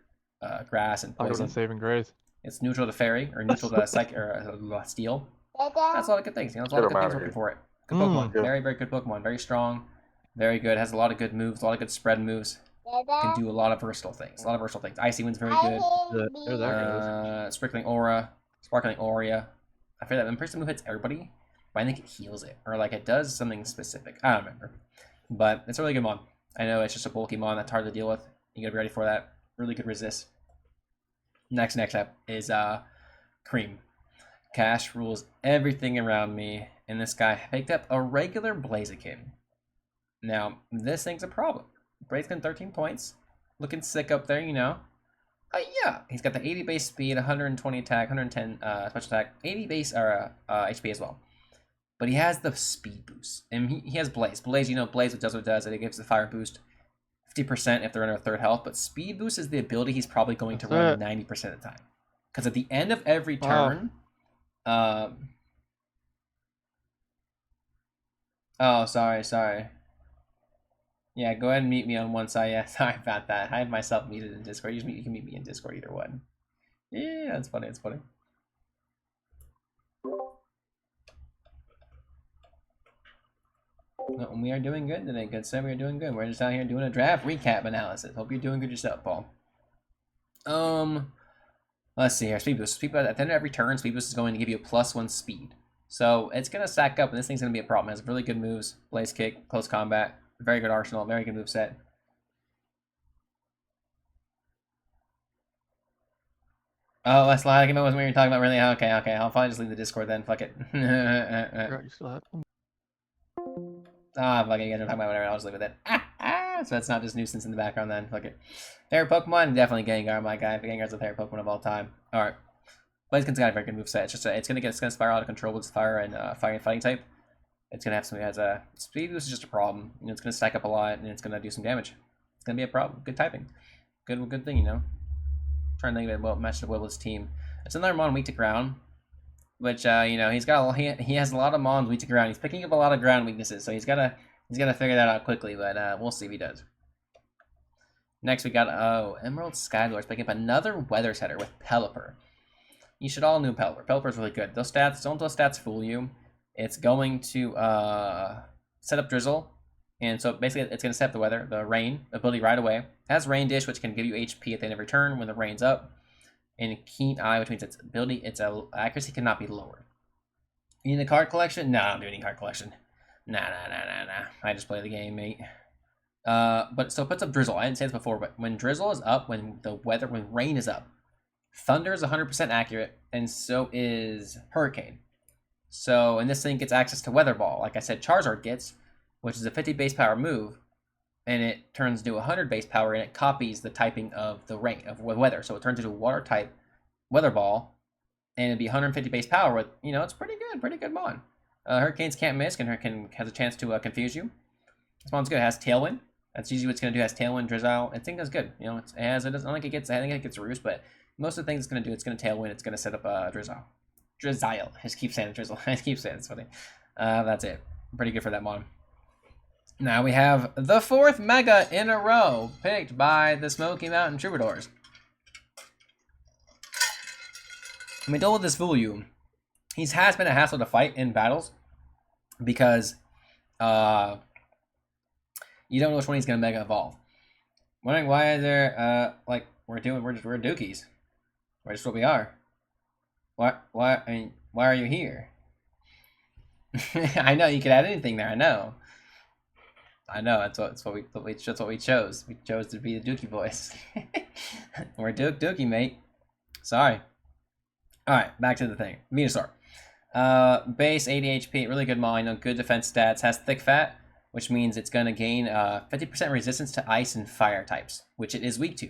grass, and poison. Saving grace. It's neutral to fairy, or neutral to psychic, or steel. That's a lot of good things. You know, there's a lot of good things working for it. Good Pokemon, very, very good Pokemon, very strong, very good. Has a lot of good moves, a lot of good spread moves. Can do a lot of versatile things. Icy Wind's very good. Sparkling Aura. I feel that I'm pretty sure move hits everybody, but I think it heals it, or like it does something specific. I don't remember, but it's a really good mon. I know it's just a bulky mon that's hard to deal with. You gotta be ready for that. Really good resist. Next up is Cream. Cash rules everything around me, and this guy picked up a regular Blaziken. Now this thing's a problem. Blaziken 13 points, looking sick up there, you know. Yeah, he's got the 80 base speed, 120 attack, 110 special attack, 80 base or HP as well. but he has the speed boost. And he has Blaze. Blaze, you know, Blaze does what it does, and it gives the fire boost 50% if they're under a third health, but speed boost is the ability he's probably going to run 90% of the time. Because at the end of every turn, oh, sorry. Yeah, go ahead and meet me on one side. Yeah, sorry about that. I have myself muted in Discord. You can meet me in Discord, either one. Yeah, that's funny. It's funny. Well, we are doing good today. Good sir, we are doing good. We're just out here doing a draft recap analysis. Hope you're doing good yourself, Paul. Let's see here. Speed boost. Speed boost at the end of every turn, speed boost is going to give you a +1 speed. So it's gonna stack up, and this thing's gonna be a problem. It has really good moves, Blaze Kick, close combat, very good arsenal, very good moveset. Oh, that's like it was when you were talking about really. Okay. I'll probably just leave the Discord then. Fuck it. You still have them? Fuck it. You guys are talking about whatever. I'll just leave it then. So that's not just nuisance in the background then. Fuck it. Favorite Pokemon? Definitely Gengar, my guy. Gengar's the favorite Pokemon of all time. Alright. Blaziken's got a very good moveset. It's just it's gonna spiral out of control with its fire and fire and fighting type. It's gonna have something that has a speed boost is just a problem. You know, it's gonna stack up a lot and it's gonna do some damage. It's gonna be a problem. Good typing. Good thing, you know. Trying to think of it match well with his team. It's another Mon weak to ground, which you know he has a lot of Mons weak to ground. He's picking up a lot of ground weaknesses, so he's gotta figure that out quickly. But we'll see if he does. Next we got Emerald Skylord's picking up another Weather Setter with Pelipper. You should all know Pelipper. Pelipper's really good. Those stats, don't those stats fool you? It's going to set up Drizzle, and so basically it's going to set up the weather, the rain ability right away. It has Rain Dish, which can give you HP at the end of every turn when the rain's up, and Keen Eye, which means its ability, its accuracy cannot be lowered. You need a card collection? No, I don't do any card collection. Nah. I just play the game, mate. But so it puts up Drizzle. I didn't say this before, but when Drizzle is up, when rain is up, Thunder is 100% accurate, and so is Hurricane. So, and this thing gets access to Weather Ball, like I said, Charizard gets, which is a 50 base power move, and it turns into 100 base power, and it copies the typing of the rain of weather. So it turns into a Water type Weather Ball, and it'd be 150 base power. With it's pretty good Mon. Hurricanes can't miss, and Hurricane has a chance to confuse you. This Mon's good. It has Tailwind. That's usually what it's gonna do. It has Tailwind, Drizzle. I think that's good. You know, it doesn't like it gets. I think it gets Roost, but most of the things it's going to do, it's going to Tailwind, it's going to set up Drizzle. I just keep saying Drizzle. I just keep saying it's funny. That's it. Pretty good for that Mon. Now we have the 4th Mega in a row, picked by the Smoky Mountain Troubadours. I mean, don't let this fool you. He has been a hassle to fight in battles, because you don't know which one he's going to Mega Evolve. Wondering why is there, we're Dookies. We're just what we are. Why are you here? I know, you could add anything there, I know. That's what we chose. We chose to be the Dookie Bois. We're Dookie, mate. Sorry. Alright, back to the thing. Venusaur. Base 80 HP, really good Mon, good defense stats, has thick fat, which means it's going to gain 50% resistance to ice and fire types, which it is weak to.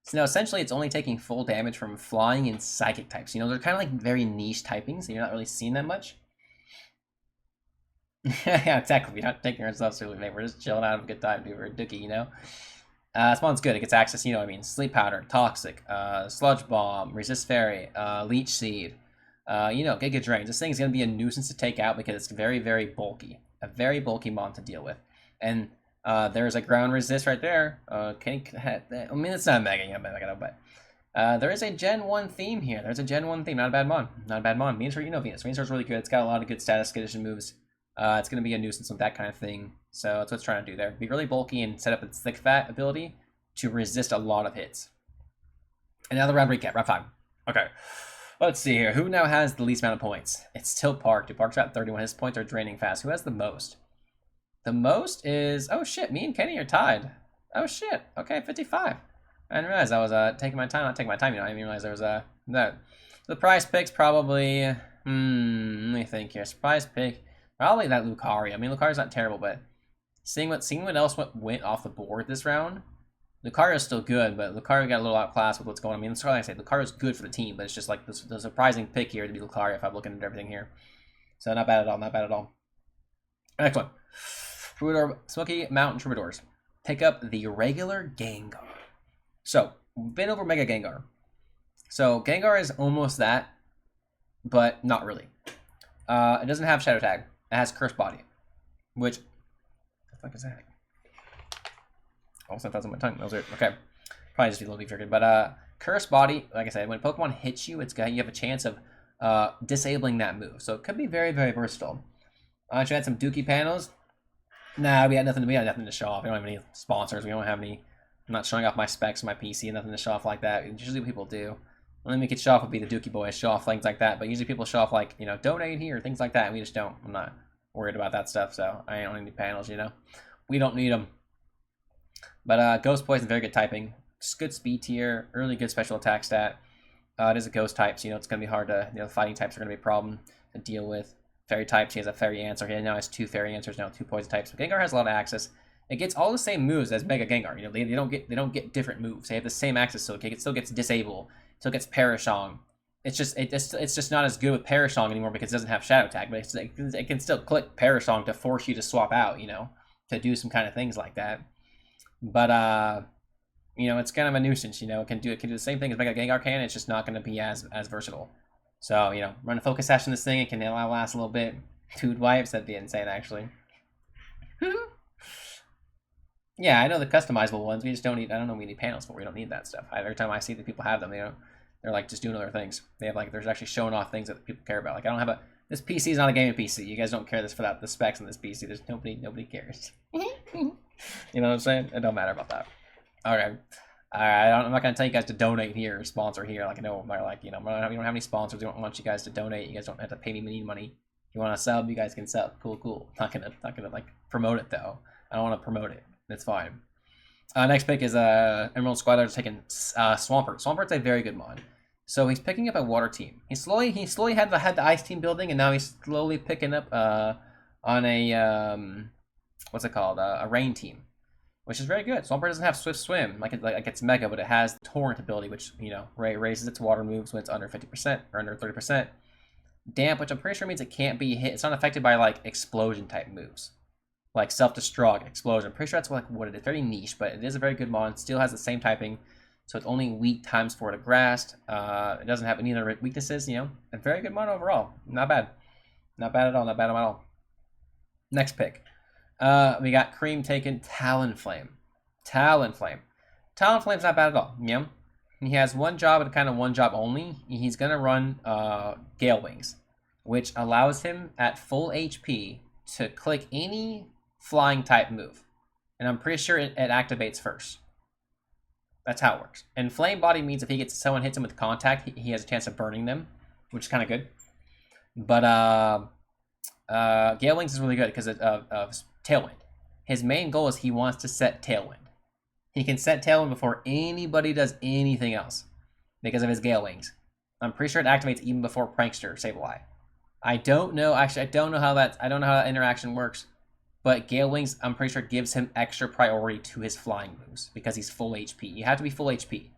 So now essentially it's only taking full damage from flying and psychic types. You know, they're kind of like very niche typings, so you're not really seeing that much. Yeah, exactly. We're not taking ourselves seriously, mate. We're just chilling out, having a good time, dude. We're a Dookie, you know? Spawn's good. It gets access, you know what I mean? Sleep Powder, Toxic, Sludge Bomb, Resist Fairy, Leech Seed, Giga Drains. This thing's going to be a nuisance to take out because it's very, very bulky. A very bulky Mon to deal with. And there's a ground resist right there. I mean, it's not mega, but there is a Gen 1 theme here. There's a Gen 1 theme. Not a bad Mon. Venusaur, you know Venus. Venusaur's really good. It's got a lot of good status condition moves. It's going to be a nuisance with that kind of thing. So that's what it's trying to do there. Be really bulky and set up its thick fat ability to resist a lot of hits. And now the round recap. Round 5. Okay. Let's see here. Who now has the least amount of points? It's still Park. Dude, Park's got 31. His points are draining fast. Who has the most? The most is... Oh, shit. Me and Kenny are tied. Oh, shit. Okay, 55. I didn't realize I was taking my time. Not taking my time, you know. I didn't even realize there was that. The prize pick's probably... let me think here. Prize pick... Probably that Lucario. I mean, Lucario's not terrible, but... Seeing what else went off the board this round... Lucario's still good, but Lucario got a little outclassed with what's going on. I mean, that's what I say. Lucario's good for the team, but it's just like the surprising pick here to be Lucario if I'm looking at everything here. So not bad at all. Not bad at all. Next one. Troubadour, Smoky Mountain Troubadours. Pick up the regular Gengar. So, we've been over Mega Gengar. So, Gengar is almost that, but not really. It doesn't have Shadow Tag. It has Curse Body, which... What the fuck is that? Almost that's on my tongue. That was weird. Okay. Probably just a little bit triggered. But Curse Body, like I said, when Pokemon hits you, you have a chance of disabling that move. So, it could be very, very versatile. Should I add some Dookie panels? Nah, we had nothing to show off. We don't have any sponsors. We don't have any... I'm not showing off my specs on my PC. Nothing to show off like that. Usually what people do. The only we could show off would be the Dookie Bois, show off things like that. But usually people show off like, you know, donate here, things like that. And we just don't. I'm not worried about that stuff. So I don't need panels, you know. We don't need them. But Ghost Poison, very good typing. Good speed tier. Really good special attack stat. It is a ghost type, so you know it's going to be hard to, you know, fighting types are going to be a problem to deal with. Fairy type, she has a fairy answer. He now has 2 fairy answers, now 2 poison types. But Gengar has a lot of access. It gets all the same moves as Mega Gengar. You know, they don't get different moves. They have the same access, so it still gets Disable, still gets Parashong. It's just not as good with Parashong anymore because it doesn't have Shadow Tag. But it can still click Parashong to force you to swap out. You know, to do some kind of things like that. But you know, it's kind of a nuisance. You know, it can do the same thing as Mega Gengar can. It's just not going to be as versatile. So, you know, run a focus sash in this thing. It can last a little bit. 2 wipes, that'd be insane, actually. Yeah, I know the customizable ones. We just don't need, I don't know, we need panels for. We don't need that stuff. Every time I see that people have them, you know, they're like just doing other things. They have like, there's actually showing off things that people care about. Like, I don't have this PC is not a gaming PC. You guys don't care this for that, the specs on this PC. There's nobody cares. You know what I'm saying? It don't matter about that. Okay. I'm not gonna tell you guys to donate here or sponsor here. Like I know, like you know, we don't have any sponsors. We don't want you guys to donate. You guys don't have to pay me money. If you want to sub, you guys can sub. Cool. Not gonna like promote it though. I don't want to promote it. That's fine. Next pick is Emerald Squadron taking Swampert. Swampert's a very good mod. So he's picking up a water team. He slowly had the ice team building, and now he's slowly picking up on a what's it called? A rain team, which is very good. Swampert doesn't have Swift Swim like it's Mega, but it has Torrent ability, which, you know, raises its water moves when it's under 50% or under 30%. Damp, which I'm pretty sure means it can't be hit. It's not affected by like explosion type moves, like self-destruct, explosion. I'm pretty sure that's what it is. Very niche, but it is a very good mod. Still has the same typing, so it's only weak ×4 to grass. It doesn't have any other weaknesses. You know, a very good mod overall. Not bad, not bad at all. Not bad at all. Next pick. We got Cream taking Talonflame. Talonflame's not bad at all. Yeah, he has one job and kind of one job only. He's gonna run Gale Wings, which allows him at full HP to click any flying type move, and I'm pretty sure it activates first. That's how it works. And Flame Body means if someone hits him with contact, he has a chance of burning them, which is kind of good. But Gale Wings is really good because of Tailwind. His main goal is he wants to set Tailwind. He can set Tailwind before anybody does anything else because of his Gale Wings. I'm pretty sure it activates even before Prankster Sableye. I don't know how that interaction works, but Gale Wings, I'm pretty sure, gives him extra priority to his flying moves because he's full HP. You have to be full HP.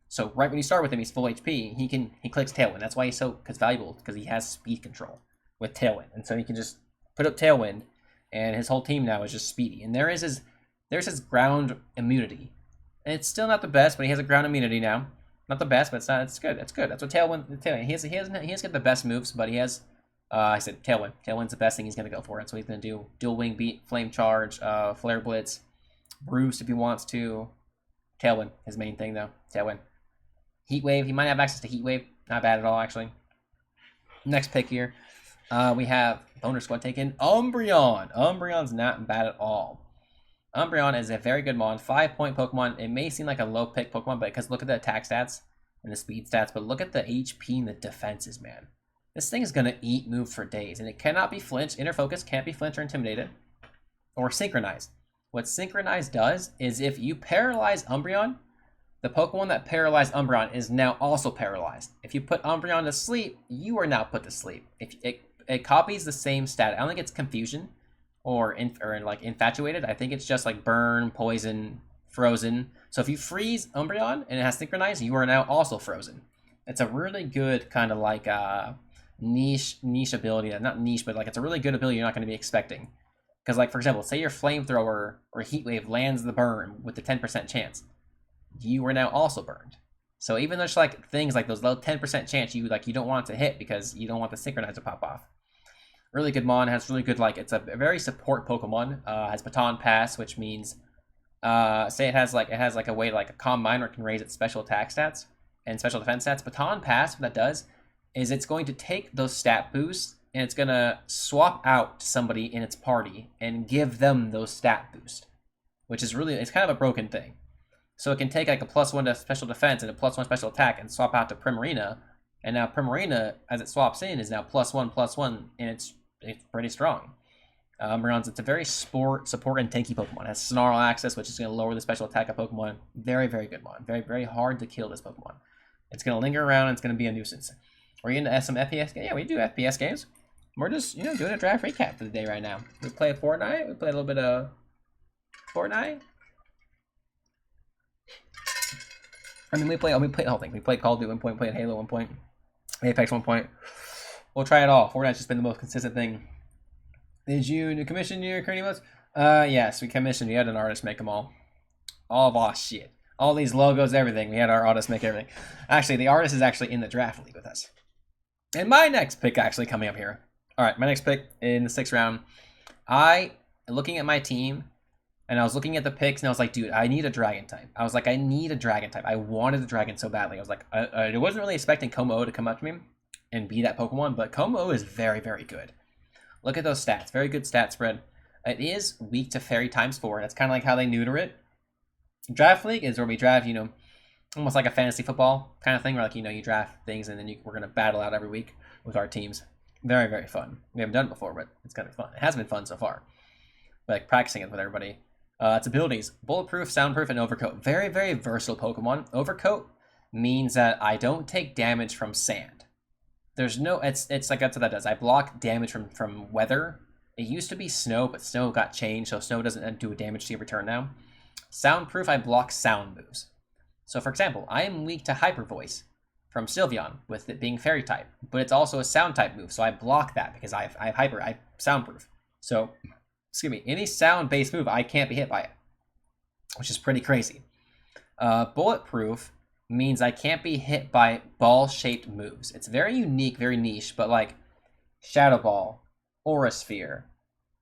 So right when you start with him, he's full HP. He clicks Tailwind. That's why he's so valuable, because he has speed control with Tailwind, and so he can just put up Tailwind, and his whole team now is just speedy. And there's his ground immunity. And it's still not the best, but he has a ground immunity now. Not the best, but it's good. That's good. That's what Tailwind. He has got the best moves, but he has. I said Tailwind. Tailwind's the best thing he's gonna go for. That's what he's gonna do. Dual Wing Beat, Flame Charge, Flare Blitz, Roost if he wants to. Tailwind, his main thing though. Tailwind. Heat Wave. He might have access to Heat Wave. Not bad at all, actually. Next pick here, we have Boner Squad taking Umbreon. Umbreon's not bad at all. Umbreon is a very good mod, 5-point Pokemon. It may seem like a low pick Pokemon, but because look at the attack stats and the speed stats, but look at the HP and the defenses, man. This thing is going to eat moves for days, and it cannot be flinched. Inner Focus can't be flinched or intimidated or synchronized. What synchronized does is if you paralyze Umbreon, the Pokemon that paralyzed Umbreon is now also paralyzed. If you put Umbreon to sleep, you are now put to sleep. If it copies the same stat. I don't think it's Confusion or like Infatuated. I think it's just like Burn, Poison, Frozen. So if you freeze Umbreon and it has Synchronized, you are now also frozen. It's a really good kind of like niche ability. Not niche, but like it's a really good ability you're not going to be expecting. Because like for example, say your flamethrower or heat wave lands the burn with the 10% chance, you are now also burned. So even there's like things like those low 10% chance you don't want it to hit because you don't want the synchronize to pop off. Really good mon, has really good like it's a very support Pokemon. Has baton pass, which means say it has like a way like a calm mind where it can raise its special attack stats and special defense stats. Baton pass, what that does is it's going to take those stat boosts and it's gonna swap out to somebody in its party and give them those stat boosts, which is really it's kind of a broken thing. So it can take like a +1 to special defense and a +1 special attack and swap out to Primarina, and now Primarina as it swaps in is now +1/+1, and it's pretty strong. It's a very support and tanky Pokemon. It has Snarl access, which is going to lower the special attack of Pokemon. Very, very good mon. Very, very hard to kill this Pokemon. It's going to linger around and it's going to be a nuisance. We're into some FPS games. Yeah, we do FPS games. We're just, doing a draft recap for the day right now. We play Fortnite. We play a little bit of Fortnite. I mean, we play the whole thing. We played Call of Duty at one point, played Halo at one point, Apex at one point. We'll try it all. Fortnite's just been the most consistent thing. Did you commission your current emotes? Yes, we commissioned. We had an artist make them all. All of our shit. All these logos, everything. We had our artist make everything. Actually, the artist is actually in the draft league with us. And my next pick actually coming up here. All right, my next pick in the 6th round. Looking at my team, and I was looking at the picks, and I was like, dude, I need a dragon type. I was like, I need a dragon type. I wanted a dragon so badly. I was like, I wasn't really expecting Como to come up to me and be that Pokemon, but Como is very, very good. Look at those stats. Very good stat spread. It is weak to Fairy ×4. That's kind of like how they neuter it. Draft League is where we draft, almost like a fantasy football kind of thing, where like, you draft things and then we're going to battle out every week with our teams. Very, very fun. We haven't done it before, but it's going to be fun. It has been fun so far. But like practicing it with everybody. Its abilities: Bulletproof, Soundproof, and Overcoat. Very, very versatile Pokemon. Overcoat means that I don't take damage from sand. There's no, it's like that's what that does. I block damage from weather. It used to be snow, but snow got changed, so snow doesn't do damage to your return now. Soundproof, I block sound moves. So for example, I am weak to Hyper Voice from Sylveon, with it being Fairy type, but it's also a sound type move, so I block that because I have Soundproof. So, excuse me, any sound-based move, I can't be hit by it, which is pretty crazy. Bulletproof means I can't be hit by ball-shaped moves. It's very unique, very niche, but like Shadow Ball, Aura Sphere.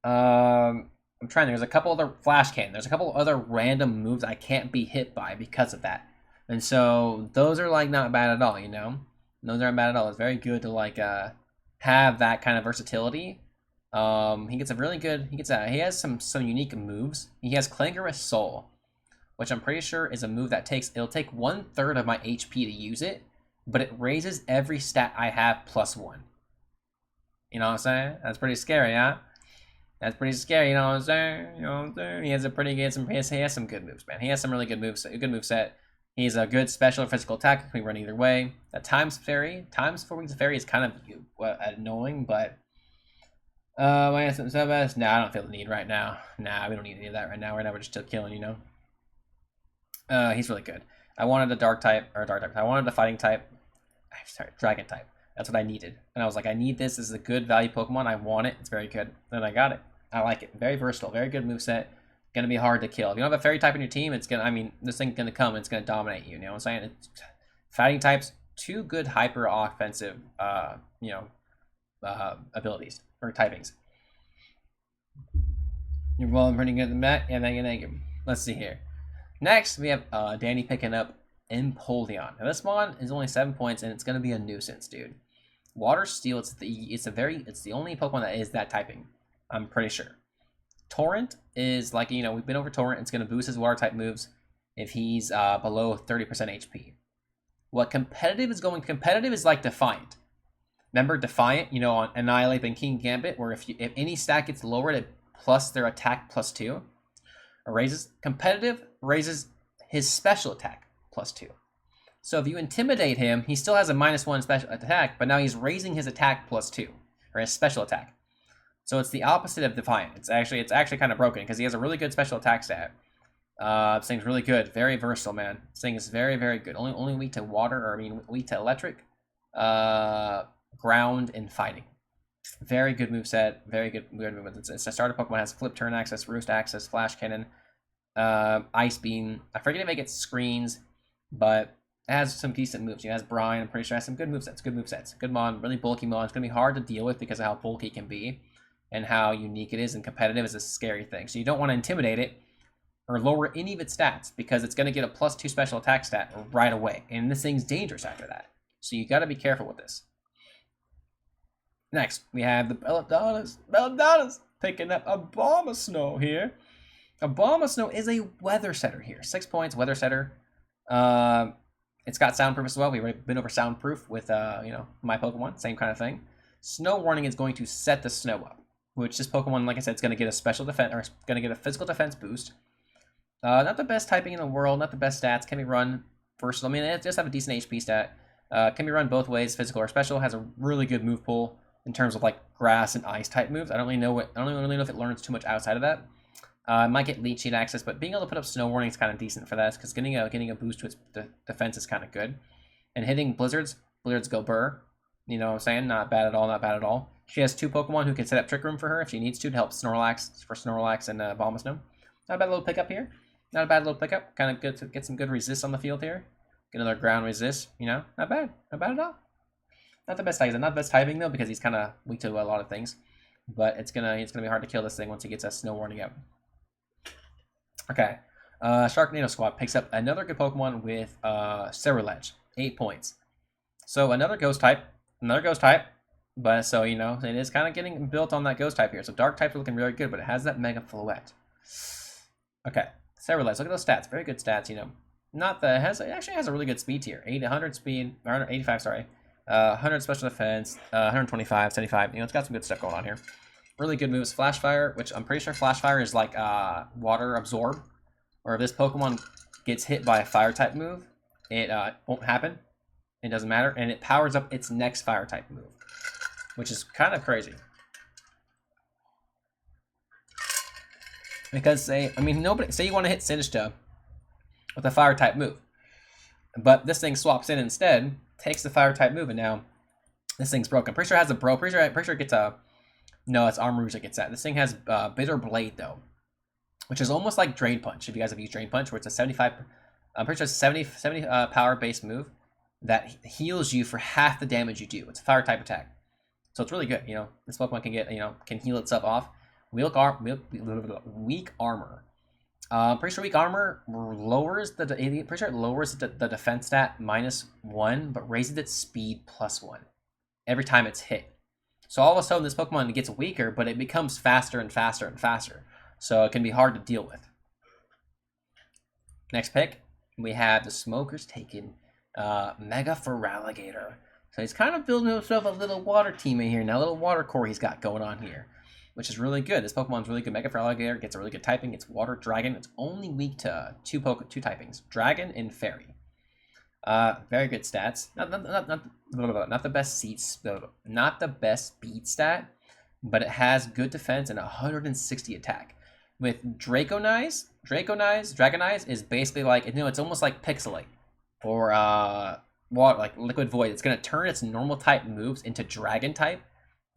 There's a couple other Flash Cannon. There's a couple other random moves I can't be hit by because of that. And so those are like not bad at all, Those aren't bad at all. It's very good to like have that kind of versatility. He gets a really good. He has some unique moves. He has Clangorous Soul, which I'm pretty sure is a move that it'll take 1/3 of my HP to use it, but it raises every stat I have +1. You know what I'm saying? That's pretty scary, huh? That's pretty scary, you know what I'm saying? He has some good moves, man. He has some really good moves. A good moveset. He's a good special or physical attack. Can run either way. That times 4 weeks of fairy is kind of annoying, but my answer is best. Nah, I don't feel the need right now. Nah, we don't need any of that right now. Right now we're just still killing, He's really good. I wanted a dark type. I wanted a fighting type. Sorry, dragon type. That's what I needed. And I was like, I need this. This is a good value Pokemon. I want it. It's very good. And I got it. I like it. Very versatile. Very good moveset. Going to be hard to kill. If you don't have a fairy type in your team, this thing's going to come and it's going to dominate you. You know what I'm saying? It's fighting types, 2 good hyper offensive, abilities or typings. You're rolling pretty good in that. Yeah, thank you. Let's see here. Next, we have Danny picking up Empoleon. Now, this mon is only 7 points, and it's going to be a nuisance, dude. Water Steel, it's the only Pokemon that is that typing, I'm pretty sure. Torrent is like, we've been over Torrent. It's going to boost his water type moves if he's below 30% HP. What competitive is like Defiant. Remember Defiant, on Annihilate and King Gambit, where if any stat gets lowered at plus their attack +2, competitive raises his special attack +2. So if you intimidate him, he still has a -1 special attack, but now he's raising his attack +2, or his special attack. So it's the opposite of Defiant. It's actually kind of broken because he has a really good special attack stat. This thing's really good, very versatile, man. This thing is very, very good. Only weak to water, weak to electric. ground, and fighting. Very good moveset. Very good movement. It's a starter Pokemon. Has flip turn access, roost access, flash cannon, ice beam. I forget if it gets screens, but it has some decent moves. It has Brine. I'm pretty sure it has some good movesets. Good mon. Really bulky mon. It's gonna be hard to deal with because of how bulky it can be, and how unique it is and competitive is a scary thing. So you don't want to intimidate it or lower any of its stats because it's gonna get a +2 special attack stat right away, and this thing's dangerous after that. So you got to be careful with this. Next, we have the Belladonnas picking up a Abomasnow here. Abomasnow is a weather setter here. 6 points, weather setter. It's got soundproof as well. We've already been over soundproof with, my Pokemon. Same kind of thing. Snow Warning is going to set the snow up, which this Pokemon, like I said, it's going to get a special defense, or it's going to get a physical defense boost. Not the best typing in the world, not the best stats. Can be run versatile. I mean, it does have a decent HP stat. Can be run both ways, physical or special. Has a really good move pool in terms of like grass and ice type moves. I don't really know if it learns too much outside of that. Might get leech seed access, but being able to put up Snow Warning is kind of decent for that because getting a boost to its defense is kind of good. And hitting blizzards go burr. You know what I'm saying? Not bad at all. She has 2 Pokemon who can set up Trick Room for her if she needs to help Snorlax and Abomasnow. Not a bad little pickup here. Kind of good to get some good resist on the field here. Get another ground resist, not bad at all. Not the best typing though, because he's kind of weak to a lot of things. But it's gonna be hard to kill this thing once he gets a Snow Warning out. Okay, Sharknado Squad picks up another good Pokemon with Cerulege, 8 points. So another Ghost type, but so it is kind of getting built on that Ghost type here. So Dark types are looking really good, but it has that Mega Floette. Okay, Cerulege, look at those stats, very good stats. It actually has a really good speed tier. 100 speed, or 85, sorry. 100 special defense, 125, 75. It's got some good stuff going on here. Really good moves. Flash Fire, which I'm pretty sure Flash Fire is like water absorb. Or if this Pokemon gets hit by a fire type move, it won't happen. It doesn't matter. And it powers up its next fire type move, which is kind of crazy. Because say you want to hit Sinistcha with a fire type move, but this thing swaps in instead, takes the fire type move, and now this thing's broken. Pretty sure it has a pretty sure it gets a, no, it's Armor Rouge that gets that. This thing has Bitter Blade though, which is almost like Drain Punch. If you guys have used Drain Punch, where it's a 75, I'm pretty sure it's 70 power based move that heals you for half the damage you do. It's a fire type attack, so it's really good. This Pokemon can get can heal itself off. Weak armor. Pretty sure weak armor lowers the defense stat -1, but raises its speed +1 every time it's hit. So all of a sudden, this Pokemon gets weaker, but it becomes faster and faster and faster. So it can be hard to deal with. Next pick, we have the Smokers taking Mega Feraligatr. So he's kind of building himself a little water team in here now, a little water core he's got going on here, which is really good. This Pokemon's really good. Mega Feraligatr gets a really good typing. It's Water Dragon. It's only weak to two typings, Dragon and Fairy. Very good stats. Not the best seats, not the best speed stat, but it has good defense and 160 attack. With Dragonize is basically like, it's almost like Pixelate or like Liquid Void. It's gonna turn its normal type moves into Dragon type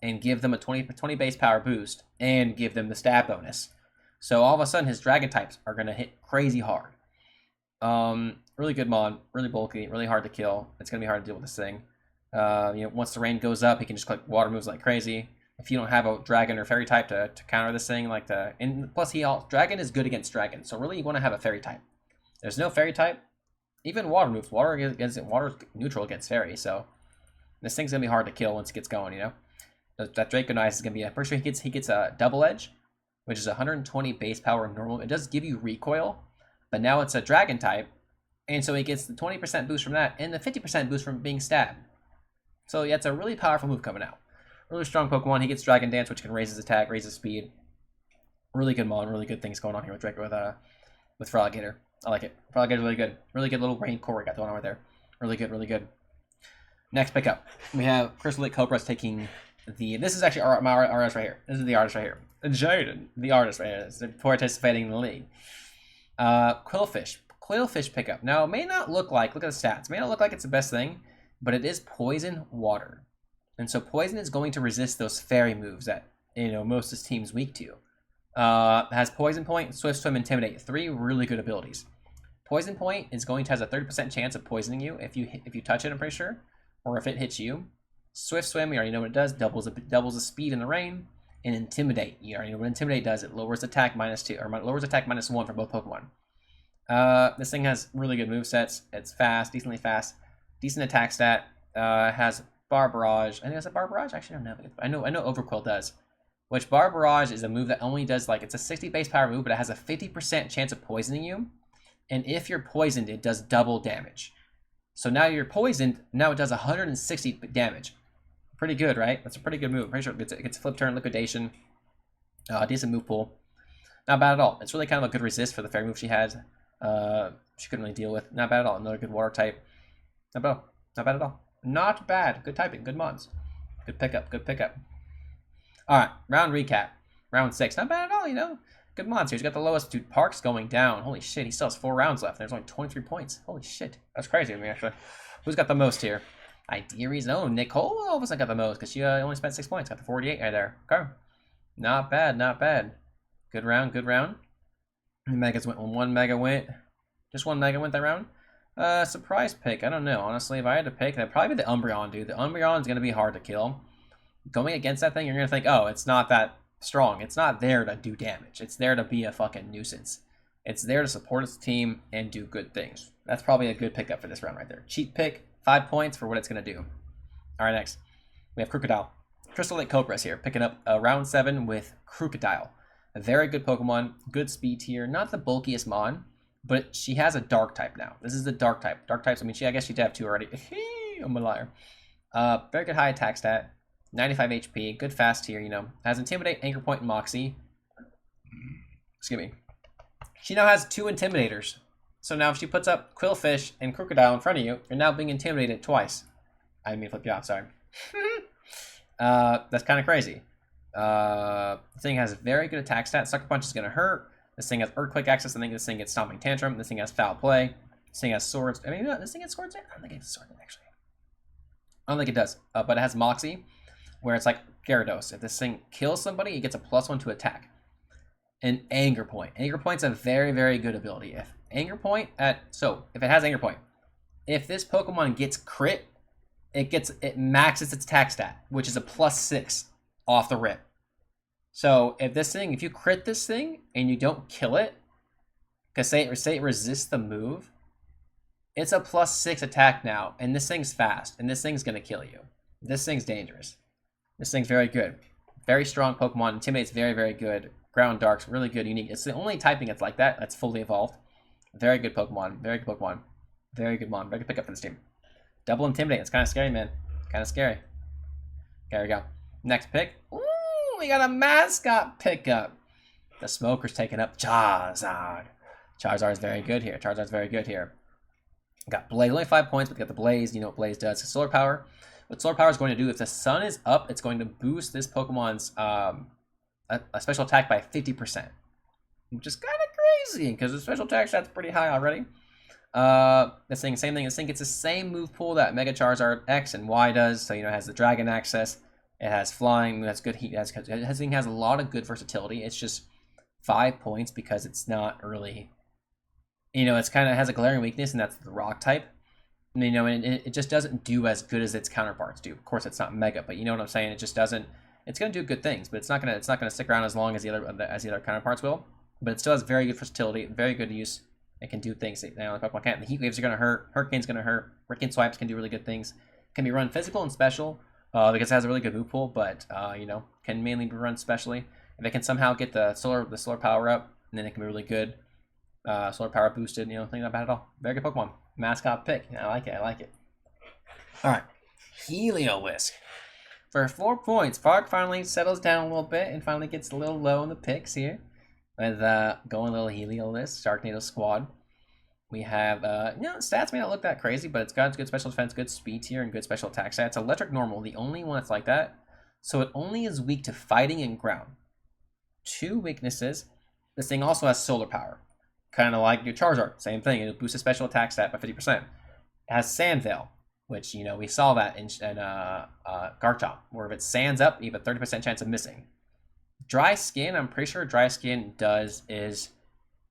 and give them a 20 base power boost and give them the stat bonus. So all of a sudden his Dragon types are gonna hit crazy hard. Really good mon, really bulky, really hard to kill. It's gonna be hard to deal with this thing. Once the rain goes up, he can just click water moves like crazy. If you don't have a Dragon or Fairy type to counter this thing, and plus Dragon is good against Dragon, so really you want to have a Fairy type. There's no Fairy type, even water moves. Water neutral against Fairy, so this thing's gonna be hard to kill once it gets going. That Draconize is gonna be. I'm pretty sure he gets a Double Edge, which is 120 base power normal. It does give you recoil, but now it's a Dragon type, and so he gets the 20% boost from that and the 50% boost from being stabbed. So yeah, it's a really powerful move coming out. Really strong Pokemon. He gets Dragon Dance, which can raise his attack, raise his speed. Really good mon, really good things going on here with Feraligatr. I like it. Feraligatr really good. Really good little rain core we got going on right there. Really good, really good. Next pickup, we have Crystal Lake Cobras taking this is actually my artist right here. This is the artist right here. Jaden, the artist right here, is participating in the league. Quillfish pickup. Now, it may not look at the stats. It may not look like it's the best thing, but it is Poison Water. And so poison is going to resist those fairy moves that, most of this team's weak to. Has Poison Point, Swift Swim, Intimidate. 3 really good abilities. Poison Point is going to has a 30% chance of poisoning you if you touch it, I'm pretty sure. Or if it hits you. Swift Swim, you already know what it does. Doubles the speed in the rain. And Intimidate, you already know what Intimidate does. It lowers attack -2, or lowers attack -1 for both Pokemon. This thing has really good movesets. It's fast, decently fast. Decent attack stat. Has Bar Barrage. I think it's a Bar Barrage? Actually, I don't know. I know Overquill does. Which Bar Barrage is a move that only does, it's a 60 base power move, but it has a 50% chance of poisoning you. And if you're poisoned, it does double damage. So now you're poisoned, now it does 160 damage. Pretty good, right? That's a pretty good move. I'm pretty sure it gets Flip Turn, Liquidation. Decent move pool. Not bad at all. It's really kind of a good resist for the fairy move she has. She couldn't really deal with. Not bad at all. Another good water type. Not bad. Not bad at all. Not bad. Good typing. Good mods. Good pickup. Good pickup. Alright, round recap. Round 6. Not bad at all, Good mods here. He's got the lowest. Dude, Park's going down. Holy shit, he still has 4 rounds left. There's only 23 points. Holy shit. That's crazy to me, actually. Who's got the most here? Ideary's own. Nicole all of a sudden got the most because she only spent 6 points. Got the 48 right there. Okay. Not bad, not bad. Good round, good round. Megas went when 1 Mega went. Just 1 Mega went that round. Surprise pick. I don't know. Honestly, if I had to pick, that'd probably be the Umbreon, dude. The Umbreon's going to be hard to kill. Going against that thing, you're going to think, oh, it's not that strong. It's not there to do damage. It's there to be a fucking nuisance. It's there to support its team and do good things. That's probably a good pickup for this round right there. Cheap pick, 5 points for what it's going to do. All right, next. We have Crocodile. Crystal Lake Cobra's here, picking up round 7 with Crocodile. A very good Pokemon, good speed tier, not the bulkiest mon, but she has a dark type now. This is the dark type. Dark types, I mean, I guess she did have 2 already. I'm a liar. Very good high attack stat. 95 HP, good fast tier, Has Intimidate, Anchor Point, and Moxie. Excuse me. She now has 2 Intimidators. So now if she puts up Quillfish and Crocodile in front of you, you're now being intimidated twice. I didn't mean to flip you off, sorry. That's kind of crazy. This thing has very good attack stats. Sucker Punch is going to hurt. This thing has Earthquake access. I think this thing gets Stomping Tantrum. This thing has Foul Play. This thing has Swords. I mean, this thing has Swords. I don't think it has Swords, actually. I don't think it does. But it has Moxie, where it's like Gyarados. If this thing kills somebody, it gets a +1 to attack. And Anger Point. Anger Point's a very, very good ability. If it has Anger Point, if this Pokemon gets crit, it maxes its attack stat, which is a +6 off the rip. So if you crit this thing and you don't kill it, because say it resists the move, it's a +6 attack now, and this thing's fast, and this thing's gonna kill you. This thing's dangerous. This thing's very good. Very strong Pokemon. Intimidate's very, very good. Ground Dark's really good, unique. It's the only typing that's like that, that's fully evolved. Very good Pokemon. Very good Pokemon. Very good mon. Very good pickup for this team. Double Intimidate. It's kind of scary, man. Kind of scary. There we go. Next pick. Ooh, we got a mascot pickup. The Smoker's taking up Charizard. Charizard's very good here. Charizard's very good here. Got Blaze. Only 5 points, but got the Blaze. You know what Blaze does. Solar Power. What Solar Power is going to do, if the sun is up, it's going to boost this Pokemon's a special attack by 50%. Which is kind of crazy, because the special attack stat's pretty high already. This thing, same thing. This thing gets the same move pool that Mega Charizard X and Y does. So, it has the Dragon access. It has flying. That's good heat. This thing has a lot of good versatility. It's just 5 points because it's not really, it's kind of has a glaring weakness, and that's the Rock type. And it just doesn't do as good as its counterparts do. Of course, it's not Mega, but you know what I'm saying. It just doesn't. It's gonna do good things, but it's not gonna stick around as long as the other counterparts will. But it still has very good versatility, very good use. It can do things that Pokemon can't. The Heat Waves are gonna hurt. Hurricane's gonna hurt. Hurricane Swipes can do really good things. Can be run physical and special because it has a really good move pool, but can mainly be run specially. If it can somehow get the solar power up, then it can be really good. Solar power boosted, thing not bad at all. Very good Pokemon. Mascot pick. I like it. I like it. All right, Heliolisk. For 4 points, Fark finally settles down a little bit and finally gets a little low in the picks here. With going a little Heliolisk, Sharknado squad. We have, stats may not look that crazy, but it's got good special defense, good speed tier, and good special attack stats. Electric Normal, the only one that's like that. So it only is weak to fighting and ground. 2 weaknesses. This thing also has solar power. Kind of like your Charizard. Same thing. It boosts a special attack stat by 50%. It has Sand Veil, which, you know, we saw that in Garchomp, where if it stands up, you have a 30% chance of missing. Dry Skin, I'm pretty sure Dry Skin does is,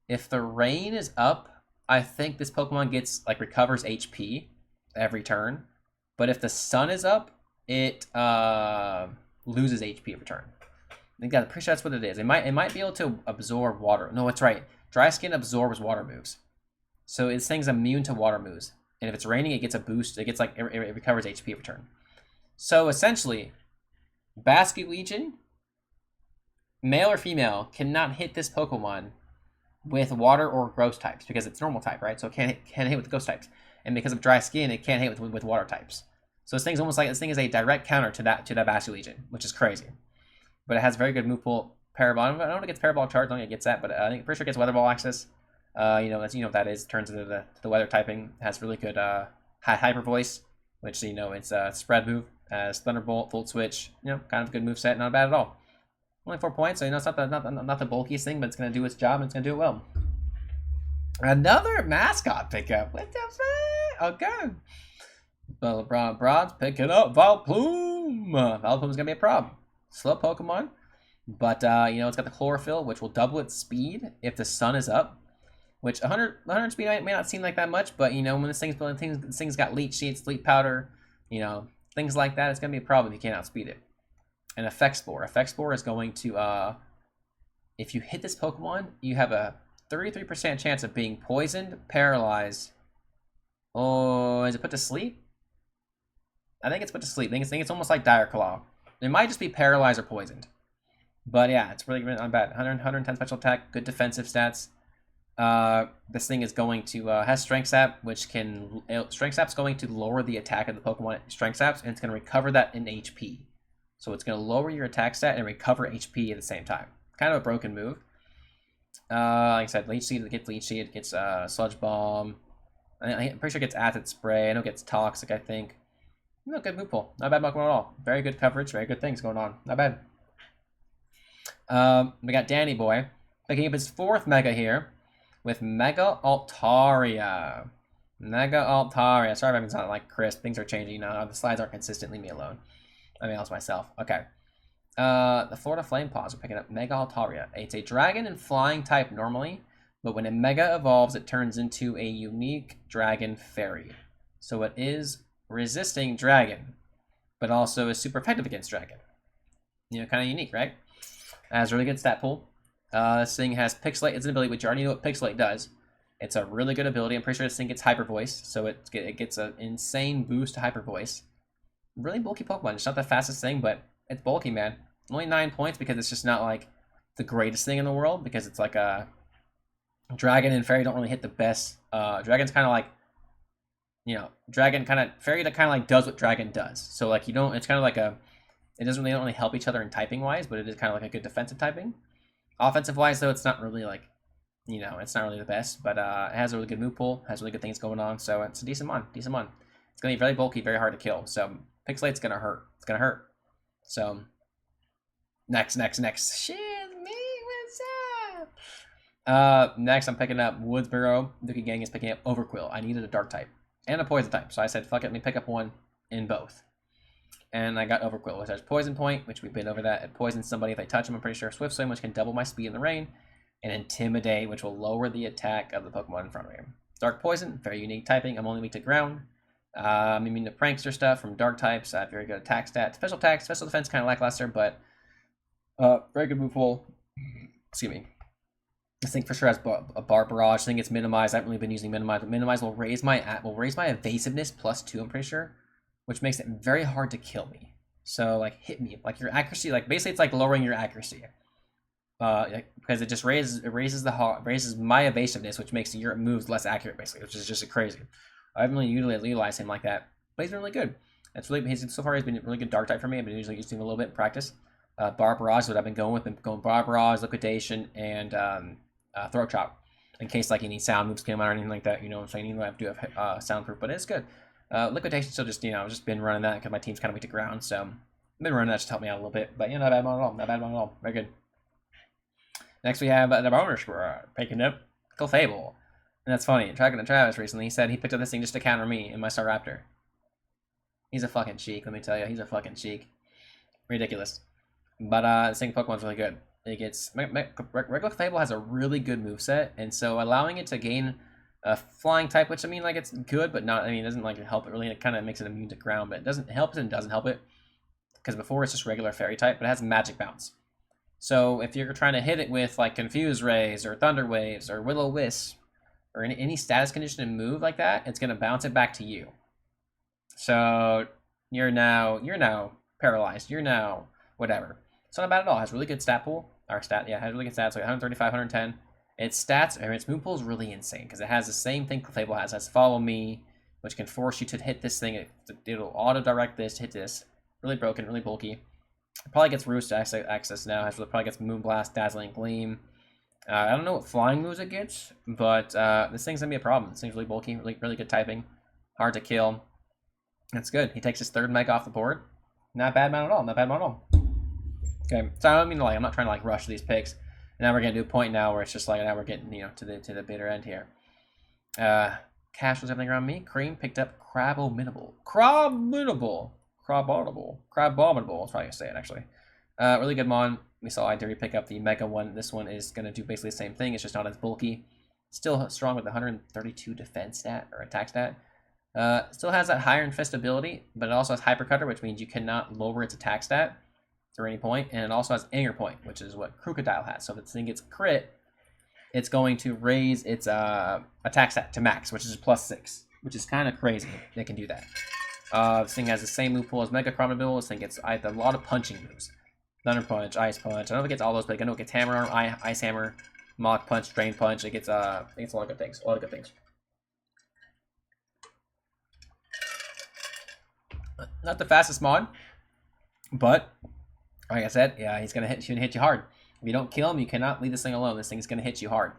if the rain is up, I think this Pokemon gets, like, recovers HP every turn. But if the sun is up, it loses HP every turn. I think I'm pretty sure that's what it is. It might be able to absorb water. No, it's right. Dry Skin absorbs water moves. So this thing's immune to water moves. And if it's raining, it gets a boost. It gets, like, it recovers HP every turn. So essentially, Basculegion, male or female, cannot hit this Pokemon with water or ghost types because it's normal type, right? So it can't hit with ghost types. And because of Dry Skin, it can't hit with water types. So this thing's almost like, this thing is a direct counter to that Basculegion, which is crazy. But it has very good move pool. Parabol. I don't know if it gets Parabol charge. I don't think it gets that, but I think pretty sure it gets Weather Ball access. You know, that's, you know what that is. Turns into the weather typing. Has really good Hyper Voice, which, you know, it's a spread move. Has Thunderbolt, Volt Switch. You know, kind of a good move set. Not bad at all. Only 4 points, so you know it's not the bulkiest thing, but it's gonna do its job and it's gonna do it well. Another mascot pickup. What the fuck? Okay. Well, LeBron Bronze picking up Vileplume. Vileplume's gonna be a problem. Slow Pokemon, but you know, it's got the chlorophyll, which will double its speed if the sun is up. Which 100 speed may not seem like that much, but you know, when this thing's got leech sheets, leaf powder, you know, things like that, it's gonna be a problem if you can't outspeed it. And Effect Spore. Effect Spore is going to, if you hit this Pokemon, you have a 33% chance of being poisoned, paralyzed. Oh, is it put to sleep? I think it's put to sleep. I think it's almost like Dire Claw. It might just be paralyzed or poisoned. But yeah, it's really not bad. 110 special attack, good defensive stats. This thing is going to, has Strength Sap, which can, Strength Sap's going to lower the attack of the Pokemon it Strength Saps, and it's going to recover that in HP. So it's going to lower your attack stat and recover HP at the same time. Kind of a broken move. Like I said, Leech Seed, it gets Leech Seed, it gets Sludge Bomb. I'm pretty sure it gets Acid Spray. I know it gets Toxic, I think. No, good move pool. Not bad Pokemon at all. Very good coverage, very good things going on. Not bad. We got Danny Boy picking up his 4th Mega here with Mega Altaria. Mega Altaria. Sorry if I'm not like crisp. Things are changing now. The slides aren't consistent. Leave me alone. I mean, that's myself. Okay. The Florida Flame Paws are picking up Mega Altaria. It's a dragon and flying type normally, but when a Mega evolves, it turns into a unique dragon fairy. So it is resisting dragon, but also is super effective against dragon. You know, kind of unique, right? It has a really good stat pool. This thing has Pixelate. It's an ability which you already know what Pixelate does. It's a really good ability. I'm pretty sure this thing gets Hyper Voice, so it gets an insane boost to Hyper Voice. Really bulky Pokemon. It's not the fastest thing, but it's bulky, man. Only 9 points because it's just not like the greatest thing in the world, because it's like a dragon and fairy don't really hit the best. Dragon's kind of like, you know, dragon kind of, fairy that kind of like does what dragon does. So like you don't, it's kind of like a, it doesn't really, don't really help each other in typing wise, but it is kind of like a good defensive typing. Offensive wise though, it's not really like, you know, it's not really the best, but it has a really good move pool, has really good things going on, so it's a decent mon. It's gonna be very bulky, very hard to kill. So Pixelate's gonna hurt. It's gonna hurt. So next. Shit, me, what's up? Next I'm picking up Woodsboro. Dookie Gang is picking up Overquill. I needed a dark type and a poison type, so I said fuck it, let me pick up one in both. And I got Overquill, which has Poison Point, which we've been over that. It poisons somebody if I touch them, I'm pretty sure. Swift Swim, which can double my speed in the rain. And Intimidate, which will lower the attack of the Pokemon in front of me. Dark Poison, very unique typing. I'm only weak to ground. I'm immune to prankster stuff from dark types. I have very good attack stat. Special attack, special defense kind of lackluster, but very good move pool. Excuse me. This thing for sure has a bar barrage. I think it's minimized. I haven't really been using minimize, but minimize will raise my evasiveness +2. I'm pretty sure, which makes it very hard to kill me. So like hit me, like your accuracy, like basically it's like lowering your accuracy. Because it just raises my evasiveness, which makes your moves less accurate, basically, which is just crazy. I haven't really utilized him like that, but he's been really good. So far he's been a really good dark type for me. I've been usually using him a little bit in practice. Bar Barrage is what I've been going with. Been going Bar Barrage, Liquidation, and Throat Chop, in case like any sound moves came out or anything like that. You know what I'm saying? Even though I do have soundproof, but it's good. Liquidation still just, you know, just been running that because my team's kind of weak to ground, so I've been running that just to help me out a little bit. But yeah, not bad one at all. Not bad one at all. Very good. Next we have the bonus for picking up Clefable. And that's funny. Tracking to Travis recently, he said he picked up this thing just to counter me in my Staraptor. He's a fucking cheek, let me tell you. He's a fucking cheek. Ridiculous. But this thing Pokemon's really good. It gets regular Fable has a really good moveset, and so allowing it to gain a flying type, which I mean, like, it's good, but not. I mean, it doesn't like help it really. It kind of makes it immune to ground, but it doesn't help it and doesn't help it because before it's just regular fairy type, but it has magic bounce. So if you're trying to hit it with like Confuse Rays or Thunder Waves or Will O Wisp or any status condition move like that, it's gonna bounce it back to you. So you're now paralyzed. You're now whatever. It's not bad at all. It has really good stat pool. It has really good stats, like 135, 110. Its stats, or its move pool is really insane because it has the same thing Fable has. It has Follow Me, which can force you to hit this thing. It'll auto direct this to hit this. Really broken, really bulky. It probably gets Roost access now. It probably gets Moonblast, Dazzling Gleam. I don't know what flying moves it gets, but this thing's gonna be a problem. This thing's really bulky, really good typing, hard to kill. That's good. He takes his third Mega off the board. Not bad man at all. Not bad man at all. Okay, so I don't mean to, like, I'm not trying to like rush these picks. Now we're gonna do a point now where it's just like now we're getting to the bitter end here. Cash was everything around me. Cream picked up Crabominable. Crabominable. That's how you say it actually. Really good mon. We saw Idiri pick up the Mega one. This one is gonna do basically the same thing. It's just not as bulky. Still strong with 132 defense stat or attack stat. Still has that higher Fist ability, but it also has Hyper Cutter, which means you cannot lower its attack stat through any point, and it also has Anger Point, which is what Crocodile has. So if this thing gets crit, it's going to raise its attack stat to max, which is +6, which is kind of crazy. They can do that. This thing has the same move pool as Mega Chronobill. This thing gets a lot of punching moves. Thunder Punch, Ice Punch. I don't know if it gets all those, but I know it gets Hammer Arm, Ice Hammer, Mach Punch, Drain Punch. It gets a lot of good things. Not the fastest mod, but like I said, yeah, he's gonna hit you hard. If you don't kill him, you cannot leave this thing alone. This thing is gonna hit you hard,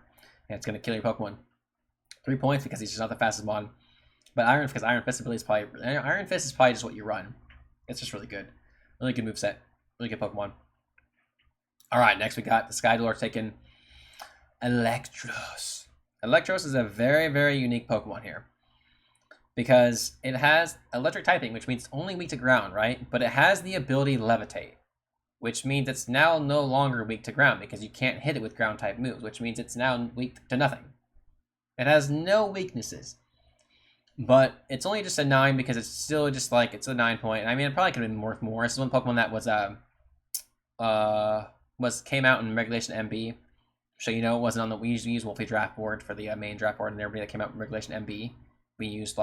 and it's gonna kill your Pokemon. 3 points because he's just not the fastest mod. But Iron Fist ability is probably just what you run. It's just really good moveset, really good Pokemon. All right, next we got the Sky Dweller taking Electros. Electros is a very, very unique Pokemon here because it has electric typing, which means it's only weak to ground, right? But it has the ability Levitate, which means it's now no longer weak to ground because you can't hit it with ground type moves, which means it's now weak to nothing. It has no weaknesses, but it's only just a 9 because it's still just like, it's a 9 point. I mean, it probably could have been worth more. This is one Pokemon that came out in Regulation MB, so it wasn't on the, we usually use Wolfie draft board for the main draft board, and everybody that came out in Regulation MB, we just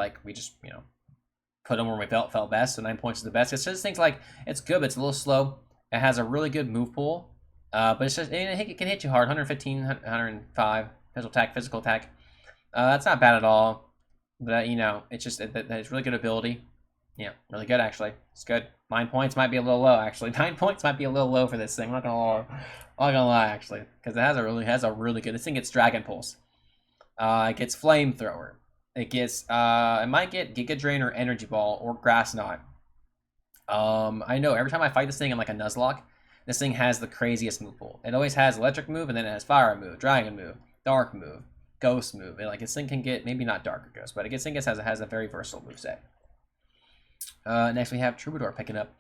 put them where we felt best. So 9 points is the best. It's just things like, it's good, but it's a little slow. It has a really good move pool, but it's just, it can hit you hard. 115, 105 physical attack. That's not bad at all. But it's just it's really good ability. Yeah, really good actually. It's good. 9 points might be a little low actually. 9 points might be a little low for this thing. I'm not gonna lie actually, because it has a really good. This thing gets Dragon Pulse. It gets Flamethrower. It gets it might get Giga Drain or Energy Ball or Grass Knot. I know every time I fight this thing, I'm like a Nuzlocke. This thing has the craziest move pool. It always has Electric move, and then it has Fire move, Dragon move, Dark move, Ghost move. And like this thing can get, maybe not Dark or Ghost, but it has a very versatile moveset. Next we have Troubadour picking up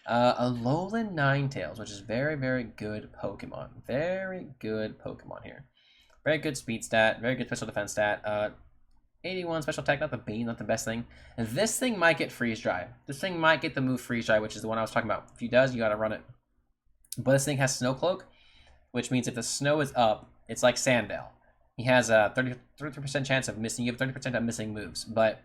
Alolan Ninetales, which is very, very good Pokemon. Very good Pokemon here. Very good speed stat, very good special defense stat. 81 special attack, not the bean, not the best thing. And this thing might get Freeze Dry. This thing might get the move Freeze Dry, which is the one I was talking about. If he does, you gotta run it. But this thing has Snow Cloak, which means if the snow is up, it's like Sandale. He has a 33% chance of missing. You have 30% of missing moves, but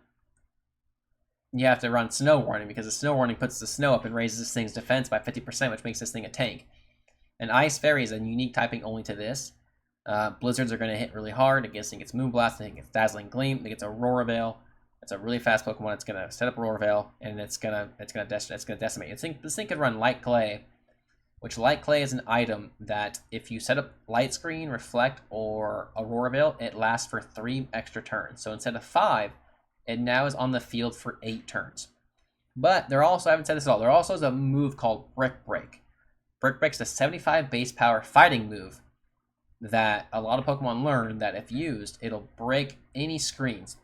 you have to run Snow Warning because the Snow Warning puts the snow up and raises this thing's defense by 50%, which makes this thing a tank. And Ice Fairy is a unique typing only to this. Blizzards are going to hit really hard. It gets Moonblast, it gets Dazzling Gleam, it gets Aurora Veil. It's a really fast Pokemon. It's going to set up Aurora Veil, and it's going to decimate. This thing could run Light Clay, which Light Clay is an item that if you set up Light Screen, Reflect, or Aurora Veil, it lasts for 3 extra turns. So instead of 5, it now is on the field for 8 turns. But I haven't said this at all, there also is a move called Brick Break. Brick Break's a 75 base power fighting move that a lot of Pokemon learn that if used, it'll break any screens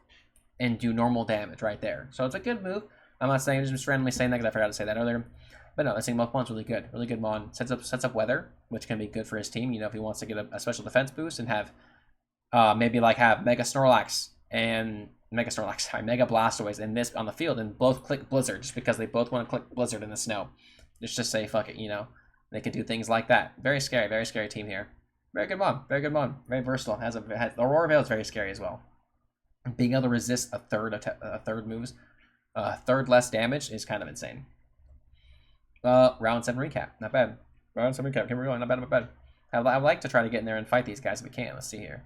and do normal damage right there. So it's a good move. I'm not saying, just randomly saying that because I forgot to say that earlier. But no, this thing Mon is really good. Really good Mon. Sets up weather, which can be good for his team. You know, if he wants to get a special defense boost and have maybe like have Mega Snorlax and Mega Blastoise in this on the field and both click Blizzard just because they both want to click Blizzard in the snow. Just say fuck it, you know. They can do things like that. Very scary team here. Very good Mon. Very versatile. The Aurora Veil is very scary as well. Being able to resist a third moves, third less damage is kind of insane. Round 7 recap. Not bad. Round 7 recap. Keep going. Not bad. I'd like to try to get in there and fight these guys if we can. Let's see here.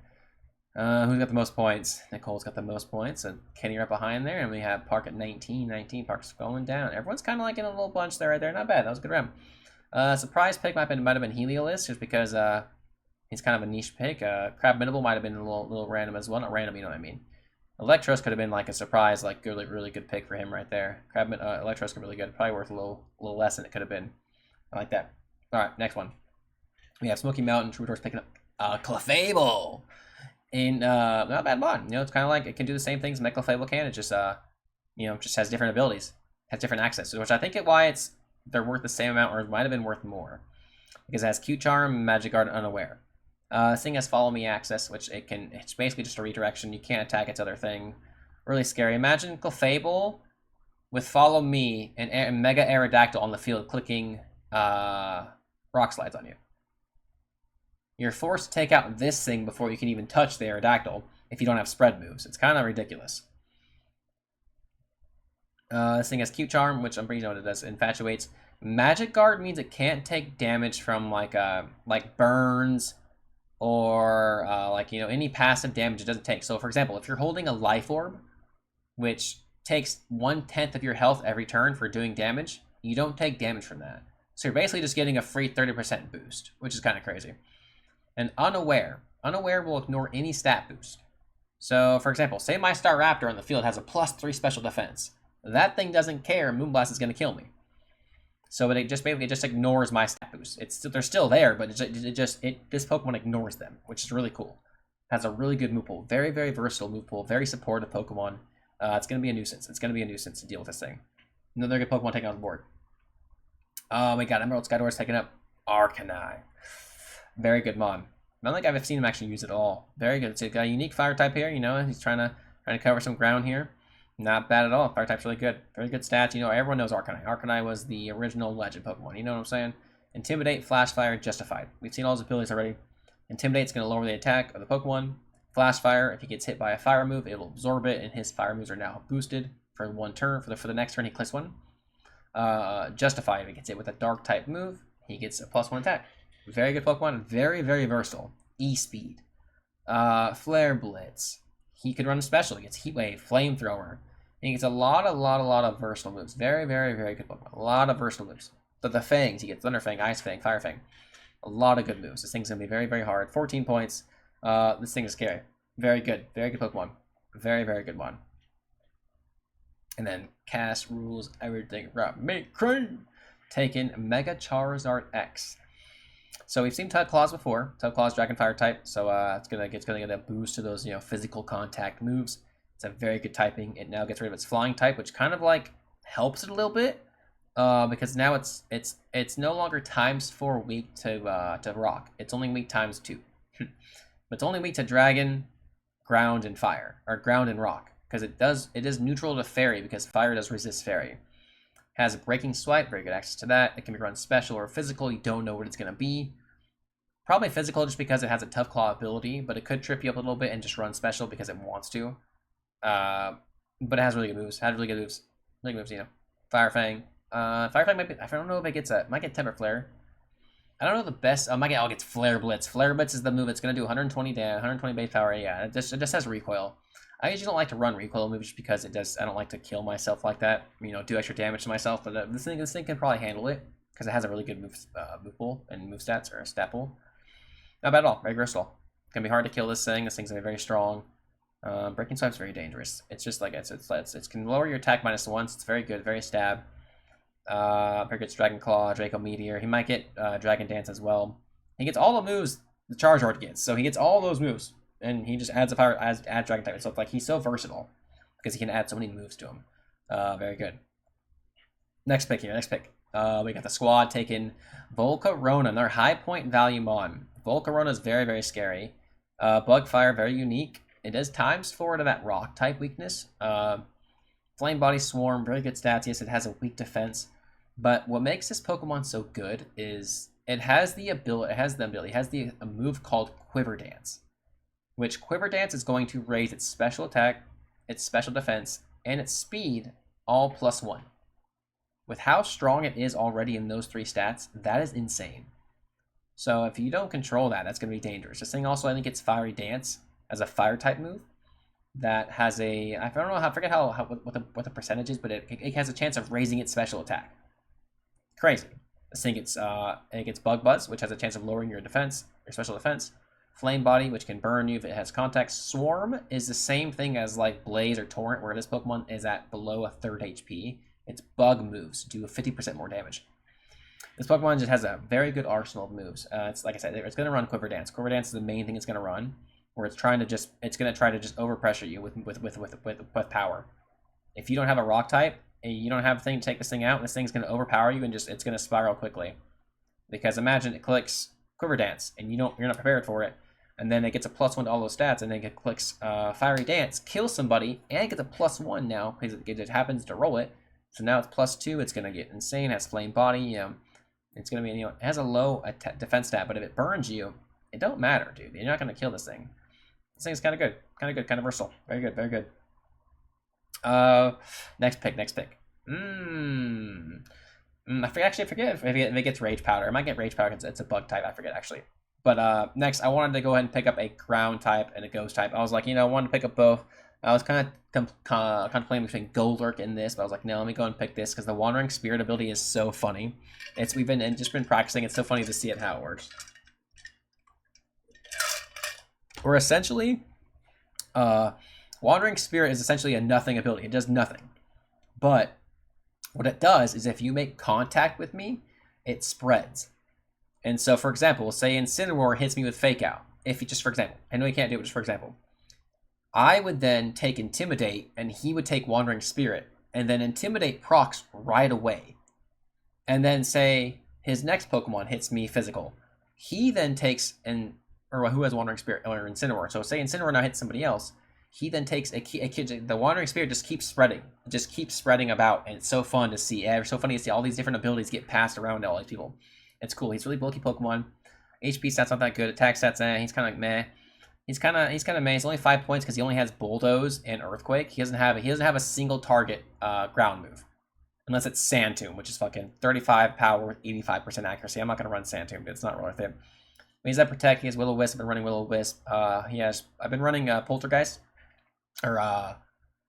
Who's got the most points? Nicole's got the most points, and Kenny right behind there, and we have Park at 19. Park's going down. Everyone's kind of like in a little bunch there, right there. Not bad. That was a good round. Surprise pick might have been Heliolisk, just because he's kind of a niche pick. Crab Minable might have been a little random as well. Not random, you know what I mean. Electros could have been like a surprise, like really good pick for him right there. Electros could be really good. Probably worth a little less than it could have been. I like that. All right, next one. We have Smoky Mountain. Troubadour's picking up Clefable. In not a bad Mon. You know, it's kind of like it can do the same things Clefable can. It just just has different abilities, has different access, which I think they're worth the same amount, or it might have been worth more, because it has Cute Charm, Magic Guard, and Unaware. This thing has Follow Me access, which it's basically just a redirection. You can't attack its other thing. Really scary. Imagine Clefable with Follow Me and Mega Aerodactyl on the field clicking Rock Slides on you. You're forced to take out this thing before you can even touch the Aerodactyl if you don't have spread moves. It's kind of ridiculous. This thing has Cute Charm, which I'm pretty sure it does. Infatuates. Magic Guard means it can't take damage from like burns or any passive damage it doesn't take. So for example, if you're holding a Life Orb, which takes 1/10 of your health every turn for doing damage, you don't take damage from that. So you're basically just getting a free 30% boost, which is kind of crazy. And Unaware will ignore any stat boost. So for example, say my Staraptor on the field has a +3 special defense. That thing doesn't care. Moonblast is going to kill me. So it just ignores my stat boost. They're still there, but this Pokemon ignores them, which is really cool. Has a really good move pool, very versatile move pool, very supportive Pokemon. It's going to be a nuisance. It's going to be a nuisance to deal with this thing. Another good Pokemon taken on the board. We got Emerald Skydor's taking up Arcanine. Very good Mon. I don't think I've seen him actually use it at all. Very good. It's got a unique fire type here. You know, he's trying to cover some ground here. Not bad at all. Fire type's really good. Very good stats. You know, everyone knows Arcanine. Arcanine was the original legend Pokemon. You know what I'm saying? Intimidate, Flash Fire, Justified. We've seen all his abilities already. Intimidate's going to lower the attack of the Pokemon. Flash Fire, if he gets hit by a fire move, it'll absorb it, and his fire moves are now boosted for one turn. For the next turn, he clicks one. Justified, if he gets hit with a dark type move, he gets a +1 attack. Very good Pokemon. Very versatile. E-Speed. Flare Blitz. He could run a special. He gets Heat Wave, Flamethrower. He gets a lot of versatile moves. Very good Pokemon. A lot of versatile moves. But the Fangs, he gets Thunder Fang, Ice Fang, Fire Fang. A lot of good moves. This thing's going to be very hard. 14 points. This thing is scary. Very good Pokemon. Very good one. And then Cast Rules Everything right. Make Crane. Taking Mega Charizard X. So we've seen Tug Claws before. Tug Claws Dragon Fire type. So it's gonna get a boost to those physical contact moves. It's a very good typing. It now gets rid of its flying type, which kind of like helps it a little bit. Because now it's no longer ×4 weak to rock. It's only weak ×2. But it's only weak to dragon, ground, and fire, or ground and rock, because it is neutral to fairy, because fire does resist fairy. Has a breaking swipe, very good access to that. It can be run special or physical. You don't know what it's going to be. Probably physical just because it has a tough claw ability, but it could trip you up a little bit and just run special because it wants to. But it has really good moves. Really good moves, Fire Fang. Fire Fang might be, I don't know if it gets might get Temper Flare. I don't know the best. Might get Flare Blitz. Flare Blitz is the move. It's going to do 120 damage, 120 base power. Yeah, it just has recoil. I usually don't like to run recoil moves just because I don't like to kill myself like that. Do extra damage to myself. But this thing can probably handle it because it has a really good move pool and move stats, or stat pool. Not bad at all. Very versatile. It's gonna be hard to kill this thing. This thing's gonna be very strong. Breaking Swipe's very dangerous. It's just like it can lower your attack -1. It's very good. Very stab. Very good Dragon Claw, Draco Meteor. He might get Dragon Dance as well. He gets all the moves the Charizard gets. So he gets all those moves. And he just adds adds Dragon type. So it's like he's so versatile because he can add so many moves to him. Very good. Next pick here. Next pick. We got the squad taking Volcarona, their high point value mon. Volcarona is very, very scary. Bugfire, very unique. It is ×4 to that rock type weakness. Flame Body Swarm, very good stats. Yes, it has a weak defense. But what makes this Pokemon so good is it has the ability. It has a move called Quiver Dance, which Quiver Dance is going to raise its special attack, its special defense, and its speed all +1. With how strong it is already in those 3 stats, that is insane. So if you don't control that, that's going to be dangerous. This thing also, I think it's Fiery Dance as a fire type move that has a, I don't know, I forget what the percentage is, but it has a chance of raising its special attack. Crazy. This thing gets Bug Buzz, which has a chance of lowering your defense, your special defense. Flame Body, which can burn you if it has contact. Swarm is the same thing as like Blaze or Torrent, where this Pokemon is at below a 3rd HP. Its bug moves do 50% more damage. This Pokemon just has a very good arsenal of moves. It's like I said, it's going to run Quiver Dance. Quiver Dance is the main thing it's going to run, where it's going to try to just overpressure you with power. If you don't have a rock type, and you don't have a thing to take this thing out, and this thing's going to overpower you and it's going to spiral quickly. Because imagine it clicks Quiver Dance, and you're not prepared for it, and then it gets a +1 to all those stats, and then it clicks Fiery Dance, kills somebody, and it gets a +1 now because it happens to roll it. So now it's +2. It's going to get insane. It has Flame Body. It's going to be, it has a low defense stat, but if it burns you, it don't matter, dude. You're not going to kill this thing. This thing's kind of good. Kind of versatile. Very good. Very good. Next pick. I forget if it gets Rage Powder. It might get Rage Powder because it's a bug type. I forget, actually. But next, I wanted to go ahead and pick up a ground type and a ghost type. I was like, I wanted to pick up both. I was kind of contemplating between Golurk and this, but I was like, no, let me go and pick this because the Wandering Spirit ability is so funny. We've been practicing. It's so funny to see how it works. Or essentially, Wandering Spirit is essentially a nothing ability. It does nothing. But what it does is if you make contact with me, it spreads. And so, for example, say Incineroar hits me with Fake Out. For example, I know you can't do it, just for example. I would then take Intimidate, and he would take Wandering Spirit, and then Intimidate procs right away. And then say his next Pokemon hits me physical. He then takes, who has Wandering Spirit, or Incineroar. So say Incineroar now hits somebody else. He then takes the Wandering Spirit just keeps spreading. It just keeps spreading about, and it's so fun to see. It's so funny to see all these different abilities get passed around to all these people. It's cool. He's really bulky Pokemon. HP stats not that good. Attack stats, he's kind of like meh. He's kind of meh. He's only 5 points because he only has Bulldoze and Earthquake. He doesn't have a single target ground move, unless it's Sand Tomb, which is fucking 35 power with 85% accuracy. I'm not gonna run Sand Tomb, but it's not really worth it. But he's at Protect. He has Will-O-Wisp. I've been running Will-O-Wisp. I've been running Poltergeist or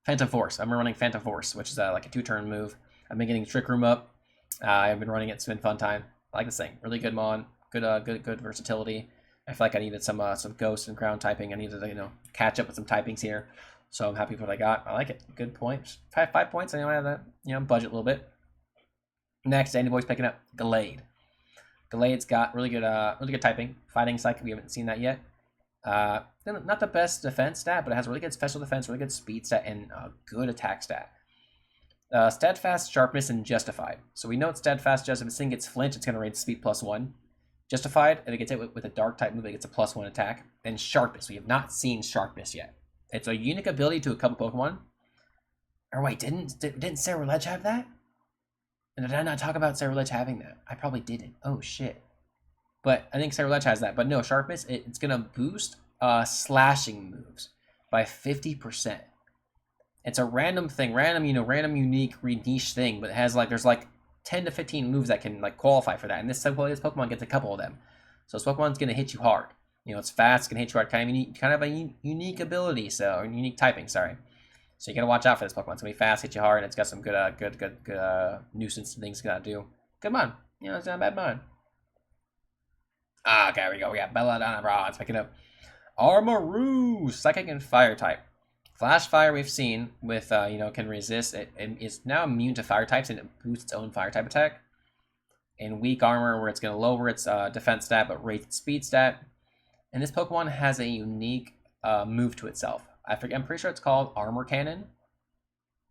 Phantom Force. I'm running Phantom Force, which is like a 2-turn move. I've been getting Trick Room up. I've been running it. It's been fun time. I like this thing. Really good mon. Good versatility. I feel like I needed some ghost and ground typing. I needed to catch up with some typings here. So I'm happy with what I got. I like it. Good points. 5 points. I know I have that budget a little bit. Next, Dandy Boy's picking up Gallade. Gallade's got really good typing. Fighting Psychic. We haven't seen that yet. Not the best defense stat, but it has really good special defense, really good speed stat, and a good attack stat. Steadfast, Sharpness, and Justified. So we know it's Steadfast. Just if this thing gets Flinch, it's going to raise speed +1. Justified, if it gets hit with a Dark type move, it gets a +1 attack. And Sharpness. We have not seen Sharpness yet. It's a unique ability to a couple Pokemon. Or wait, didn't Ceruledge have that? And did I not talk about Ceruledge having that? I probably didn't. Oh shit. But I think Ceruledge has that. But no, Sharpness, it's going to boost slashing moves by 50%. It's a random thing, random unique, niche thing, but it has there's 10 to 15 moves that can qualify for that. And this Pokemon gets a couple of them. So this Pokemon's going to hit you hard. It's fast, it's going to hit you hard, kind of a unique ability, or unique typing, sorry. So you got to watch out for this Pokemon. It's going to be fast, hit you hard, and it's got some good nuisance things it's going to do. Good mon. It's not a bad mon. Okay, here we go. We got Belladonna Bronze picking up Armarouge, Psychic and Fire type. Flash Fire we've seen with, can resist. It is now immune to fire types, and it boosts its own fire type attack. And Weak Armor, where it's going to lower its defense stat, but raise its speed stat. And this Pokemon has a unique move to itself. I'm pretty sure it's called Armor Cannon.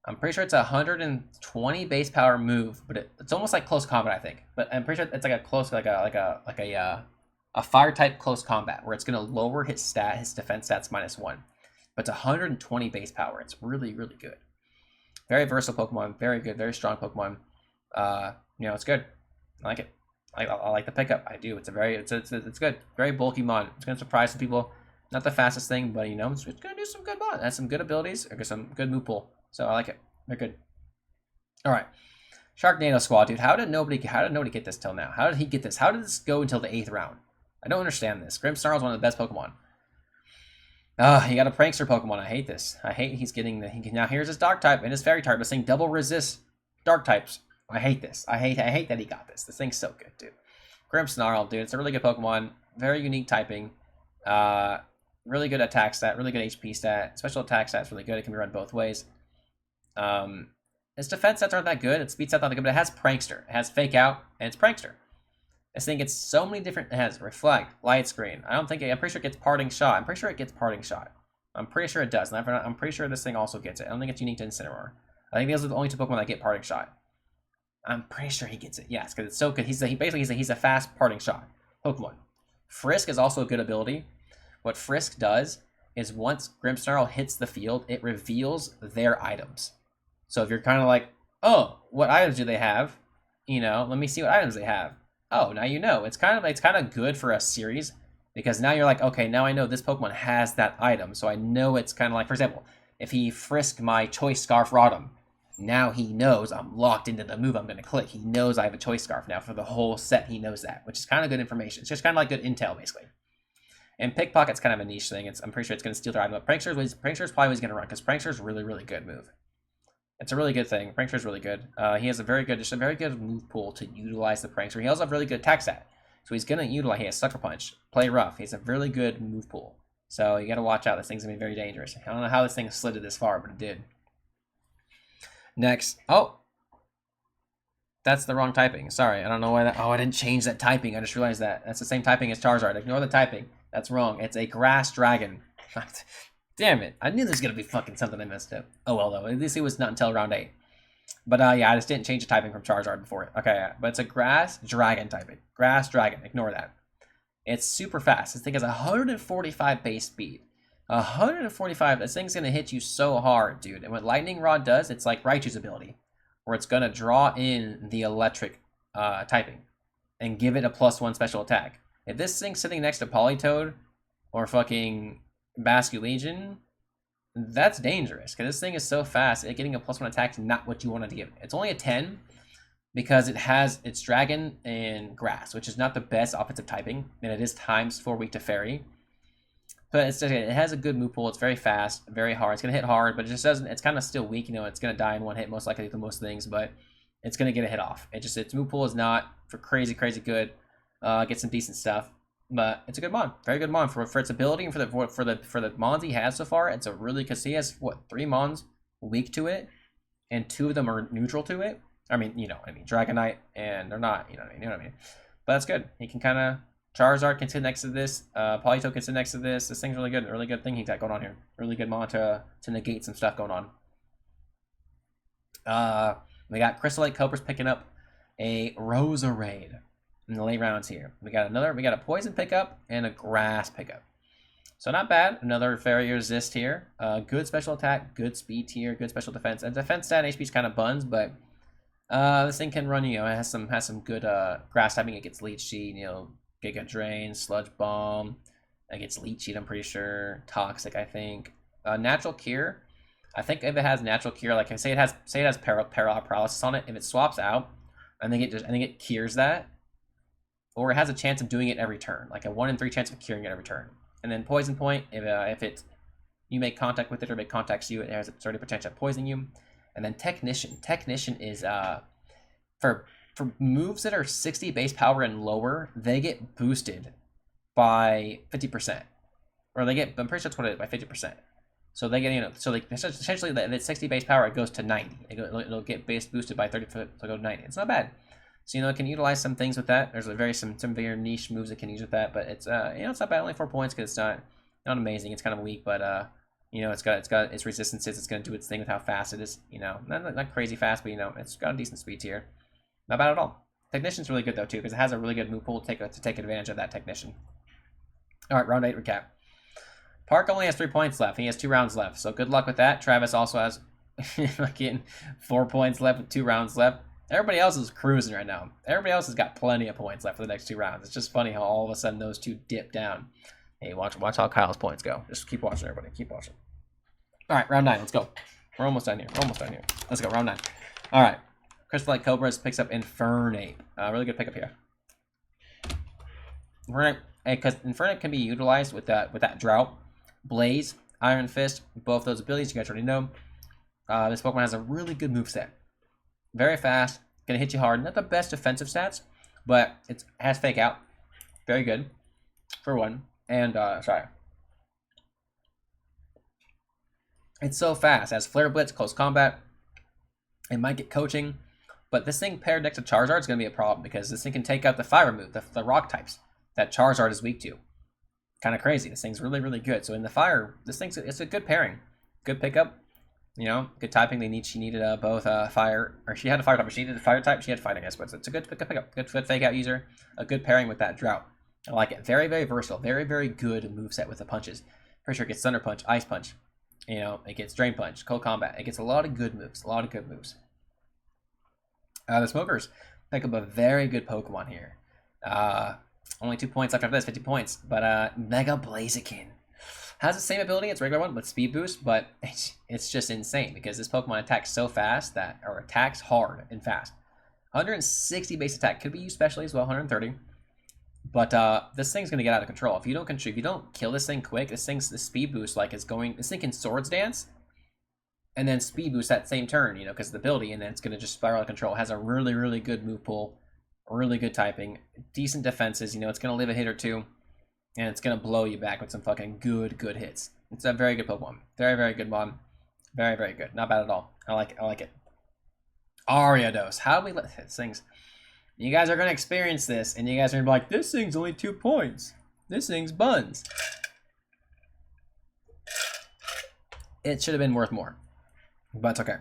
I'm pretty sure it's a 120 base power move, but it's almost like close combat, I think. But I'm pretty sure it's like a close, a fire type close combat where it's gonna lower his defense stats -1. But it's 120 base power. It's really, really good. Very versatile Pokemon. Very good. Very strong Pokemon. It's good. I like it. I like the pickup. I do. It's good. Very bulky mon. It's gonna surprise some people. Not the fastest thing, but it's gonna do some good mon. It has some good abilities. Or some good move pool. So I like it. They're good. All right. Sharknado Squad, dude. How did nobody get this till now? How did he get this? How did this go until the 8th round? I don't understand this. Grimmsnarl is one of the best Pokemon. He got a prankster Pokemon. I hate this. I hate he's getting now here's his dark type and his fairy type, but saying double resist dark types. I hate this. I hate that he got this. This thing's so good, dude. Grimmsnarl, dude. It's a really good Pokemon. Very unique typing. Really good attack stat. Really good HP stat. Special attack stat's really good. It can be run both ways. Its defense stats aren't that good. Its speed stats aren't that good, but it has prankster. It has fake out, and it's prankster. This thing gets so many different. It has reflect, light screen. I'm pretty sure it gets parting shot. I'm pretty sure it gets parting shot. I'm pretty sure it does. And I'm pretty sure this thing also gets it. I don't think it's unique to Incineroar. I think those are the only 2 Pokemon that get parting shot. I'm pretty sure he gets it. Yes, because it's so good. He's a fast parting shot Pokemon. Frisk is also a good ability. What Frisk does is once Grimmsnarl hits the field, it reveals their items. So if you're kind of like, oh, what items do they have? Let me see what items they have. Oh, now you know. It's kind of good for a series because now you're like, okay, now I know this Pokemon has that item. So I know it's kind of like, for example, if he frisked my Choice Scarf Rotom, now he knows I'm locked into the move I'm going to click. He knows I have a Choice Scarf now for the whole set. He knows that, which is kind of good information. It's just kind of like good intel, basically. And Pickpocket's kind of a niche thing. I'm pretty sure it's going to steal their item. But Prankster is probably always going to run because Prankster's really, really good move. It's a really good thing. Prankster's really good. He has a very good move pool to utilize the Prankster. He also has a really good attack stat. So he's going to utilize, he has Sucker Punch, Play Rough. He has a really good move pool. So you got to watch out. This thing's going to be very dangerous. I don't know how this thing slid it this far, but it did. Next. Oh. That's the wrong typing. Sorry. I don't know why that. Oh, I didn't change that typing. I just realized that. That's the same typing as Charizard. Ignore the typing. That's wrong. It's a Grass Dragon. Damn it. I knew there was going to be fucking something I messed up. Oh, well, though. At least it was not until round 8. But, yeah, I just didn't change the typing from Charizard before it. Okay, yeah. But it's a Grass Dragon typing. Grass Dragon. Ignore that. It's super fast. This thing has 145 base speed. 145. This thing's going to hit you so hard, dude. And what Lightning Rod does, it's like Raichu's ability, where it's going to draw in the electric typing and give it a +1 special attack. If this thing's sitting next to Politoed or fucking Basculegion, that's dangerous because this thing is so fast. It getting a +1 attack is not what you want to give it. It's only a 10 because it's Dragon and Grass, which is not the best offensive typing, and it is ×4 weak to Fairy. But it has a good move pool. It's very fast, very hard. It's gonna hit hard, but it just doesn't. It's kind of still weak. It's gonna die in one hit most likely to most things, but it's gonna get a hit off. Its move pool is not for crazy good. Get some decent stuff. But it's a good mon, very good mon for its ability and for the mons he has so far. It's a really because he has 3 mons weak to it, and 2 of them are neutral to it. I mean, Dragonite, and they're not. You know what I mean. But that's good. He can kind of Charizard can sit next to this. Polito can sit next to this. This thing's really good. A really good thing he's got going on here. Really good mon to negate some stuff going on. We got Crystal Lake Cobra's picking up a Roserade in the late rounds here. We got a Poison pickup and a Grass pickup. So not bad. Another Fairy Resist here. Good special attack, good speed tier, good special defense. And defense stat HP is kind of buns, but this thing can run. It has some good Grass typing. It gets Leech Seed. Giga Drain, Sludge Bomb. It gets Leech Seed. I'm pretty sure. Toxic. I think. Natural Cure. I think if it has Natural Cure, like say it has Paralysis on it, if it swaps out, I think it cures that. Or it has a chance of doing it every turn, like a 1 in 3 chance of curing it every turn. And then Poison Point, if you make contact with it or it contacts you, it has a 30% potential of poisoning you. And then Technician. Technician is for moves that are 60 base power and lower, they get boosted by 50%, or I'm pretty sure that's what it is, by 50%. So they get essentially if it's 60 base power, it goes to 90. It'll get base boosted by 30 to go to 90. It's not bad. So it can utilize some things with that. There's some very niche moves it can use with that, but it's it's not bad. Only 4 points because it's not amazing. It's kind of weak, but You know, it's got its resistances. It's going to do its thing with how fast it is. You know, not crazy fast, but you know, it's got a decent speed tier. Not bad at all. Technician's really good though too, because it has a really good move pool to take advantage of that Technician. All right, round 8 recap. Park only has 3 points left. He has 2 rounds left, so good luck with that. Travis also has fucking 4 points left with 2 rounds left. Everybody else is cruising right now. Everybody else has got plenty of points left for the next 2 rounds. It's just funny how all of a sudden those two dip down. Hey, watch how Kyle's points go. Just keep watching, everybody. Keep watching. All right, round 9. Let's go. We're almost done here. Let's go, round 9. All right. Crystalite Cobras picks up Infernape. Really good pickup here. Infernape, because Infernape can be utilized with that Drought, Blaze, Iron Fist, both those abilities you guys already know. This Pokemon has a really good moveset. Very fast, gonna hit you hard. Not the best defensive stats, but it has Fake Out. Very good, for one. And, sorry. It's so fast. It has Flare Blitz, Close Combat. It might get Coaching. But this thing paired next to Charizard is going to be a problem because this thing can take out the fire move, the rock types that Charizard is weak to. Kind of crazy. This thing's really, really good. So in the fire, it's a good pairing. Good pickup. You know, good typing. She needed both fire, or she had a fire type, but she needed a fire type. She had fighting, I suppose. It's a good pickup. Good fake out user. A good pairing with that Drought. I like it. Very, very versatile. Very, very good moveset with the punches. Pretty sure it gets Thunder Punch, Ice Punch. You know, it gets Drain Punch, Cold Combat. It gets a lot of good moves. The Smokers pick up a very good Pokemon here. Only 2 points left after this, 50 points. But Mega Blaziken has the same ability as regular one with Speed Boost, but it's just insane because this Pokemon attacks so fast attacks hard and fast. 160 base attack, could be used specially as well, 130. But this thing's gonna get out of control if you don't kill this thing quick. The Speed Boost this thing can Swords Dance. And then Speed Boost that same turn, you know, because of the ability, and then it's going to just spiral out of control. It has a really, really good move pool, really good typing, decent defenses. You know, it's going to live a hit or two, and it's going to blow you back with some fucking good hits. It's a very good Pokemon. Very, very good mod. Very, very good. Not bad at all. I like it. Ariados. How do we let these things? You guys are going to experience this, and you guys are going to be like, this thing's only 2 points. This thing's buns. It should have been worth more. But it's okay.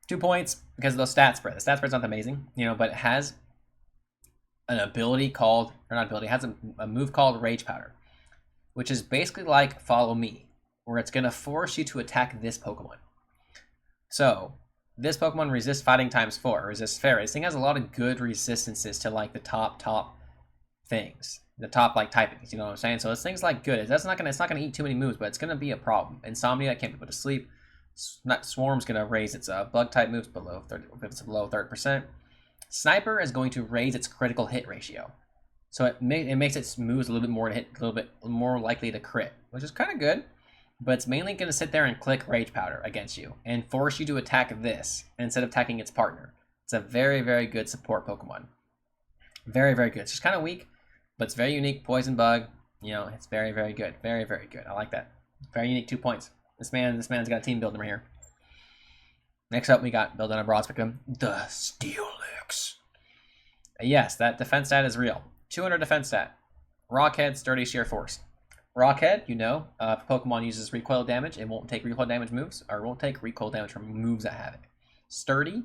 2 points because of those stat spread. The stat spread's not amazing, you know, but it has an ability called, or not ability, it has a move called Rage Powder, which is basically like Follow Me, where it's going to force you to attack this Pokemon. So, this Pokemon resists fighting ×4, resists fairy. This thing has a lot of good resistances to like the top things. The top like typings, you know what I'm saying? So this thing's like good. It's not gonna eat too many moves, but it's gonna be a problem. Insomnia can't be put to sleep. Swarm's gonna raise its bug type moves below 30%. Sniper is going to raise its critical hit ratio, so it makes its moves a little bit more to hit, a little bit more likely to crit, which is kind of good. But it's mainly gonna sit there and click Rage Powder against you and force you to attack this instead of attacking its partner. It's a very, very good support Pokemon. Very, very good. It's just kind of weak, but it's very unique. Poison Bug, you know, it's very, very good. Very, very good. I like that. Very unique. 2 points. This man's got a team building right here. Next up, we got building a broad spectrum, the Steelix. Yes, that defense stat is real. 200 defense stat. Rockhead, Sturdy, Sheer Force. Rockhead, you know, if Pokemon uses recoil damage, it won't take recoil damage moves, or it won't take recoil damage from moves that have it. Sturdy,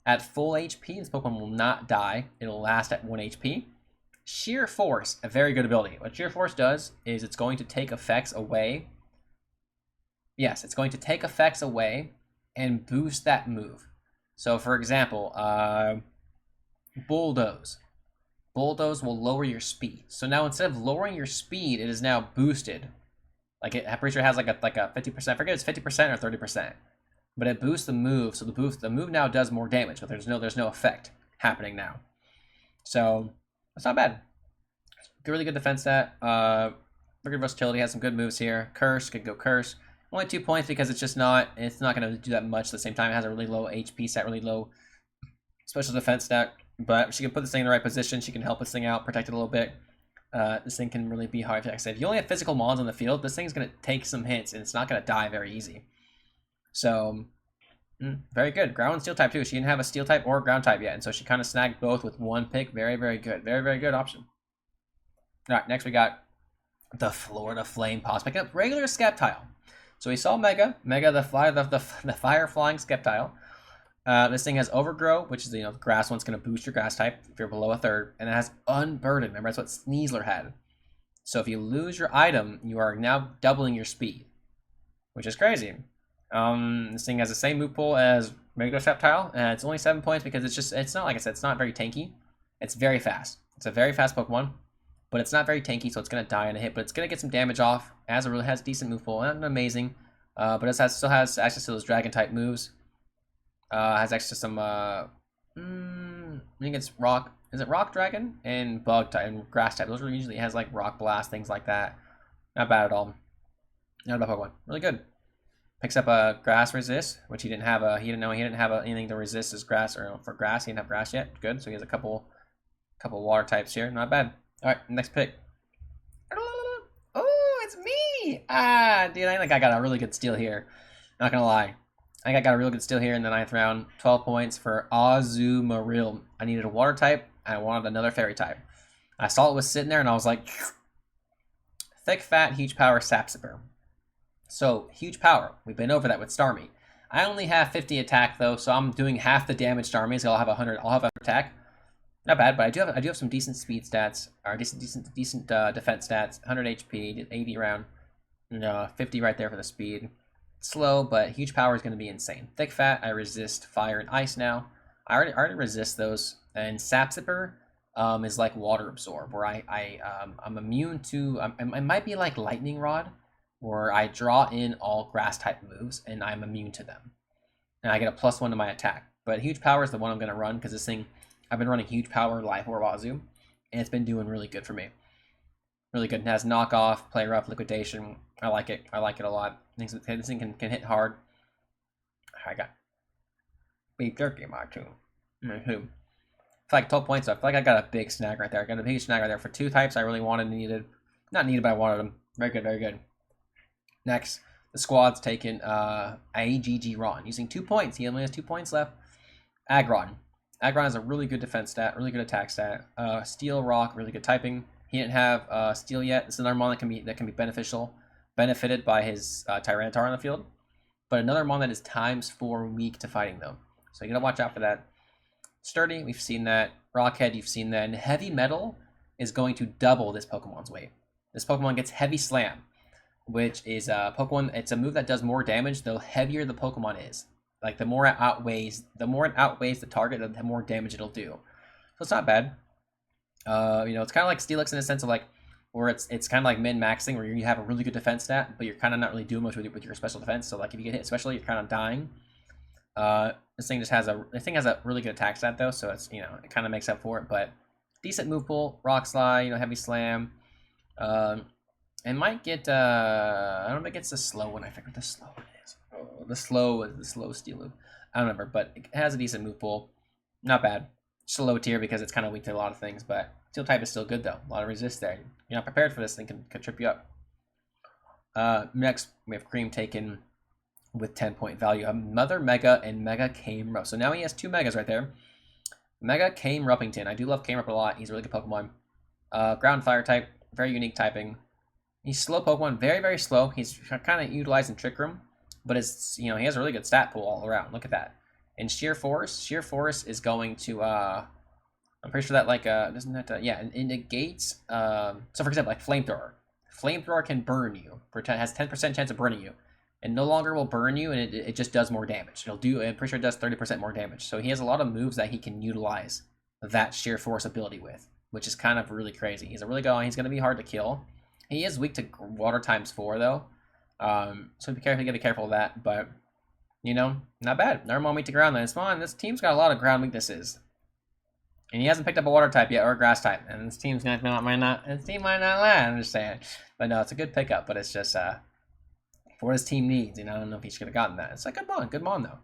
at full HP, this Pokemon will not die. It'll last at 1 HP. Sheer Force, a very good ability. What Sheer Force does is it's going to take effects away. Yes, it's going to take effects away and boost that move. So, for example, Bulldoze. Bulldoze will lower your speed. So now instead of lowering your speed, it is now boosted. I'm pretty sure it has like a 50%. I forget if it's 50% or 30%. But it boosts the move, so the move now does more damage, but there's no effect happening now. So that's not bad. Really good defense stat. Very good versatility, has some good moves here. Curse, could go Curse. Only 2 points because it's not going to do that much at the same time. It has a really low HP stat, really low special defense stat. But she can put this thing in the right position. She can help this thing out, protect it a little bit. This thing can really be hard to attack. If you only have physical mons on the field, this thing's going to take some hits, and it's not going to die very easy. So, very good. Ground and Steel type, too. She didn't have a Steel type or Ground type yet, and so she kind of snagged both with one pick. Very, very good. Very, very good option. All right, next we got the Florida Flame Paws. Picking up regular Sceptile. So we saw Mega the fire flying Skeptile. This thing has Overgrow, which is the grass one's going to boost your grass type if you're below a third, and it has Unburden. Remember, that's what Sneasler had. So if you lose your item, you are now doubling your speed, which is crazy. This thing has the same move pool as regular Sceptile, and it's only 7 points because it's not, like I said, it's not very tanky. It's very fast. It's a very fast Pokemon, but it's not very tanky, so it's going to die in a hit, but it's going to get some damage off. It has decent move pool, not amazing, but it still has access to those dragon type moves. Has access to some, I think it's rock. Is it rock dragon and bug type and grass type? Those are usually has like rock blast, things like that. Not bad at all. Not a bad Pokemon. Really good. Picks up a grass resist, which he didn't have. He didn't have anything to resist his grass or for grass. He didn't have grass yet. Good. So he has a couple water types here. Not bad. All right, next pick. Oh, it's me. Dude, I think I got a really good steal here. Not gonna lie. I think I got a real good steal here in the 9th round. 12 points for Azumarill. I needed a water type. I wanted another fairy type. I saw it was sitting there, and I was like, thick, fat, huge power, Sapsiper. So, huge power. We've been over that with Starmie. I only have 50 attack, though, so I'm doing half the damage Starmie, so I'll have 100 attack. Not bad, but I do have some decent speed stats, or decent defense stats. 100 HP, 80 round, 50 right there for the speed. Slow, but huge power is going to be insane. Thick fat, I resist fire and ice now. I already resist those. And Sapsiper is like water absorb, where I'm immune to. It might be like lightning rod, where I draw in all grass type moves and I'm immune to them, and I get a +1 to my attack. But huge power is the one I'm going to run because this thing, I've been running huge power Life Orb Wazoo, and it's been doing really good for me. Really good. It has knockoff, play rough, liquidation. I like it. I like it a lot. This thing can hit hard. I got beef jerky in my too. I feel like 12 points. So I feel like I got a big snag right there. I got a big snag right there for 2 types I really wanted and needed. Not needed, but I wanted them. Very good, very good. Next, the squad's taken AGG Ron. Using 2 points. He only has 2 points left. Aggron. Aggron has a really good defense stat, really good attack stat. Steel, Rock, really good typing. He didn't have Steel yet. This is another mon that can be benefited by his Tyranitar on the field. But another mon that is ×4 weak to fighting, though. So you gotta watch out for that. Sturdy, we've seen that. Rockhead, you've seen that. And Heavy Metal is going to double this Pokemon's weight. This Pokemon gets Heavy Slam, which is a Pokemon. It's a move that does more damage, the heavier the Pokemon is. Like the more it outweighs the target, the more damage it'll do. So it's not bad. It's kind of like Steelix in a sense of like, where it's kind of like min-maxing, where you have a really good defense stat, but you're kind of not really doing much with your special defense. So like if you get hit, especially, you're kind of dying. This thing has a really good attack stat though, so it's it kind of makes up for it. But decent move pool, Rock Slide, Heavy Slam. It might get I don't know if it gets the slow one. I forget what the slow one is. Oh, the slow steel move. I don't remember, but it has a decent move pool. Not bad. Slow tier because it's kind of weak to a lot of things, but steel type is still good though. A lot of resist there. You're not prepared for this thing, can trip you up. Next we have Cream taken with 10-point value. Another Mega and Mega Camerupt. So now he has 2 Megas right there. Mega Cameruppington. I do love Camerupt a lot. He's a really good Pokemon. Ground Fire type, very unique typing. He's slow Pokemon, very, very slow. He's kind of utilizing Trick Room, but he has a really good stat pool all around. Look at that. And Sheer Force is going to I'm pretty sure that doesn't that it negates so for example, like Flamethrower. Flamethrower can burn you. Has 10% chance of burning you. And no longer will burn you, and it just does more damage. I'm pretty sure it does 30% more damage. So he has a lot of moves that he can utilize that Sheer Force ability with, which is kind of really crazy. He's he's going to be hard to kill. He is weak to water ×4 though, so be careful. You got to be careful of that. But not bad. Never mind weak to ground. Then it's fine. This team's got a lot of ground weaknesses, and he hasn't picked up a water type yet or a grass type. And this team might not land. I'm just saying. But no, it's a good pickup. But it's just for what his team needs. I don't know if he should have gotten that. It's like good mon though.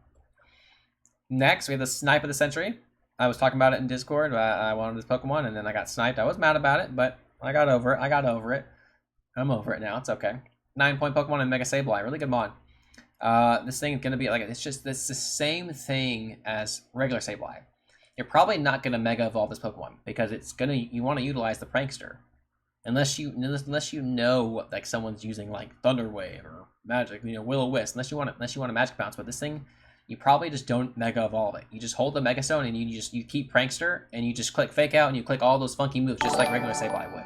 Next, we have the Snipe of the Century. I was talking about it in Discord. I wanted this Pokemon, and then I got sniped. I was mad about it, but I got over it. I'm over it now. It's okay. 9-point Pokemon and Mega Sableye. Really good mon. This thing is going to be it's the same thing as regular Sableye. You're probably not going to Mega Evolve this Pokemon because you want to utilize the Prankster. Unless you know like someone's using like Thunder Wave or magic, Will-O-Wisp, unless you want a magic bounce. But this thing, you probably just don't mega evolve it. You just hold the mega stone and you keep prankster and you just click fake out and you click all those funky moves just like regular Sableye would.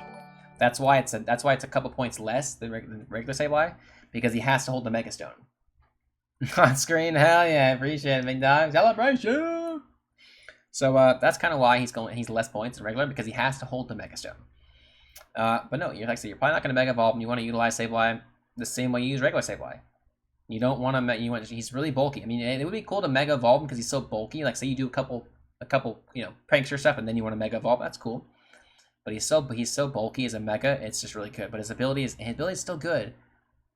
That's why it's a couple points less than regular Sableye, because he has to hold the mega stone. On screen, hell yeah, appreciate it, big dog. Celebration. So that's kind of why he's less points than regular, because he has to hold the mega stone. But no, like I said, you're probably not going to mega evolve, and you want to utilize Sableye the same way you use regular Sableye. You don't want to. He's really bulky. I mean, it would be cool to mega evolve him because he's so bulky. Like, say you do a couple, prankster stuff, and then you want to mega evolve. That's cool. But he's so bulky as a mega. It's just really good. But his ability is still good.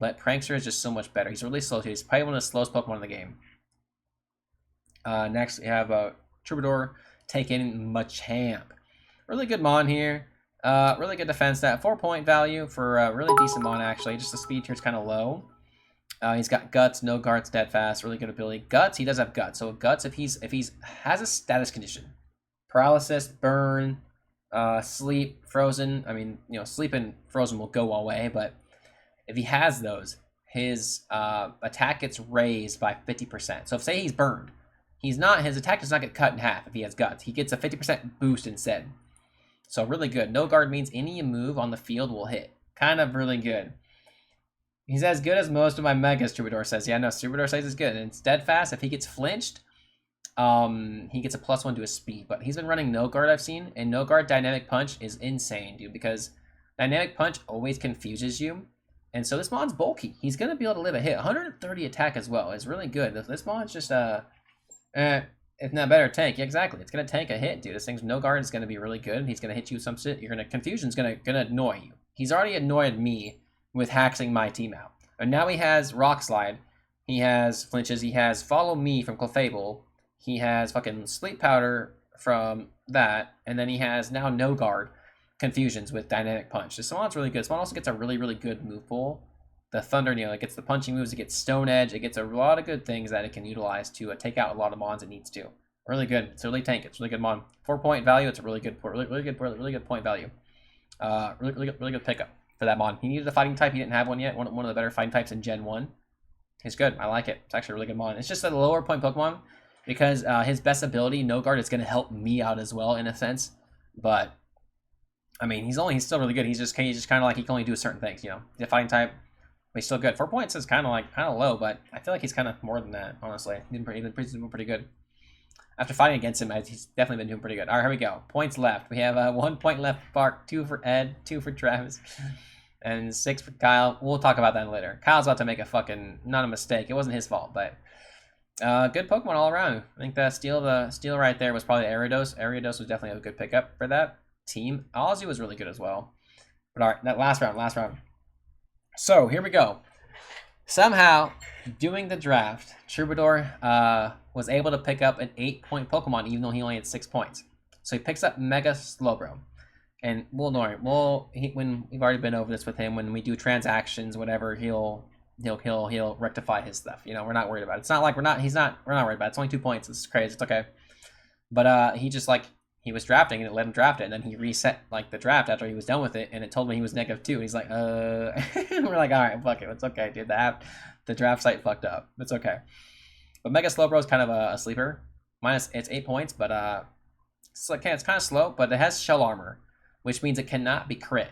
But prankster is just so much better. He's really slow too. He's probably one of the slowest Pokemon in the game. Next we have Troubadour taking Machamp. Really good Mon here. Really good defense stat. 4-point value for a really decent Mon actually. Just the speed here is kind of low. He's got Guts, No Guard, Steadfast, really good ability. Guts, he does have Guts. So Guts, if he's has a status condition, paralysis, burn, sleep, frozen. I mean, sleep and frozen will go away, but if he has those, his attack gets raised by 50%. So if say he's burned, his attack does not get cut in half if he has Guts. He gets a 50% boost instead. So really good. No Guard means any move on the field will hit. Kind of really good. He's as good as most of my megas, Troubadour says. Yeah, no, Troubadour says he's good. And Steadfast, if he gets flinched, he gets a +1 to his speed. But he's been running No Guard, I've seen. And No Guard Dynamic Punch is insane, dude. Because Dynamic Punch always confuses you. And so this Mon's bulky. He's going to be able to live a hit. 130 attack as well. It's really good. This Mon's just, if not better, tank. Yeah, exactly. It's going to tank a hit, dude. This thing's No Guard is going to be really good. He's going to hit you with some shit. Confusion's going to annoy you. He's already annoyed me with hacking my team out. And now he has Rock Slide. He has Flinches. He has Follow Me from Clefable. He has fucking Sleep Powder from that. And then he has now No Guard Confusions with Dynamic Punch. This one's really good. This one also gets a really, really good move pool. The Thunder, it gets the punching moves. It gets Stone Edge. It gets a lot of good things that it can utilize to take out a lot of Mons it needs to. Really good. It's a really tank. It's a really good Mon. 4-point value. It's a really good point value. Really good pickup for that Mon. He needed a fighting type. He didn't have one yet. One of the better fighting types in Gen 1. He's good. I like it. It's actually a really good Mon. It's just a lower point Pokemon because his best ability, No Guard, is going to help me out as well in a sense. But I mean, he's still really good. He's just kind of like he can only do certain things. The fighting type, but he's still good. 4 points is kind of low, but I feel like he's kind of more than that. Honestly, he's been pretty good. After fighting against him, he's definitely been doing pretty good. All right, here we go. Points left. We have 1 point left for Bark, 2 for Ed, 2 for Travis, and 6 for Kyle. We'll talk about that later. Kyle's about to make not a mistake. It wasn't his fault, but good Pokemon all around. I think the steal right there was probably Ariados. Ariados was definitely a good pickup for that team. Ozzy was really good as well. But all right, that last round. So here we go. Somehow, doing the draft, Troubadour was able to pick up an 8-point Pokemon, even though he only had 6 points. So he picks up Mega Slowbro, and we'll ignore him. When we've already been over this with him, when we do transactions, whatever, he'll rectify his stuff. We're not worried about it. It's not like we're not worried about it. It's only 2 points. It's crazy. It's okay. But he was drafting and it let him draft it, and then he reset the draft after he was done with it, and it told me he was -2, and he's like, and we're like, all right, fuck it, it's okay, dude. The draft site fucked up. It's okay. But Mega Slowbro is kind of a sleeper. It's 8 points, but it's kind of slow, but it has Shell Armor, which means it cannot be crit.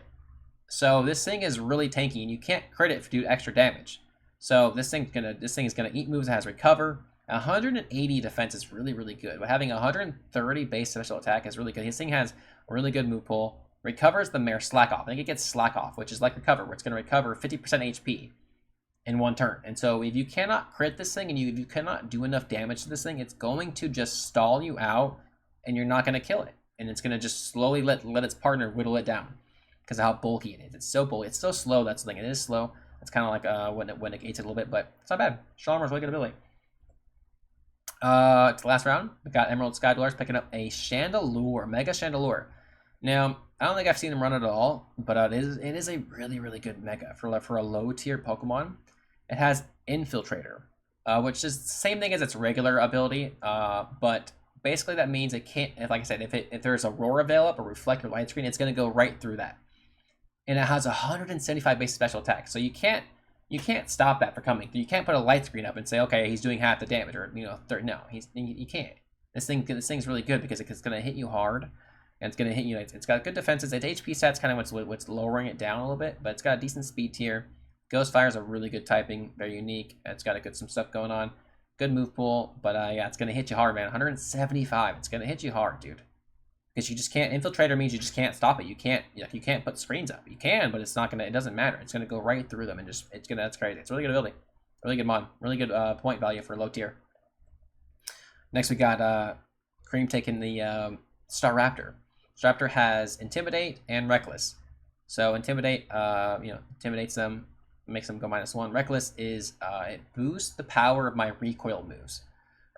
So this thing is really tanky, and you can't crit it to do extra damage. So this thing is gonna eat moves. It has Recover. 180 defense is really, really good, but having 130 base special attack is really good. His thing has a really good move pool. Recovers the Mare Slack Off. I think it gets Slack Off, which is like Recover, where it's going to recover 50% HP in 1 turn. And so if you cannot crit this thing and if you cannot do enough damage to this thing, it's going to just stall you out, and you're not going to kill it. And it's going to just slowly let its partner whittle it down because of how bulky it is. It's so bulky. It's so slow. That's the thing. It is slow. It's kind of like when it gates it a little bit, but it's not bad. Shalmar's really good ability. To the last round, we got Emerald Sky Dwellers picking up a Chandelure, Mega Chandelure. Now, I don't think I've seen him run it at all, but it is a really, really good Mega for a low tier Pokemon. It has Infiltrator, which is the same thing as its regular ability, but basically that means it can't. Like I said, if there's Aurora Veil up or Reflect or Light Screen, it's going to go right through that. And it has 175 base special attack, so you can't you can't stop that from coming. You can't put a light screen up and say, okay, he's doing half the damage, or no, you can't. This thing's really good because it's gonna hit you hard, and it's gonna hit you. It's got good defenses. Its HP stats kind of what's lowering it down a little bit, but it's got a decent speed tier. Ghost Fire is a really good typing, very unique. It's got some stuff going on. Good move pool, but yeah, it's gonna hit you hard, man. 175. It's gonna hit you hard, dude. Because you just can't. Infiltrator means you just can't stop it. You can't put screens up. You can, but it's not gonna. It doesn't matter. It's gonna go right through them and just. That's crazy. It's really good ability. Really good mod. Really good point value for low tier. Next we got Cream taking the Staraptor. Staraptor has Intimidate and Reckless. So Intimidate, intimidates them, makes them go -1. Reckless is it boosts the power of my recoil moves,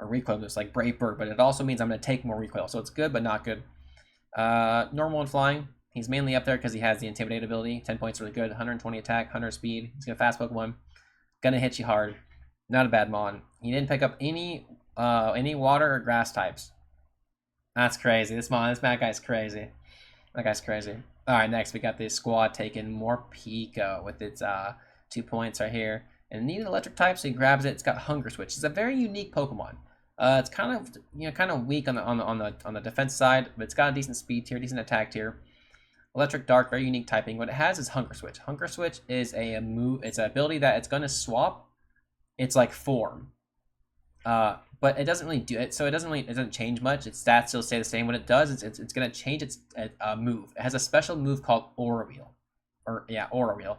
or recoil moves like Brave Bird, but it also means I'm going to take more recoil. So it's good, but not good. Normal and flying. He's mainly up there because he has the Intimidate ability. 10 points, really good. 120 attack, 100 speed. He's gonna fast Pokemon. Gonna hit you hard. Not a bad mon. He didn't pick up any water or grass types. That's crazy. This bad guy's crazy. That guy's crazy. All right, next we got this squad taking Morpeko with its 2 points right here. And it needed electric type, so he grabs it. It's got Hunger Switch. It's a very unique Pokemon. It's kind of weak on the defense side, but it's got a decent speed tier, decent attack tier. Electric Dark, very unique typing. What it has is Hunger Switch. Hunger Switch is a move. It's an ability that it's gonna swap. It's like form, but it doesn't really do it. So it doesn't change much. Its stats still stay the same. What it does is it's gonna change its move. It has a special move called Aura Wheel, Aura Wheel.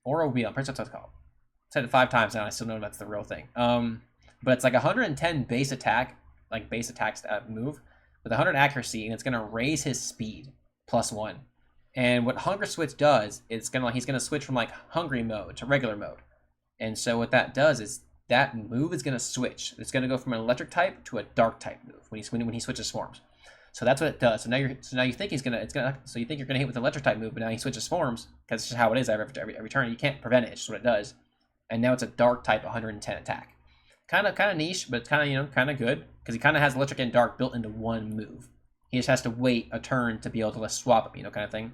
Aura Wheel. I'm pretty sure that's what it's called. I said it 5 times now. I still know that's the real thing. But it's like 110 base attack, move with 100 accuracy, and it's gonna raise his speed +1. And what Hunger Switch does, he's gonna switch from like Hungry mode to regular mode. And so what that does is that move is gonna switch. It's gonna go from an electric type to a dark type move when he switches forms. So that's what it does. So now you think you're gonna hit with the electric type move, but now he switches forms because it's just how it is every turn. You can't prevent it. It's just what it does. And now it's a dark type 110 attack. Kind of niche, but kind of good because he kind of has electric and dark built into one move. He just has to wait a turn to be able to swap him, kind of thing.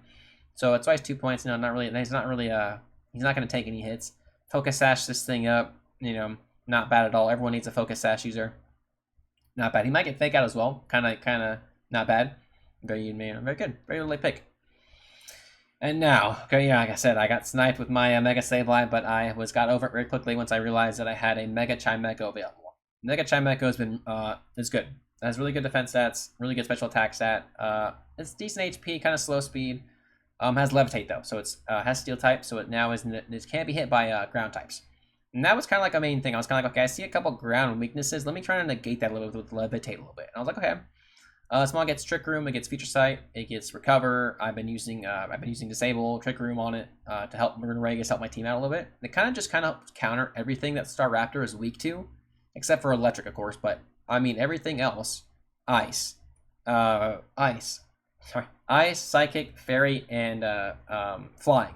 So that's why he's 2 points. He's not gonna take any hits. Focus Sash this thing up, not bad at all. Everyone needs a Focus Sash user. Not bad. He might get Fake Out as well. Kind of not bad. Very good. Very late pick. And now, okay, yeah, like I said, I got sniped with my Mega Sableye, but I got over it very quickly once I realized that I had a Mega Chimecho available. Mega Chimecho has been is good. It has really good defense stats, really good special attack stat. It's decent HP, kind of slow speed. Has Levitate though, so it's has Steel type, so it now can't be hit by ground types. And that was kind of like a main thing. I was kind of like, okay, I see a couple ground weaknesses. Let me try to negate that a little bit with Levitate a little bit. And I was like, okay. Small gets Trick Room, it gets Feature Sight, it gets Recover. I've been using Disable, Trick Room on it to help Runeragus help my team out a little bit. It kind of counter everything that Staraptor is weak to, except for Electric, of course. But I mean everything else, Ice, Psychic, Fairy, and Flying.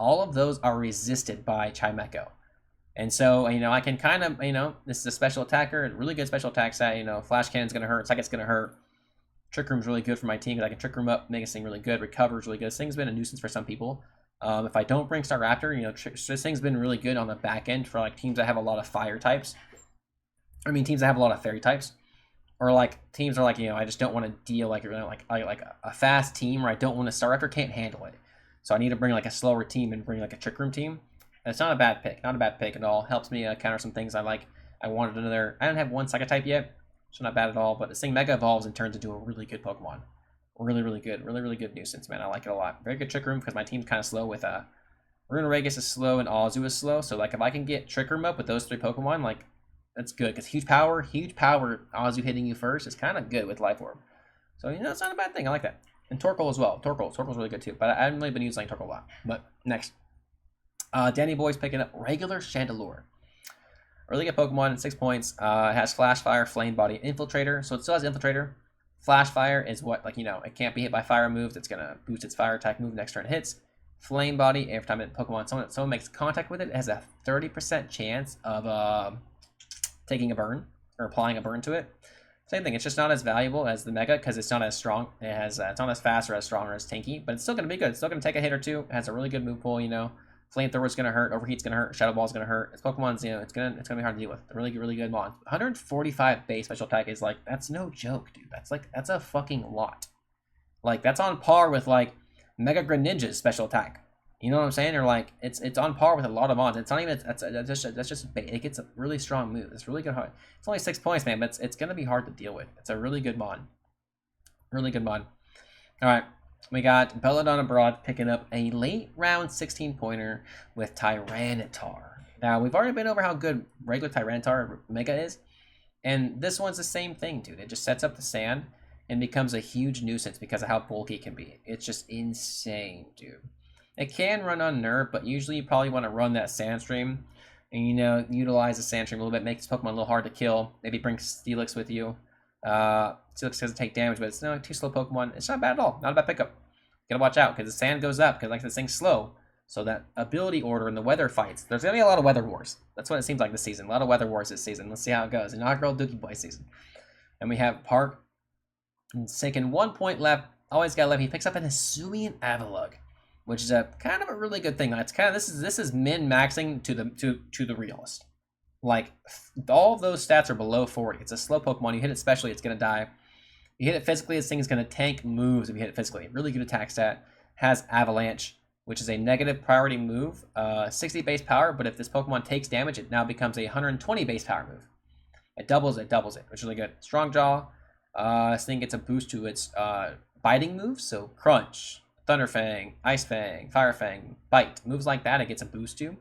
All of those are resisted by Chimecho. And so, I can kind of, this is a special attacker, really good special attack stat. Flash Cannon's going to hurt, Psychic's going to hurt. Trick Room's really good for my team because I can Trick Room up, make this thing really good. Recover's really good. This thing's been a nuisance for some people. If I don't bring Staraptor, this thing's been really good on the back end for teams that have a lot of fire types. Teams that have a lot of fairy types. Or teams are I just don't want to deal a fast team where I don't want to Staraptor can't handle it. So I need to bring a slower team and bring a Trick Room team. And it's not a bad pick. Not a bad pick at all. Helps me counter some things I like. I wanted another. I don't have one Psychic type yet. So not bad at all, but this thing Mega Evolves and turns into a really good Pokemon. Really, really good. Really, really good nuisance, man. I like it a lot. Very good Trick Room because my team's kind of slow with Runeragus is slow and Azu is slow. So if I can get Trick Room up with those 3 Pokemon, that's good. Because huge power, Azu hitting you first is kind of good with Life Orb. So, it's not a bad thing. I like that. And Torkoal as well. Torkoal's really good too. But I haven't really been using Torkoal a lot. But next. Danny Boy's picking up regular Chandelure. Really good Pokemon, 6 points. It has Flash Fire, Flame Body, Infiltrator. So it still has Infiltrator. Flash Fire is what, it can't be hit by fire moves. It's going to boost its fire attack move next turn it hits. Flame Body, every time someone makes contact with it, it has a 30% chance of taking a burn or applying a burn to it. Same thing, it's just not as valuable as the Mega because it's not as strong. It's not as fast or as strong or as tanky, but it's still going to be good. It's still going to take a hit or two. It has a really good move pool, Flamethrower's gonna hurt, Overheat's gonna hurt, Shadow Ball's gonna hurt. This Pokemon's, you know, it's gonna be hard to deal with. They're really good mon. 145 base special attack is like, that's no joke, dude. That's a fucking lot. Like, that's on par with like Mega Greninja's special attack. You know what I'm saying? Or like, it's on par with a lot of mons. It's not even, that's just it gets a really strong move. It's really good. It's only 6 points, man, but it's gonna be hard to deal with. It's a really good mon. Really good mon. All right. We got Belladonna Abroad picking up a late round 16-pointer with Tyranitar. Now, we've already been over how good regular Tyranitar Mega is, and this one's the same thing, dude. It just sets up the sand and becomes a huge nuisance because of how bulky it can be. It's just insane, dude. It can run on Nerve, but usually you probably want to run that Sandstream and, you know, utilize the Sandstream a little bit, make this Pokemon a little hard to kill. Maybe bring Steelix with you. Steelix doesn't take damage, but it's not too slow Pokemon. It's not bad at all. Not a bad pickup. Gotta watch out because the sand goes up because like this thing's slow. So that ability order in the weather fights, there's gonna be a lot of weather wars. That's what it seems like this season. A lot of weather wars this season. Let's see how it goes. Inaugural Dookie Boi season. And we have Park taking 1 point left. Always got left. He picks up an Hisuian Avalugg, which is a kind of a really good thing. It's kind of this is min maxing to the realist. Like all of those stats are below 40. It's a slow Pokemon. You hit it specially, it's gonna die. You hit it physically, this thing is going to tank moves if you hit it physically. Really good attack stat. Has Avalanche, which is a negative priority move. 60 base power, but if this Pokemon takes damage, it now becomes a 120 base power move. It doubles it, which is really good. Strong Jaw. This thing gets a boost to its biting moves. So Crunch, Thunder Fang, Ice Fang, Fire Fang, Bite. Moves like that, it gets a boost to.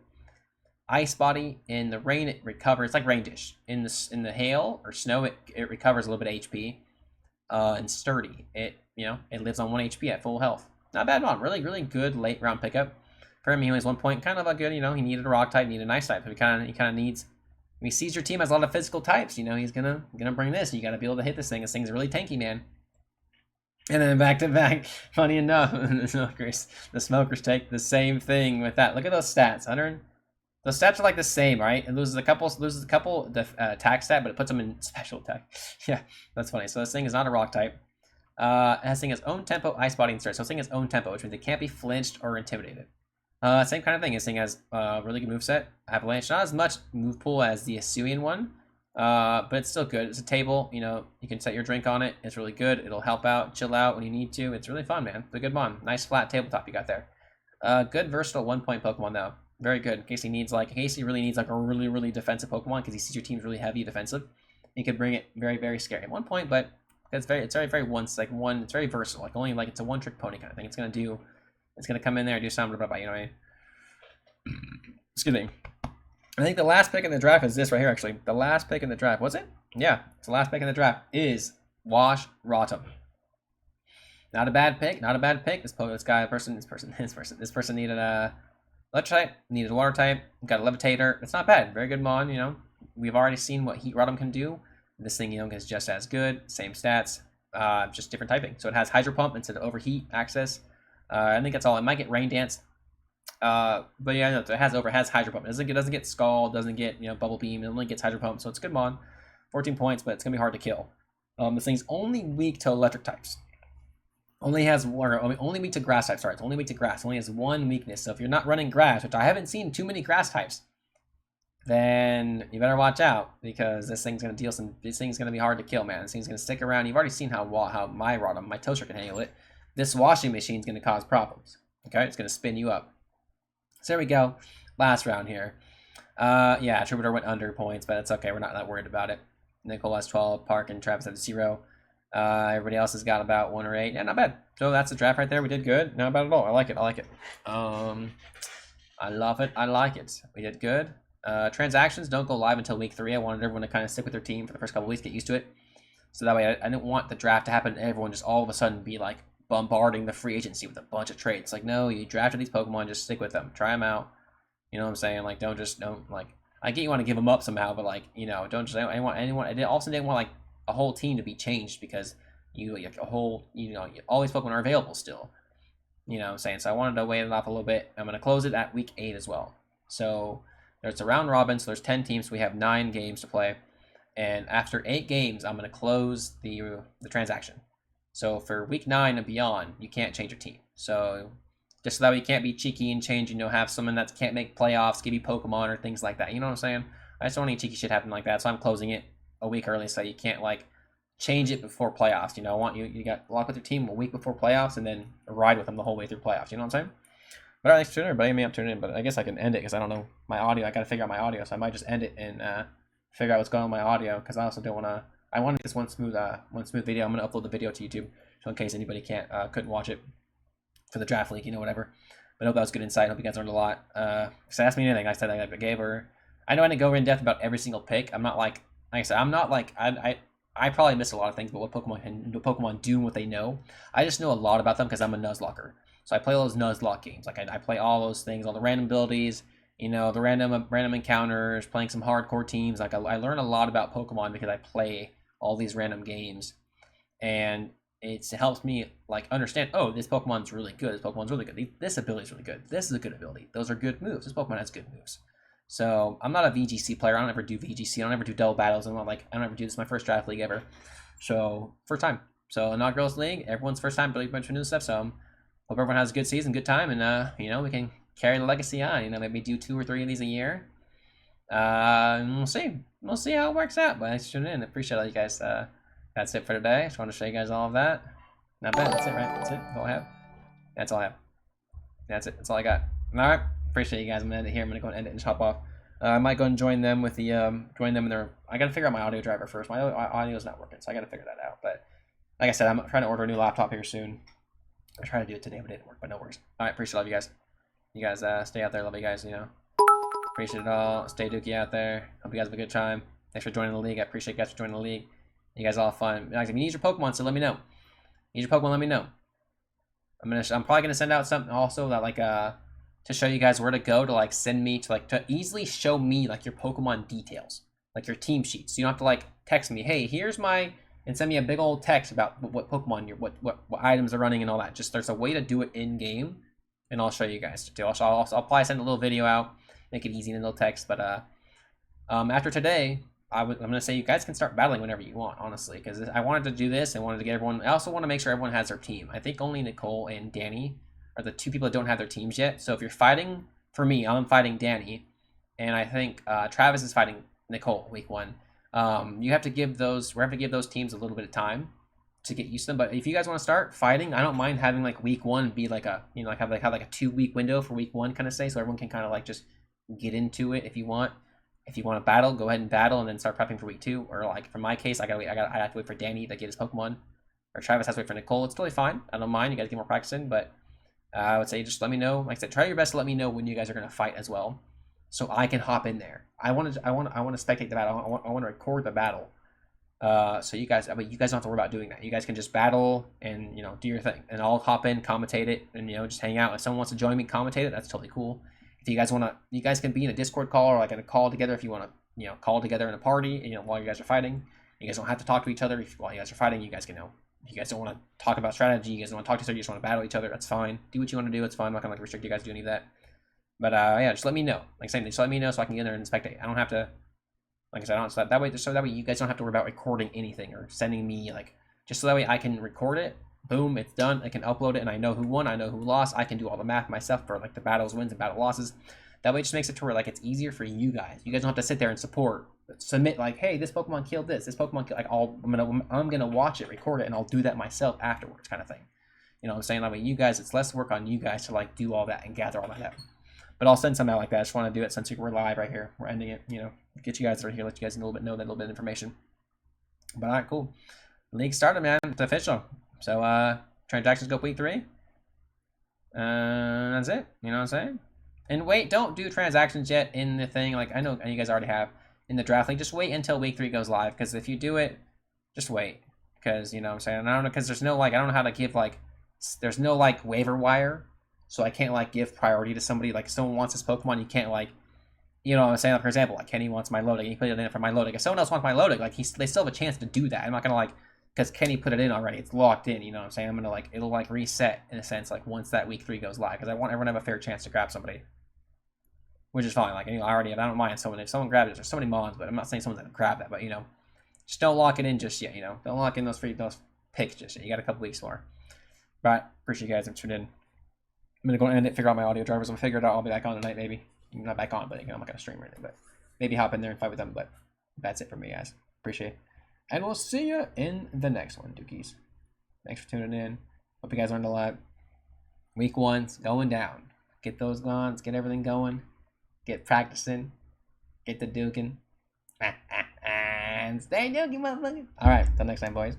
Ice Body. In the rain, it recovers. It's like Rain Dish. In the hail or snow, it recovers a little bit of HP. And Sturdy, it lives on 1 HP at full health. Not bad mon. Really good late round pickup. For him, he only has 1 point. Kind of a good, he needed a rock type, needed an ice type. He kind of needs. When he sees your team has a lot of physical types, he's gonna bring this. You got to be able to hit this thing. This thing's really tanky, man. And then back to back, funny enough, the smokers take the same thing with that. Look at those stats. The stats are like the same, right? It loses a couple attack stat, but it puts them in special attack. Yeah, that's funny. So this thing is not a rock type. It has thing its own tempo, ice body, and start. So this thing has own tempo, which means it can't be flinched or intimidated. Same kind of thing. This thing has really good moveset. Avalanche, not as much move pool as the Hisuian one, but it's still good. It's a table. You can set your drink on it. It's really good. It'll help out, chill out when you need to. It's really fun, man. It's a good mon. Nice flat tabletop you got there. Good versatile 1 point Pokemon though. Very good. In case he really needs like a really defensive Pokemon because he sees your team's really heavy defensive. He could bring it very scary. 1 point, but it's very it's very versatile. Like it's a one trick pony kind of thing. It's gonna come in there and do something about you know what I mean? Excuse me. I think the last pick in the draft is this right here actually. The last pick in the draft, was it? Yeah, it's the last pick in the draft is Wash Rotom. Not a bad pick. This person needed a electric type, needed a water type, got a levitator. It's not bad. Very good mon, We've already seen what Heat Rotom can do. This thing, is just as good. Same stats, just different typing. So it has Hydro Pump instead of Overheat access. I think that's all. It might get Rain Dance. But yeah, no, it has Hydro Pump. It doesn't get Scald, doesn't get, Bubble Beam. It only gets Hydro Pump. So it's good mon. 14 points, but it's going to be hard to kill. This thing's only weak to electric types. Only weak to grass types. Sorry, it's only weak to grass. Only has one weakness. So if you're not running grass, which I haven't seen too many grass types, then you better watch out because this thing's gonna This thing's gonna be hard to kill, man. This thing's gonna stick around. You've already seen how my Rotom, my Toaster can handle it. This washing machine's gonna cause problems. Okay, it's gonna spin you up. So there we go. Last round here. Yeah, Troubadour went under points, but it's okay. We're not that worried about it. Nicole has 12. Park and Travis have 0. Everybody else has got about 1 or 8. Yeah, not bad. So that's the draft right there. We did good. Not bad at all. I like it. I love it. I like it. We did good. Transactions don't go live until week 3. I wanted everyone to kind of stick with their team for the first couple of weeks, get used to it. So that way I didn't want the draft to happen and everyone just all of a sudden be like bombarding the free agency with a bunch of trades. Like, no, you drafted these Pokemon, just stick with them. Try them out. You know what I'm saying? Like, don't I get you want to give them up somehow, but like, don't just anyone. I also didn't want like a whole team to be changed because all these Pokemon are available still. You know what I'm saying? So I wanted to wait it off a little bit. I'm going to close it at week 8 as well. So there's a round robin, so there's 10 teams. So we have 9 games to play. And after 8 games, I'm going to close the transaction. So for week 9 and beyond, you can't change your team. So just so that way you can't be cheeky and change, you know, have someone that can't make playoffs, give you Pokemon or things like that. You know what I'm saying? I just don't want any cheeky shit happen like that, so I'm closing it a week early so you can't like change it before playoffs. You know, I want you got lock with your team a week before playoffs and then ride with them the whole way through playoffs. You know what I'm saying? But all right, thanks for tuning in, everybody. Maybe I'm tuning in, but I guess I can end it because I don't know my audio. I got to figure out my audio, so I might just end it and figure out what's going on with my audio because I also don't want to. I want to make this one smooth video. I'm gonna upload the video to YouTube, so in case anybody couldn't watch it for the draft league, you know, whatever. But I hope that was good insight. I hope you guys learned a lot. So ask me anything. I said I gave her. I know I didn't go in depth about every single pick. I'm not like I said. I'm not like I probably missed a lot of things, but what Pokemon do and what they know. I just know a lot about them because I'm a Nuzlocker. So I play all those Nuzlocke games. Like I play all those things, all the random abilities, you know, the random encounters, playing some hardcore teams. Like I learn a lot about Pokemon because I play all these random games, and it helps me like understand. Oh, this Pokemon's really good. This Pokemon's really good. This ability's really good. This is a good ability. Those are good moves. This Pokemon has good moves. So I'm not a VGC player. I don't ever do VGC. I don't ever do double battles. I don't ever do this. My first draft league ever. So first time. So Inaugurals League. Everyone's first time. Really bunch of new stuff. So hope everyone has a good season, good time, and you know, we can carry the legacy on. You know, maybe do 2 or 3 of these a year. And we'll see. We'll see how it works out. But thanks for tuning in. Appreciate all you guys. That's it for today. Just want to show you guys all of that. Not bad. That's it, right? That's it. That's all I have. That's all I have. That's it. That's all I got. All right. Appreciate you guys. I'm gonna end it here. I'm gonna go and end it and just hop off. I might go and join them with the join them in their. I gotta figure out my audio driver first. My audio is not working, so I gotta figure that out. But like I said, I'm trying to order a new laptop here soon. I tried to do it today, but it didn't work. But no worries. All right. Appreciate all of you guys. You guys stay out there. Love you guys. You know. Appreciate it all. Stay Dookie out there. Hope you guys have a good time. Thanks for joining the league. I appreciate you guys for joining the league. You guys all have fun. Like, if you need your Pokemon, so let me know. Need your Pokemon, let me know. I'm probably gonna send out something also that like to show you guys where to go to like send me to easily show me like your Pokemon details, like your team sheets. So you don't have to like text me, hey, here's my, and send me a big old text about what Pokemon what items are running and all that. Just there's a way to do it in game, and I'll show you guys too. I'll probably send a little video out, make it easy in a little text. But after today, I'm gonna say you guys can start battling whenever you want, honestly, because I wanted to do this. I wanted to get everyone. I also want to make sure everyone has their team. I think only Nicole and Danny are the 2 people that don't have their teams yet. So if you're fighting for me, I'm fighting Danny, and I think Travis is fighting Nicole week 1. You have to give those. We have to give those teams a little bit of time to get used to them. But if you guys want to start fighting, I don't mind having like week 1 be like a have like a 2-week window for week 1 kind of say, so everyone can kind of like just get into it if you want. If you want to battle, go ahead and battle, and then start prepping for week 2. Or like for my case, I have to wait for Danny to get his Pokemon, or Travis has to wait for Nicole. It's totally fine. I don't mind. You guys get more practice in, but I would say just let me know. Like I said, try your best to let me know when you guys are gonna fight as well, so I can hop in there. I want to spectate the battle. I want to record the battle. So you guys don't have to worry about doing that. You guys can just battle and do your thing, and I'll hop in, commentate it, and just hang out. If someone wants to join me, commentate it. That's totally cool. If you guys want to, you guys can be in a Discord call or like in a call together if you want to, call together in a party, while you guys are fighting. You guys don't have to talk to each other while you guys are fighting. You guys can, if you guys don't want to talk about strategy, you guys don't want to talk to each other, you just want to battle each other, that's fine. Do what you want to do, it's fine. I'm not going to restrict you guys to do any of that. But yeah, just let me know. Like I said, just let me know so I can get in there and spectate. I don't have to, like I said, so that way you guys don't have to worry about recording anything or sending me just so that way I can record it. Boom, it's done. I can upload it, and I know who won, I know who lost. I can do all the math myself for the battles, wins, and battle losses. That way, it just makes it to where it's easier for you guys. You guys don't have to sit there and submit hey, this Pokemon killed this. This Pokemon killed. I'm gonna watch it, record it, and I'll do that myself afterwards, kind of thing. You know what I'm saying? That way, you guys, it's less work on you guys to do all that and gather all that out. But I'll send something out like that. I just want to do it since we're live right here. We're ending it. Get you guys right here, let you guys know that little bit of information. But all right, cool. League started, man. It's official. So transactions go week 3. That's it. You know what I'm saying? And wait, don't do transactions yet in the thing. I know you guys already have in the draft league. Just wait until week 3 goes live. Because if you do it, just wait. Because, you know what I'm saying? And I don't know, because there's no, I don't know how to give, there's no, waiver wire. So I can't, give priority to somebody. If someone wants this Pokemon, you can't, you know what I'm saying? For example, Kenny wants my Milotic. He put it in for my Milotic. If someone else wants my Milotic, they still have a chance to do that. I'm not going to, because Kenny put it in already. It's locked in, you know what I'm saying? I'm going to, it'll, reset, in a sense, once that week 3 goes live. Because I want everyone to have a fair chance to grab somebody. Which is fine. I don't mind someone. If someone grabs it, there's so many mons, but I'm not saying someone's going to grab that. But, just don't lock it in just yet, Don't lock in those picks just yet. You got a couple weeks more. But, appreciate you guys for tuning in. I'm gonna go and end it, figure out my audio drivers. I'll figure it out. I'll be back on tonight, maybe. I'm not back on, but I'm not gonna stream or anything. But maybe hop in there and fight with them. But that's it for me, guys. Appreciate it. And we'll see you in the next one, Dookies. Thanks for tuning in. Hope you guys learned a lot. Week 1's going down. Get those guns, get everything going, get practicing, get the dooking, and stay dooking, motherfucker. All right, till next time, boys.